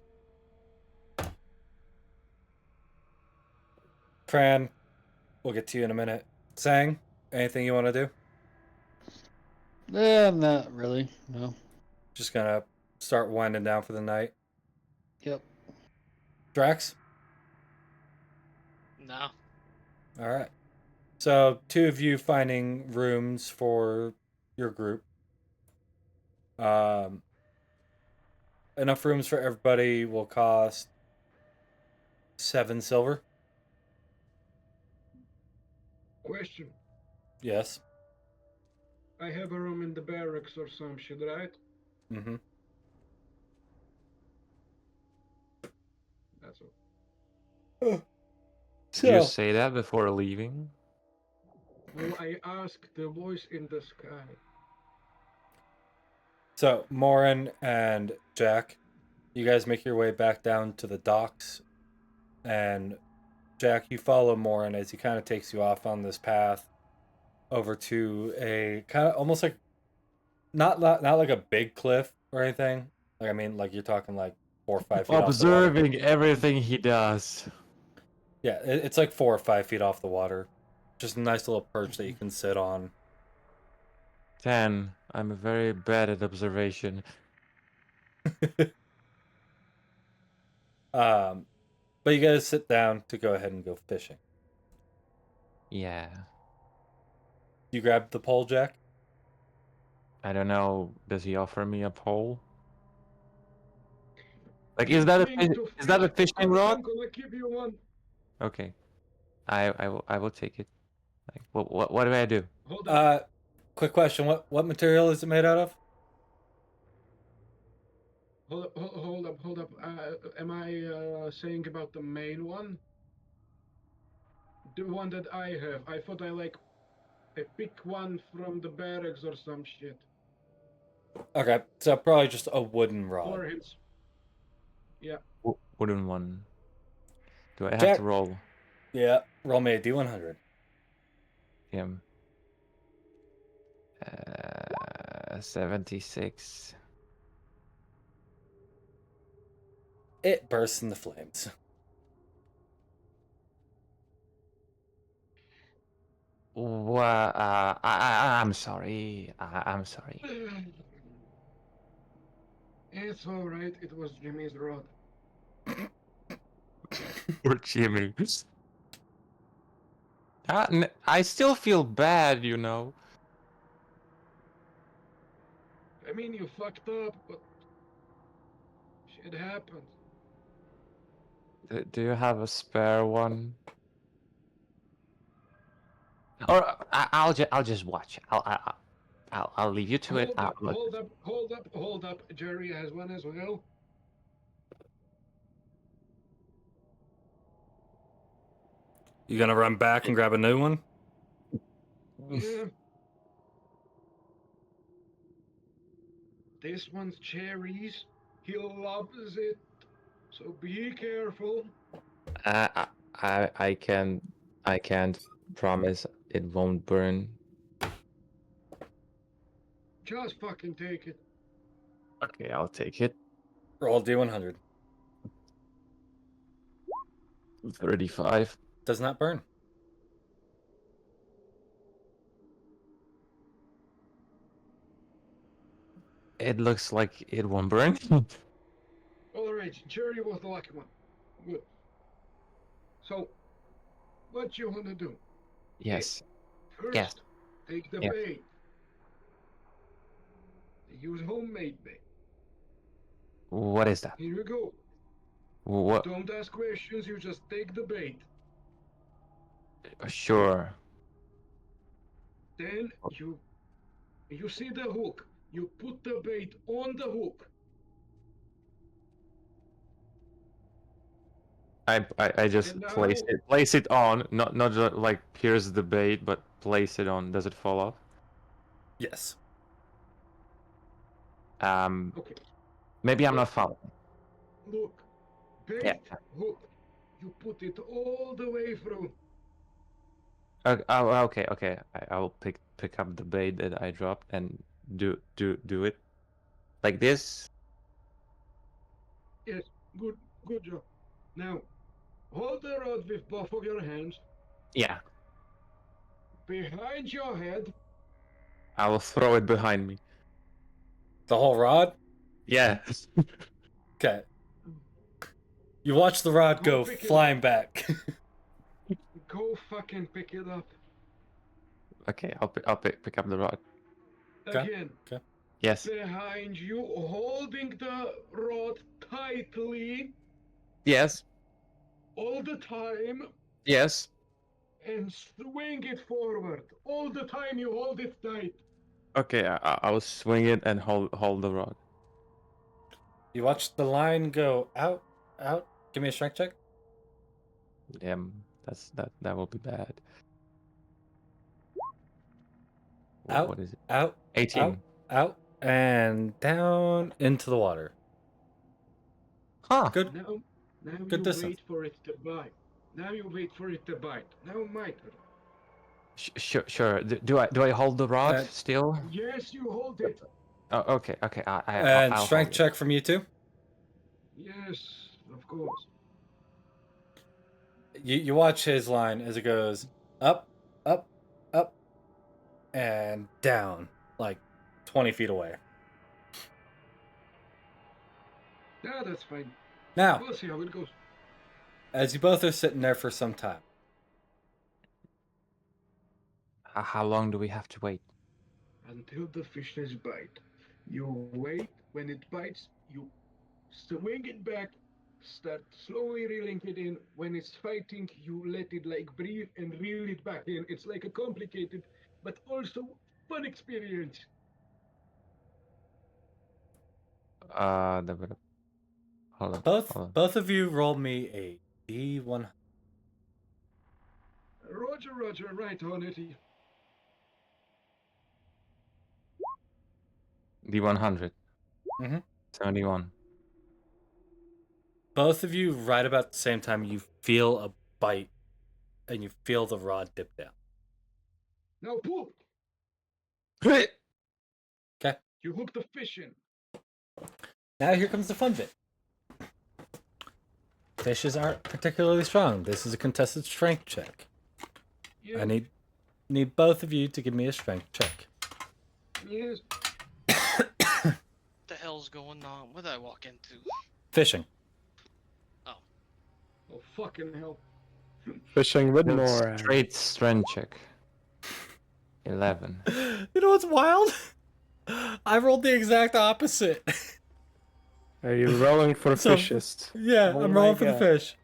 Cran, we'll get to you in a minute. Sang, anything you want to do? Not really. No. Just gonna start winding down for the night. Yep. Drax? No. All right. So, two of you finding rooms for your group. Enough rooms for everybody will cost 7 silver. Question. Yes. I have a room in the barracks or some shit, right? Mm-hmm. That's all. Did you say that before leaving? Well, I asked the voice in the sky. So, Morin and Jack, you guys make your way back down to the docks. And Jack, you follow Morin as he kind of takes you off on this path over to a kind of almost like not like a big cliff or anything. Like I mean, like you're talking like 4 or 5 feet off the water. Observing everything he does. Yeah, it's like 4 or 5 feet off the water. Just a nice little perch that you can sit on. 10. I'm very bad at observation. But you guys sit down to go ahead and go fishing. Yeah. You grab the pole, Jack? I don't know. Does he offer me a pole? Like, You is that think to is that a fish? fishing rod? I'm gonna give you one. Okay, I will take it. Like, what do I do? Hold up. Quick question. What material is it made out of? Hold up. Am I saying about the main one? The one that I have. I thought I pick one from the barracks or some shit. Okay, so probably just a wooden rod. Or his. Yeah. Wooden one. Do I have Jack. to roll? Yeah, roll me a D100. Yeah. 76. It bursts into flames. Well, I'm sorry. I'm sorry. It's alright. It was Jimmy's rod. Poor Jimmy. I still feel bad, you know. I mean, you fucked up, but shit happens. Do you have a spare one? Or I'll just watch. I'll leave you to it. Hold up. Jerry has one as well. You gonna run back and grab a new one? Yeah. This one's cherries. He loves it. So be careful. I can't promise it won't burn. Just fucking take it. Okay, I'll take it. Roll D100. 35. Does not burn. It looks like it won't burn. Alright, Jerry was the lucky one. Good. So, what you wanna do? Yes. First, Yes. take the Yes. bait. Use homemade bait. What is that? Here you go. What? Don't ask questions, you just take the bait. Sure. Then you see the hook. You put the bait on the hook. I just And place it on, not just like here's the bait, but place it on. Does it fall off? Yes. Okay. Maybe I'm not following. Look, bait, Yeah. hook. You put it all the way through. Okay. I will pick up the bait that I dropped and do it like this. Yes, good job. Now, hold the rod with both of your hands Yeah. behind your head. I will throw it behind me. The whole rod? Yeah. Okay. You watch the rod go pick it flying back. Go fucking pick it up. Okay, I'll pick up the rod. Okay. Again. Okay. Yes. Behind you, holding the rod tightly Yes. all the time Yes. and swing it forward. All the time you hold it tight. Okay, I will swing it and hold the rod. You watch the line go out. Give me a strength check. That will be bad. Out. What is it? Out. 18. Out. And down into the water. Huh. Good. Now Good you distance. wait for it to bite. Now you wait for it to bite. Now my turn. Sure. Do I hold the rod still? Yes, you hold it. Oh, okay. And I'll strength hold check from you too. Yes, of course. You watch his line as it goes up, up, up, and down, like 20 feet away. Yeah, that's fine. Now, We'll see how it goes. as you both are sitting there for some time, How long do we have to wait? Until the fishes bite. You wait. When it bites, you swing it back, start slowly reeling it in. When it's fighting, you let it like breathe and reel it back in. It's like a complicated but also fun experience. The- hold on. Both Hold on. both of you roll me a D100. Roger, right on it. D100. Mhm. 71. Both of you, right about the same time, you feel a bite, and you feel the rod dip down. Now pull. Okay. You hook the fish in. Now here comes the fun bit. Fishes aren't particularly strong. This is a contested strength check. Yeah. I need both of you to give me a strength check. Yes. What the hell's going on? What did I walk into? Fishing. Oh fucking hell. Fishing with No, more. straight strength check. 11. You know what's wild? I rolled the exact opposite. Are you rolling for So- fishes? Yeah, Oh I'm my rolling for the God. fish.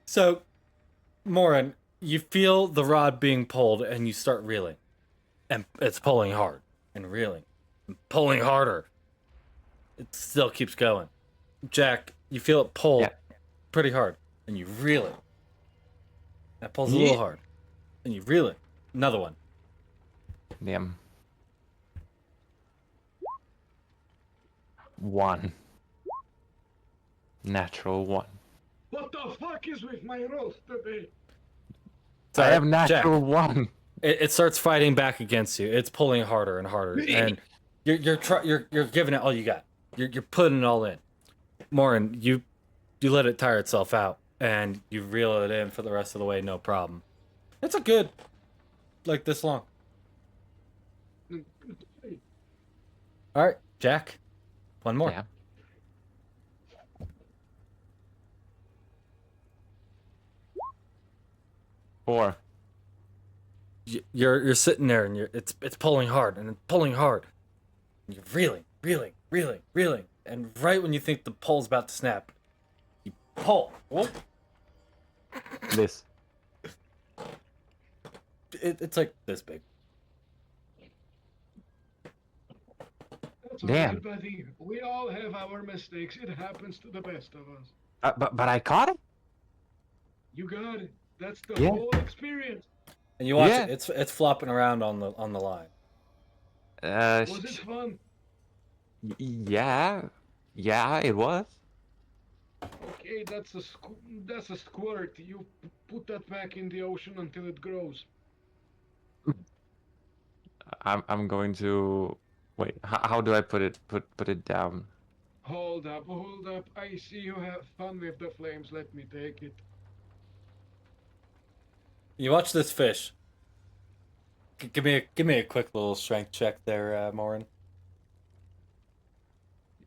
So, Morin, you feel the rod being pulled and you start reeling. And it's pulling hard and reeling and pulling harder. It still keeps going. Jack, you feel it pull Yeah. pretty hard and you reel it. That pulls a little Yeah. hard and you reel it. Another one. Damn. 1. Natural 1. What the fuck is with my rolls today? It's I all have right, Jack. natural 1. It starts fighting back against you. It's pulling harder and harder, and you're giving it all you got. You're putting it all in. Morin, you let it tire itself out, and you reel it in for the rest of the way, no problem. It's a good, like this long. All right, Jack, one more. Yeah. Four. You're sitting there, and it's pulling hard and it's pulling hard. And you're reeling, and right when you think the pole's about to snap, you pull. Whoop. This. It's like this big. That's all Damn. right, buddy. We all have our mistakes. It happens to the best of us. But I caught it. You got it. That's the Yeah. whole experience. And you watch Yeah. it. It's flopping around on the line. Was it fun? Yeah. Yeah, it was. Okay, that's a squirt. You put that back in the ocean until it grows. I'm going to wait. How do I put it down? Hold up. I see you have fun with the flames. Let me take it. You watch this fish. Give me a quick little strength check there, Morin.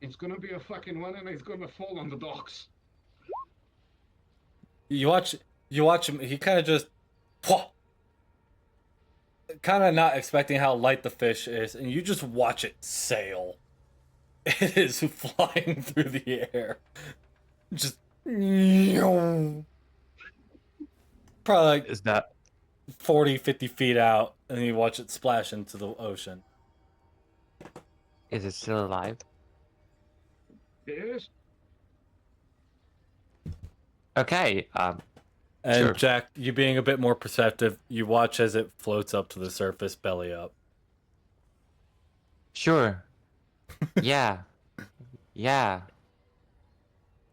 It's gonna be a fucking one, and it's gonna fall on the docks. You watch him. He kind of just, kind of not expecting how light the fish is, and you just watch it sail. It is flying through the air, just probably like Is that 40, 50 feet out, and you watch it splash into the ocean. is it still alive? Yes. Okay. And Sure. Jack, you being a bit more perceptive, you watch as it floats up to the surface, belly up. Sure. Yeah. Yeah.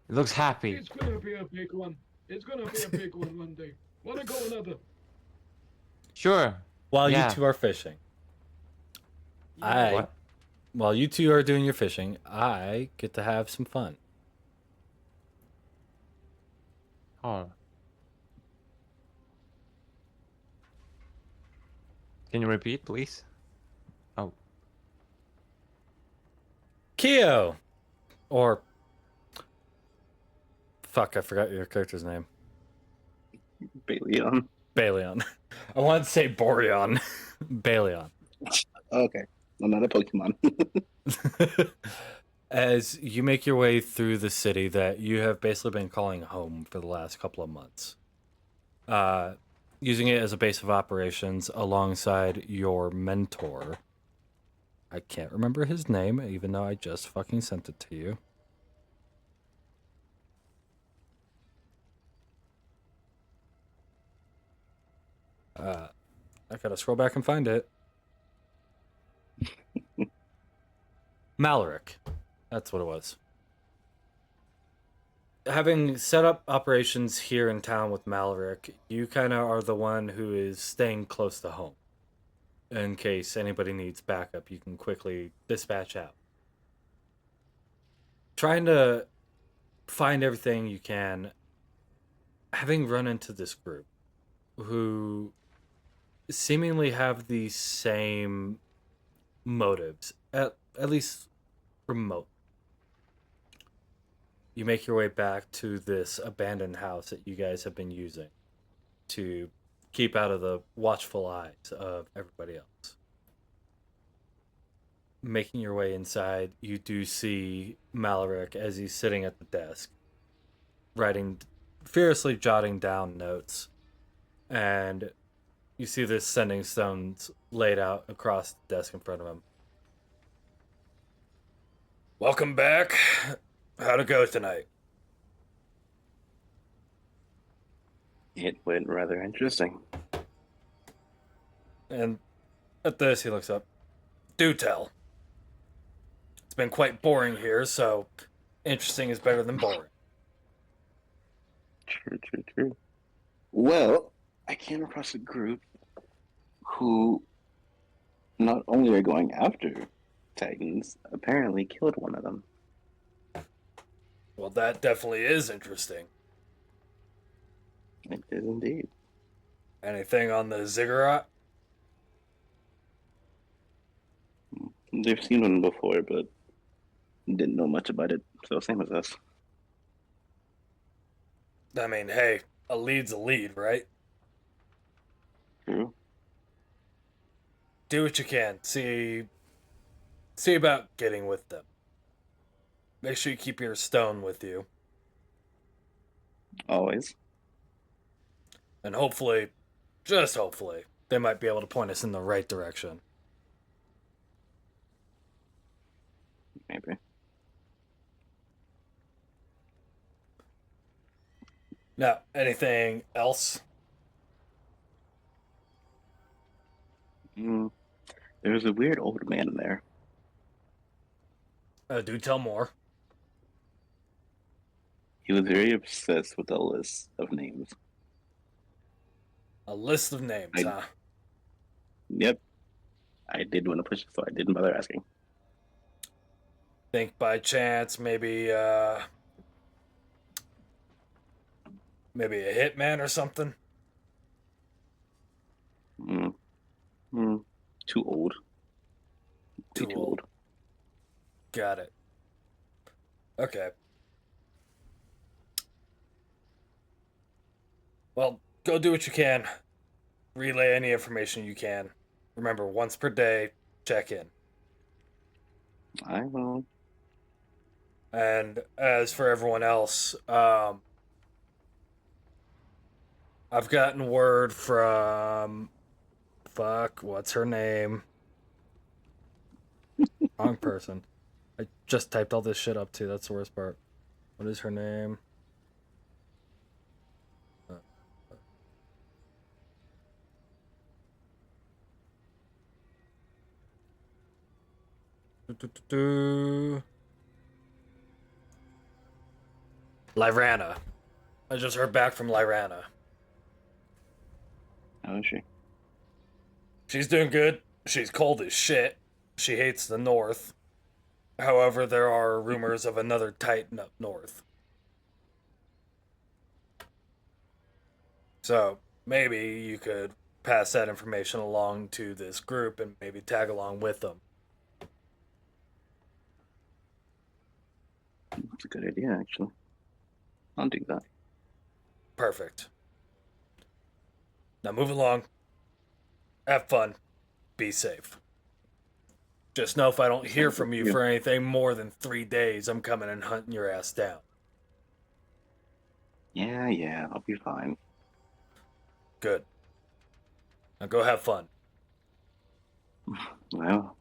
It looks happy. It's gonna be a big one. It's gonna be a big one day. Wanna go another? Sure. While Yeah. you two are fishing, What? while you two are doing your fishing, I get to have some fun. Oh. Can you repeat, please? Oh. Keo, or fuck, I forgot your character's name. Baleon. Baleon. I wanted to say Boreon. Baleon. Okay. I'm not a Pokemon. as you make your way through the city that you have basically been calling home for the last couple of months, using it as a base of operations alongside your mentor. I can't remember his name, even though I just fucking sent it to you. I gotta scroll back and find it. Maloric. That's what it was. Having set up operations here in town with Maloric, you kind of are the one who is staying close to home. In case anybody needs backup, you can quickly dispatch out. Trying to find everything you can, having run into this group who seemingly have the same motives, at least remote. You make your way back to this abandoned house that you guys have been using to keep out of the watchful eyes of everybody else. Making your way inside, you do see Maloric as he's sitting at the desk, furiously jotting down notes. And you see this sending stones laid out across the desk in front of him. Welcome back. How'd it go tonight? It went rather interesting. And at this, he looks up. Do tell. It's been quite boring here, so interesting is better than boring. True. Well, I came across a group who not only are going after Titans, apparently killed one of them. Well, that definitely is interesting. It is indeed. Anything on the ziggurat? They've seen one before, but didn't know much about it, so same as us. I mean, hey, a lead's a lead, right? True. Do what you can. See about getting with them. Make sure you keep your stone with you. Always. And hopefully, just hopefully, they might be able to point us in the right direction. Maybe. Now, anything else? There's a weird old man in there. Do tell more. He was very obsessed with a list of names. A list of names, huh? Yep. I did want to push it, so I didn't bother asking. Think by chance maybe a hitman or something? Too old. Too old. Got it. Okay. Well, go do what you can. Relay any information you can. Remember, once per day, check in. I will. And as for everyone else, I've gotten word from... what's her name? Wrong person. I just typed all this shit up too, that's the worst part. What is her name? Lyrana. I just heard back from Lyrana. How is she? She's doing good. She's cold as shit. She hates the north. However, there are rumors of another Titan up north. So, maybe you could pass that information along to this group and maybe tag along with them. That's a good idea, actually. I'll do that. Perfect. Now move along. Have fun. Be safe. Just know if I don't hear Sounds from like you you. for anything more than 3 days, I'm coming and hunting your ass down. Yeah, I'll be fine. Good. Now go have fun. Well,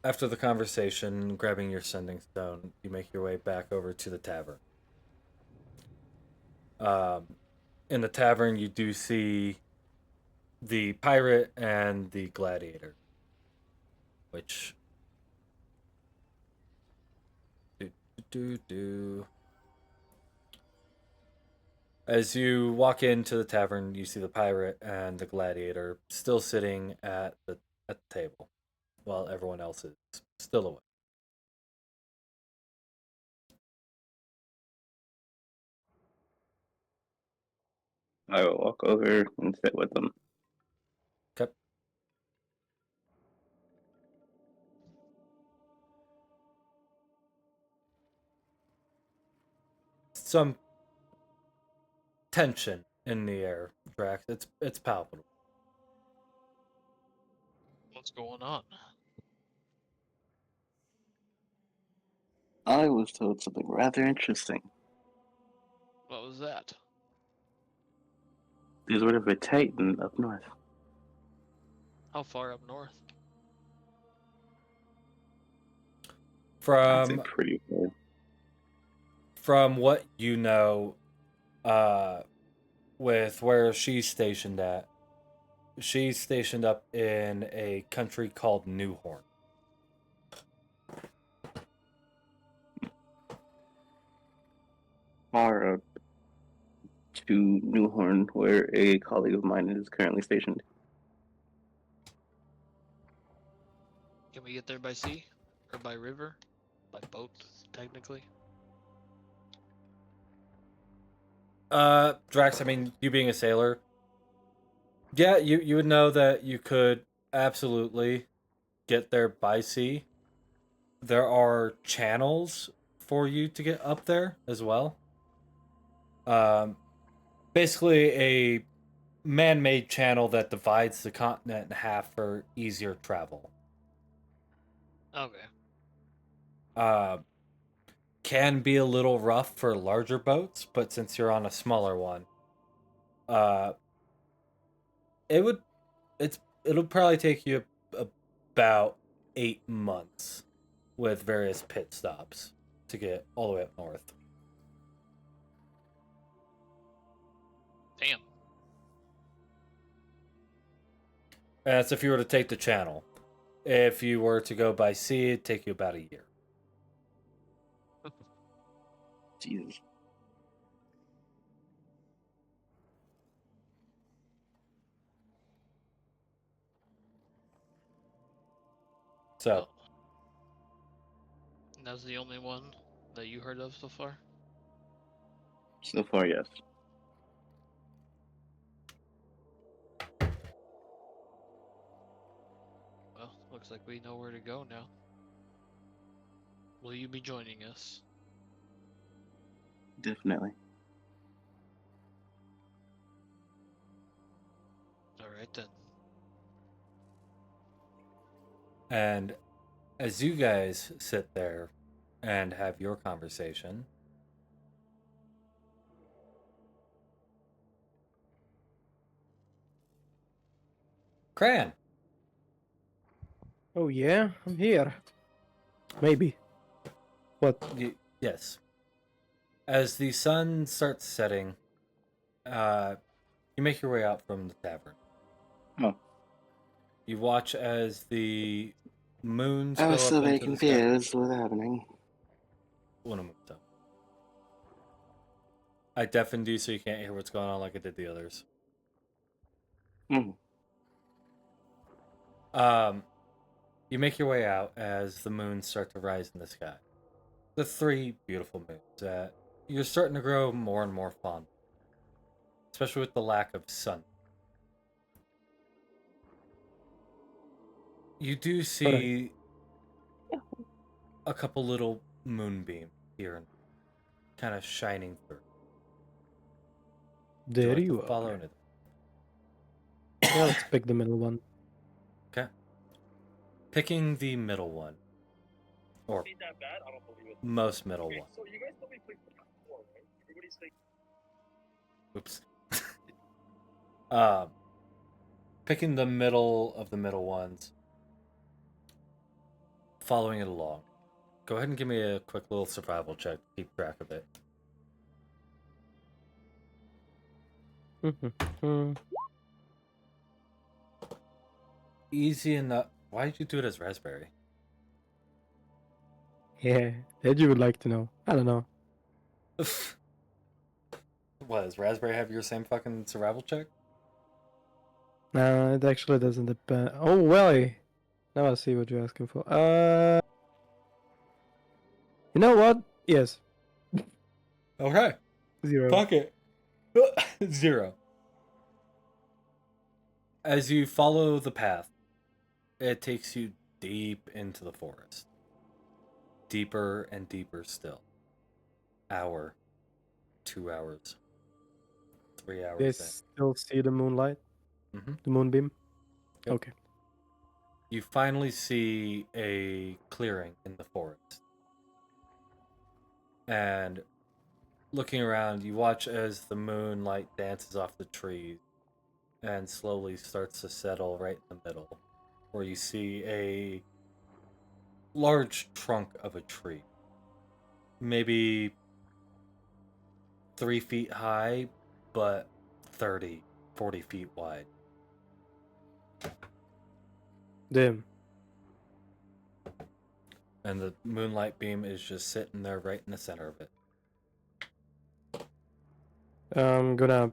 After the conversation, grabbing your sending stone, you make your way back over to the tavern. In the tavern, you do see the pirate and the gladiator, which do. As you walk into the tavern, you see the pirate and the gladiator still sitting at the table, while everyone else is still away. I will walk over and sit with them. Okay. Some tension in the air, Drax. It's palpable. What's going on? I was told something rather interesting. What was that? There's word of a Titan up north. How far up north? I'd say From pretty far. from what you know, with where she's stationed at, she's stationed up in a country called Newhorn. Far up to Newhorn, where a colleague of mine is currently stationed. Can we get there by sea? Or by river? By boat, technically? Drax, I mean, you being a sailor, yeah, you would know that you could absolutely get there by sea. There are channels for you to get up there as well. Um, Basically a man-made channel that divides the continent in half for easier travel. Okay. Can be a little rough for larger boats, but since you're on a smaller one, uh, it would it'll probably take you about 8 months with various pit stops to get all the way up north. Damn. And that's if you were to take the channel. If you were to go by sea, it'd take you about a year. Jesus. So, Well, and that's the only one that you heard of so far? So far, yes. Well, looks like we know where to go now. Will you be joining us? Definitely. Alright then. and as you guys sit there and have your conversation, Cran, Oh yeah, I'm here. Maybe. What? yes. As the sun starts setting, you make your way out from the tavern. Oh. You watch as the moons I go was up still very into the sky. confused what was happening. One moon's up. I deafened you so you can't hear what's going on like I did the others. Mm. You make your way out as the moons start to rise in the sky. The three beautiful moons that you're starting to grow more and more fond, especially with the lack of sun. You do see a couple little moonbeams here and kind of shining through. There like you to follow are. into them? Yeah, let's pick the middle one. Okay. Picking the middle one, or most middle one. Oops. Picking the middle of the middle ones, following it along. Go ahead and give me a quick little survival check to keep track of it. Easy enough. Why did you do it as raspberry? Yeah, that you would like to know. I don't know. What, does raspberry have your same fucking survival check? No, it actually doesn't depend. Oh, well. Now I see what you're asking for. You know what? Yes. Okay. 0. Fuck it. 0. As you follow the path, it takes you deep into the forest. Deeper and deeper still. Hour. 2 hours. 3 hours They in. still see the moonlight? Mm-hmm. The moonbeam? Yep. Okay. You finally see a clearing in the forest. And looking around, you watch as the moonlight dances off the trees and slowly starts to settle right in the middle, where you see a large trunk of a tree. Maybe 3 feet high, but 30, 40 feet wide. Damn. And the moonlight beam is just sitting there right in the center of it. I'm gonna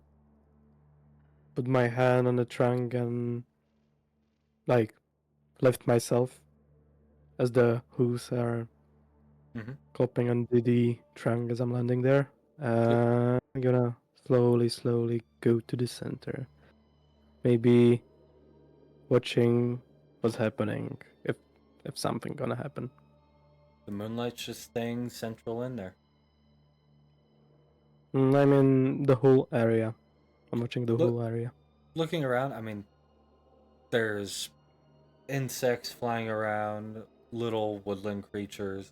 put my hand on the trunk and, like, lift myself as the hooves are clopping on the trunk as I'm landing there. I'm gonna slowly go to the center. Maybe watching what's happening, if something gonna happen. The moonlight's just staying central in there. I'm in the whole area. I'm watching the whole area. Looking around, I mean, there's insects flying around, little woodland creatures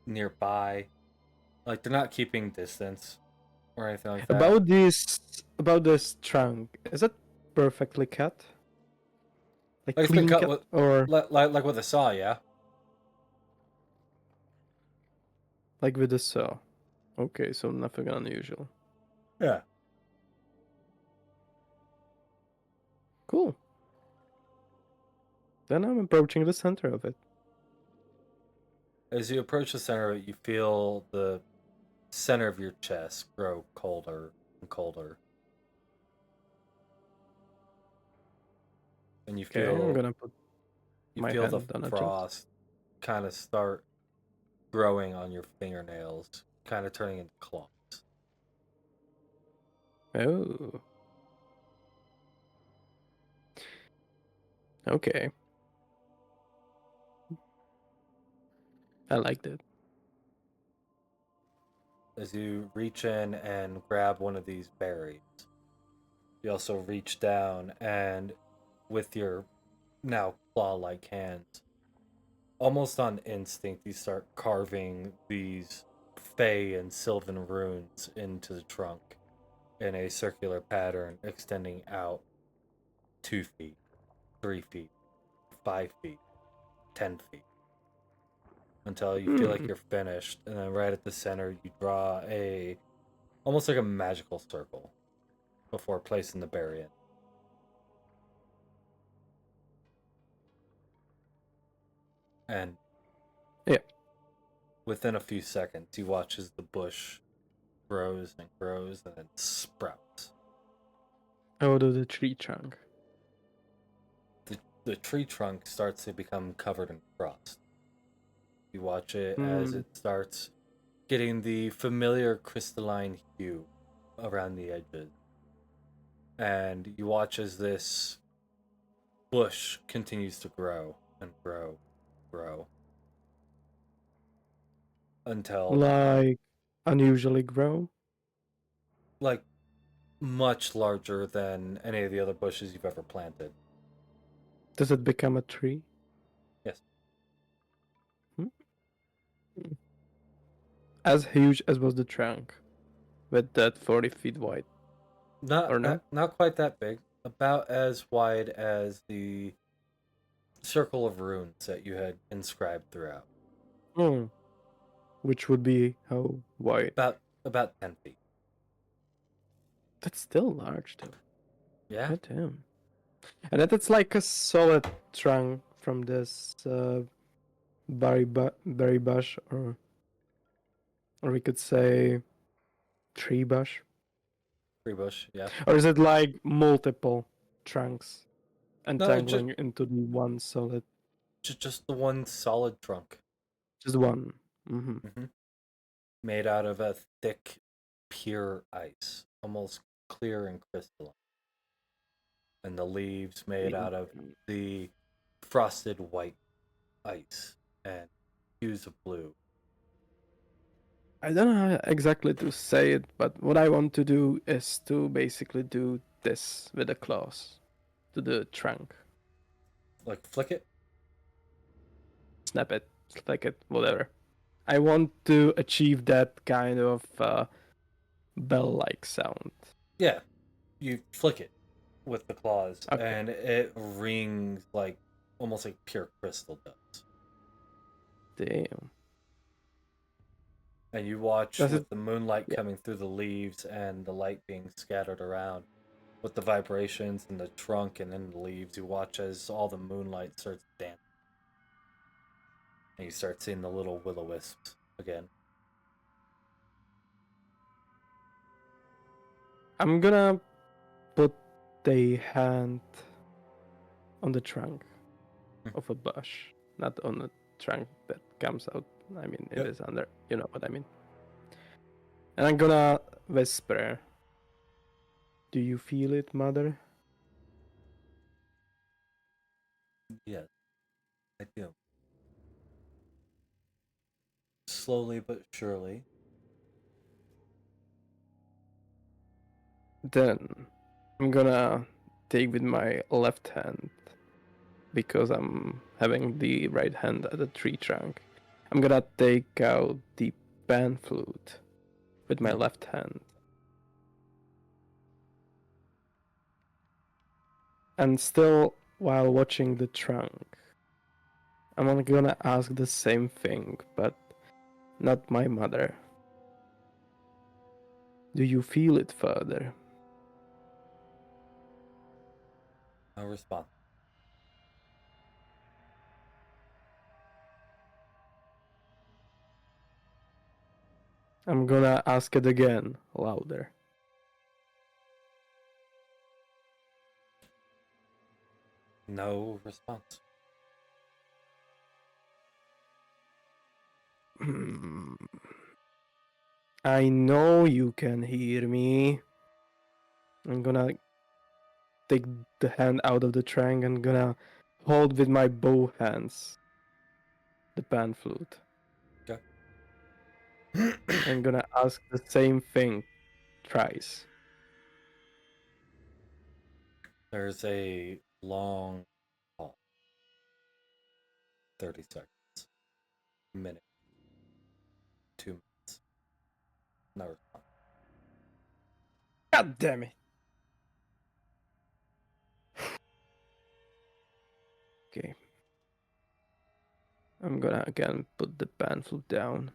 nearby. Like, they're not keeping distance or anything like that. About this trunk, is it perfectly cut? Like it's clean been cut cut, with, or like with a saw, yeah? like with a saw? Okay, so nothing unusual. Yeah. Cool. Then I'm approaching the center of it. As you approach the center of it, you feel the center of your chest grow colder and colder. And you feel Okay, I'm gonna put my the hand on the chest. frost kind of start growing on your fingernails, kind of turning into claws. Oh. Okay. I liked it. As you reach in and grab one of these berries, you also reach down and with your now claw-like hands, almost on instinct, you start carving these fey and sylvan runes into the trunk in a circular pattern extending out 2 feet, 3 feet, 5 feet, 10 feet. Until you feel like you're finished, and then right at the center you draw almost like a magical circle before placing the berry in. And within a few seconds you watch as the bush grows and grows and then sprouts. Out of the tree trunk. The tree trunk starts to become covered in frost. You watch it as it starts getting the familiar crystalline hue around the edges. And you watch as this bush continues to grow and grow, grow. Until... Like, unusually grow? Like, much larger than any of the other bushes you've ever planted. Does it become a tree? Yes. as huge as was the trunk, with that 40 feet wide. Or no? Not quite that big. About as wide as the circle of runes that you had inscribed throughout. Hmm. Which would be how wide? About 10 feet. That's still large, though. Yeah. God damn. And that's like a solid trunk from this berry bush, or we could say tree bush. Tree bush, yeah. Or is it like multiple trunks No, entangling into the one solid? Just the one solid trunk. Just one. Mm-hmm. Mm-hmm. Made out of a thick, pure ice, almost clear and crystalline. And the leaves made out of the frosted white ice and hues of blue. I don't know how exactly to say it, but what I want to do is to basically do this with the claws to the trunk. Like flick it? Snap it, flick it, whatever. I want to achieve that kind of bell-like sound. Yeah. You flick it with the claws, Okay. and it rings like almost like pure crystal does. Damn. And you watch Does with it- the moonlight yeah. coming through the leaves and the light being scattered around with the vibrations in the trunk and in the leaves. You watch as all the moonlight starts dancing. And you start seeing the little will-o-wisps again. I'm gonna put the hand on the trunk of a bush, not on the trunk that comes out. I mean, it Yep. is under. You know what I mean. And I'm gonna whisper. Do you feel it, mother? Yes, I do. Slowly but surely. Then I'm gonna take with my left hand, because I'm having the right hand at the tree trunk. I'm gonna take out the pan flute with my left hand. And still, while watching the trunk, I'm gonna ask the same thing, but not my mother. Do you feel it further? No response. I'm gonna ask it again, louder. No response. I know you can hear me. I'm gonna take the hand out of the trunk and gonna hold with my both hands the pan flute. Okay. I'm gonna ask the same thing twice. There's a long pause. 30 seconds. A minute. 2 minutes. No response. God damn it. Okay. I'm gonna again put the pan flute down.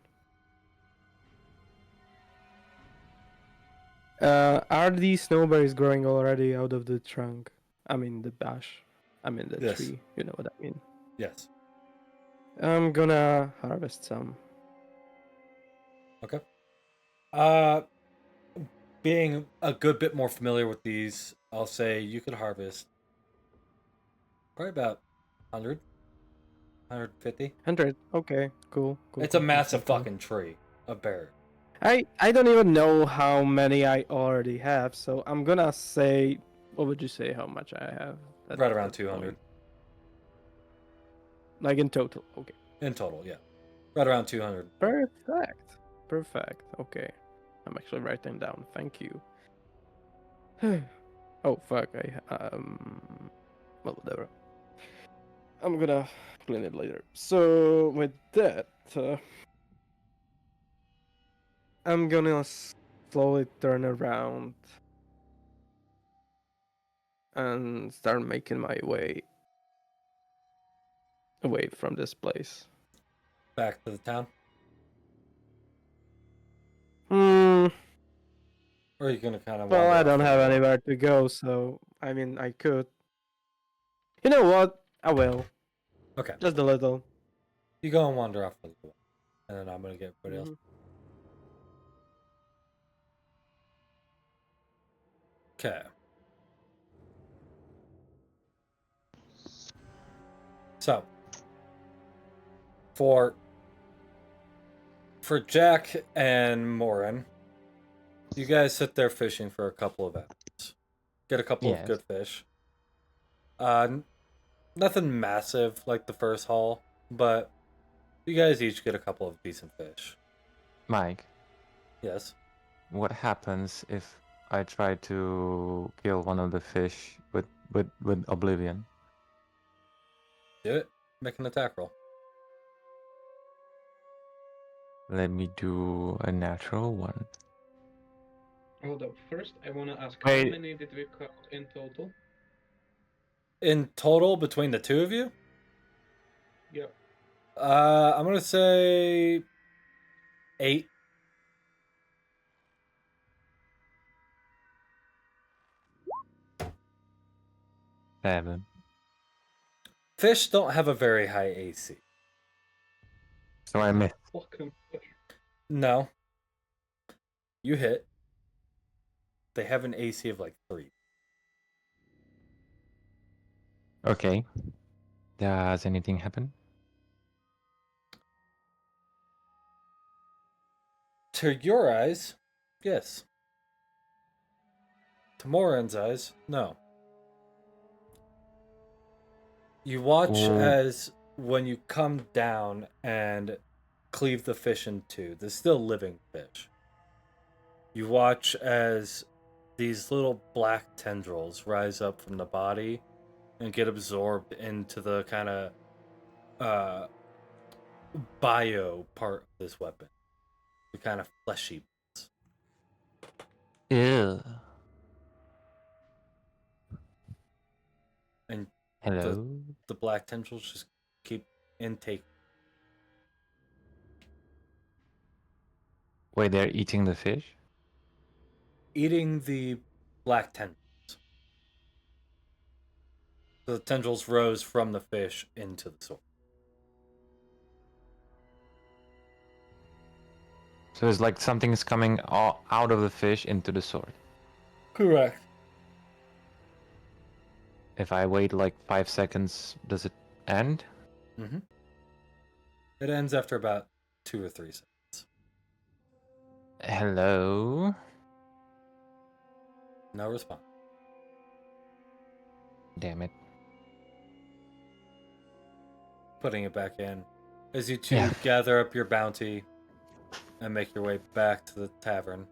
Are these snowberries growing already out of the trunk? I mean the bush. I mean the Yes. tree. You know what I mean. Yes. I'm gonna harvest some. Okay. Being a good bit more familiar with these, I'll say you could harvest probably about 100, 150. 100. Okay, cool. It's a massive fucking tree of berry. I don't even know how many I already have, so I'm gonna say, what would you say how much I have? Right around 200. Like in total, okay. In total, yeah. Right around 200. Perfect. Okay. I'm actually writing down. Thank you. Oh fuck, well, whatever. I'm gonna clean it later. So with that, I'm gonna slowly turn around and start making my way away from this place. Back to the town? Hmm. Or are you gonna kind of Well, wander I off don't a have little? anywhere to go, so I mean, I could. You know what? I will. Okay. Just a little. You go and wander off a little. And then I'm gonna get everybody else. Okay. So for Jack and Morin, you guys sit there fishing for a couple of hours. Get a couple of Yes. good fish. Nothing massive like the first haul, but you guys each get a couple of decent fish. Mike, Yes. what happens if I try to kill one of the fish with Oblivion? Do it. Make an attack roll. Let me do a natural one. Hold up. First, I want to ask, Wait. how many did we count in total? In total, between the two of you, Yeah. I'm gonna say 8. Seven. Fish don't have a very high AC. So I missed. Fucking fish. No. You hit. They have an AC of like 3. Okay. Does anything happen? To your eyes, yes. To Morin's eyes, no. You watch Oh. as when you come down and cleave the fish in two, there's still living fish. You watch as these little black tendrils rise up from the body and get absorbed into the kind of bio part of this weapon. The kind of fleshy bits. Ew. And Hello? the black tendrils just keep intake. Wait, they're eating the fish? Eating the black tendrils. The tendrils rose from the fish into the sword. So it's like something's coming out of the fish into the sword. Correct. If I wait like 5 seconds, does it end? Mm-hmm. It ends after about 2 or 3 seconds. Hello? No response. Damn it. Putting it back in. As you two Yeah. gather up your bounty and make your way back to the tavern,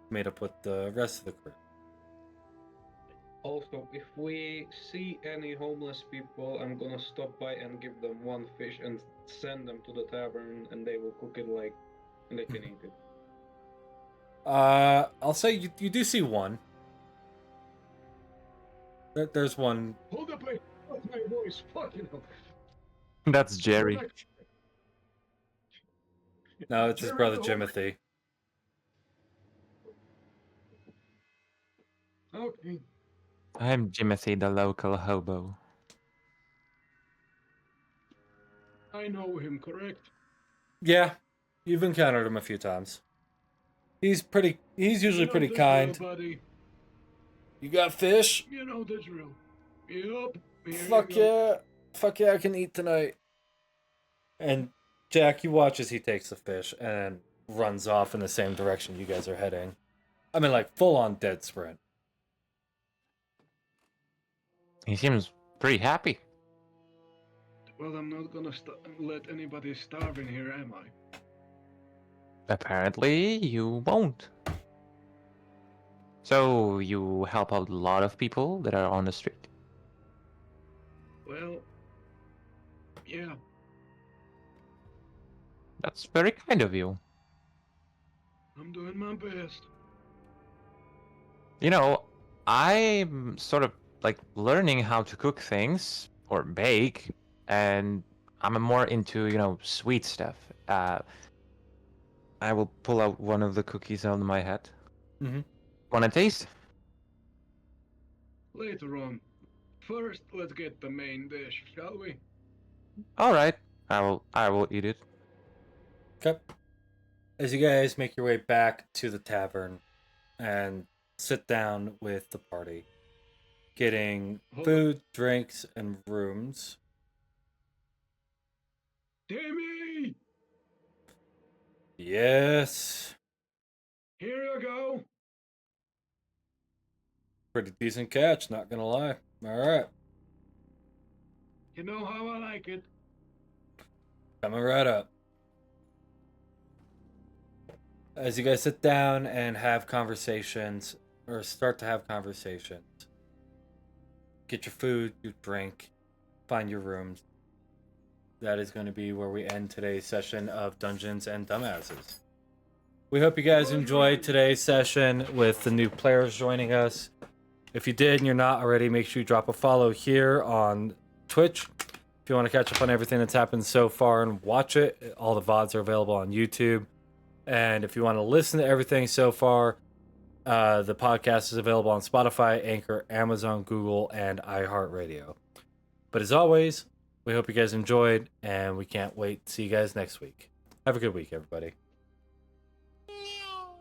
meet up with the rest of the crew. Also, if we see any homeless people, I'm gonna stop by and give them one fish and send them to the tavern, and they will cook it like, and they can eat it. I'll say you do see one. There's one. Hold up, what's my voice? Fucking hell. That's Jerry. No, it's his Jerry brother the Hulk. Jimothy. Okay. I'm Jimothy, the local hobo. I know him, correct? Yeah, you've encountered him a few times. He's usually You know pretty the kind. drill, buddy. You got fish? You know the drill. Yup. Here Fuck you go. yeah. Fuck yeah, I can eat tonight. And Jack, you watch as he takes the fish and runs off in the same direction you guys are heading. I mean, like, full on dead sprint. He seems pretty happy. Well, I'm not gonna let anybody starve in here, am I? Apparently, you won't. So, you help out a lot of people that are on the street? Well, yeah. That's very kind of you. I'm doing my best. You know, I'm sort of like learning how to cook things or bake, and I'm more into, sweet stuff. I will pull out one of the cookies on my head. Mm-hmm. Want to taste? Later on. First, let's get the main dish, shall we? All right, I will eat it. Okay. As you guys make your way back to the tavern and sit down with the party, getting Hold food, drinks, and rooms. Timmy! Yes. Here you go. Pretty decent catch, not gonna lie. Alright. You know how I like it. Coming right up. As you guys sit down and have conversations, or start to have conversations, get your food, your drink, find your rooms. That is going to be where we end today's session of Dungeons and Dumbasses. We hope you guys enjoyed today's session with the new players joining us. If you did and you're not already, make sure you drop a follow here on Twitch. If you want to catch up on everything that's happened so far and watch it, all the VODs are available on YouTube. And if you want to listen to everything so far, the podcast is available on Spotify, Anchor, Amazon, Google, and iHeartRadio. But as always, we hope you guys enjoyed, and we can't wait to see you guys next week. Have a good week, everybody.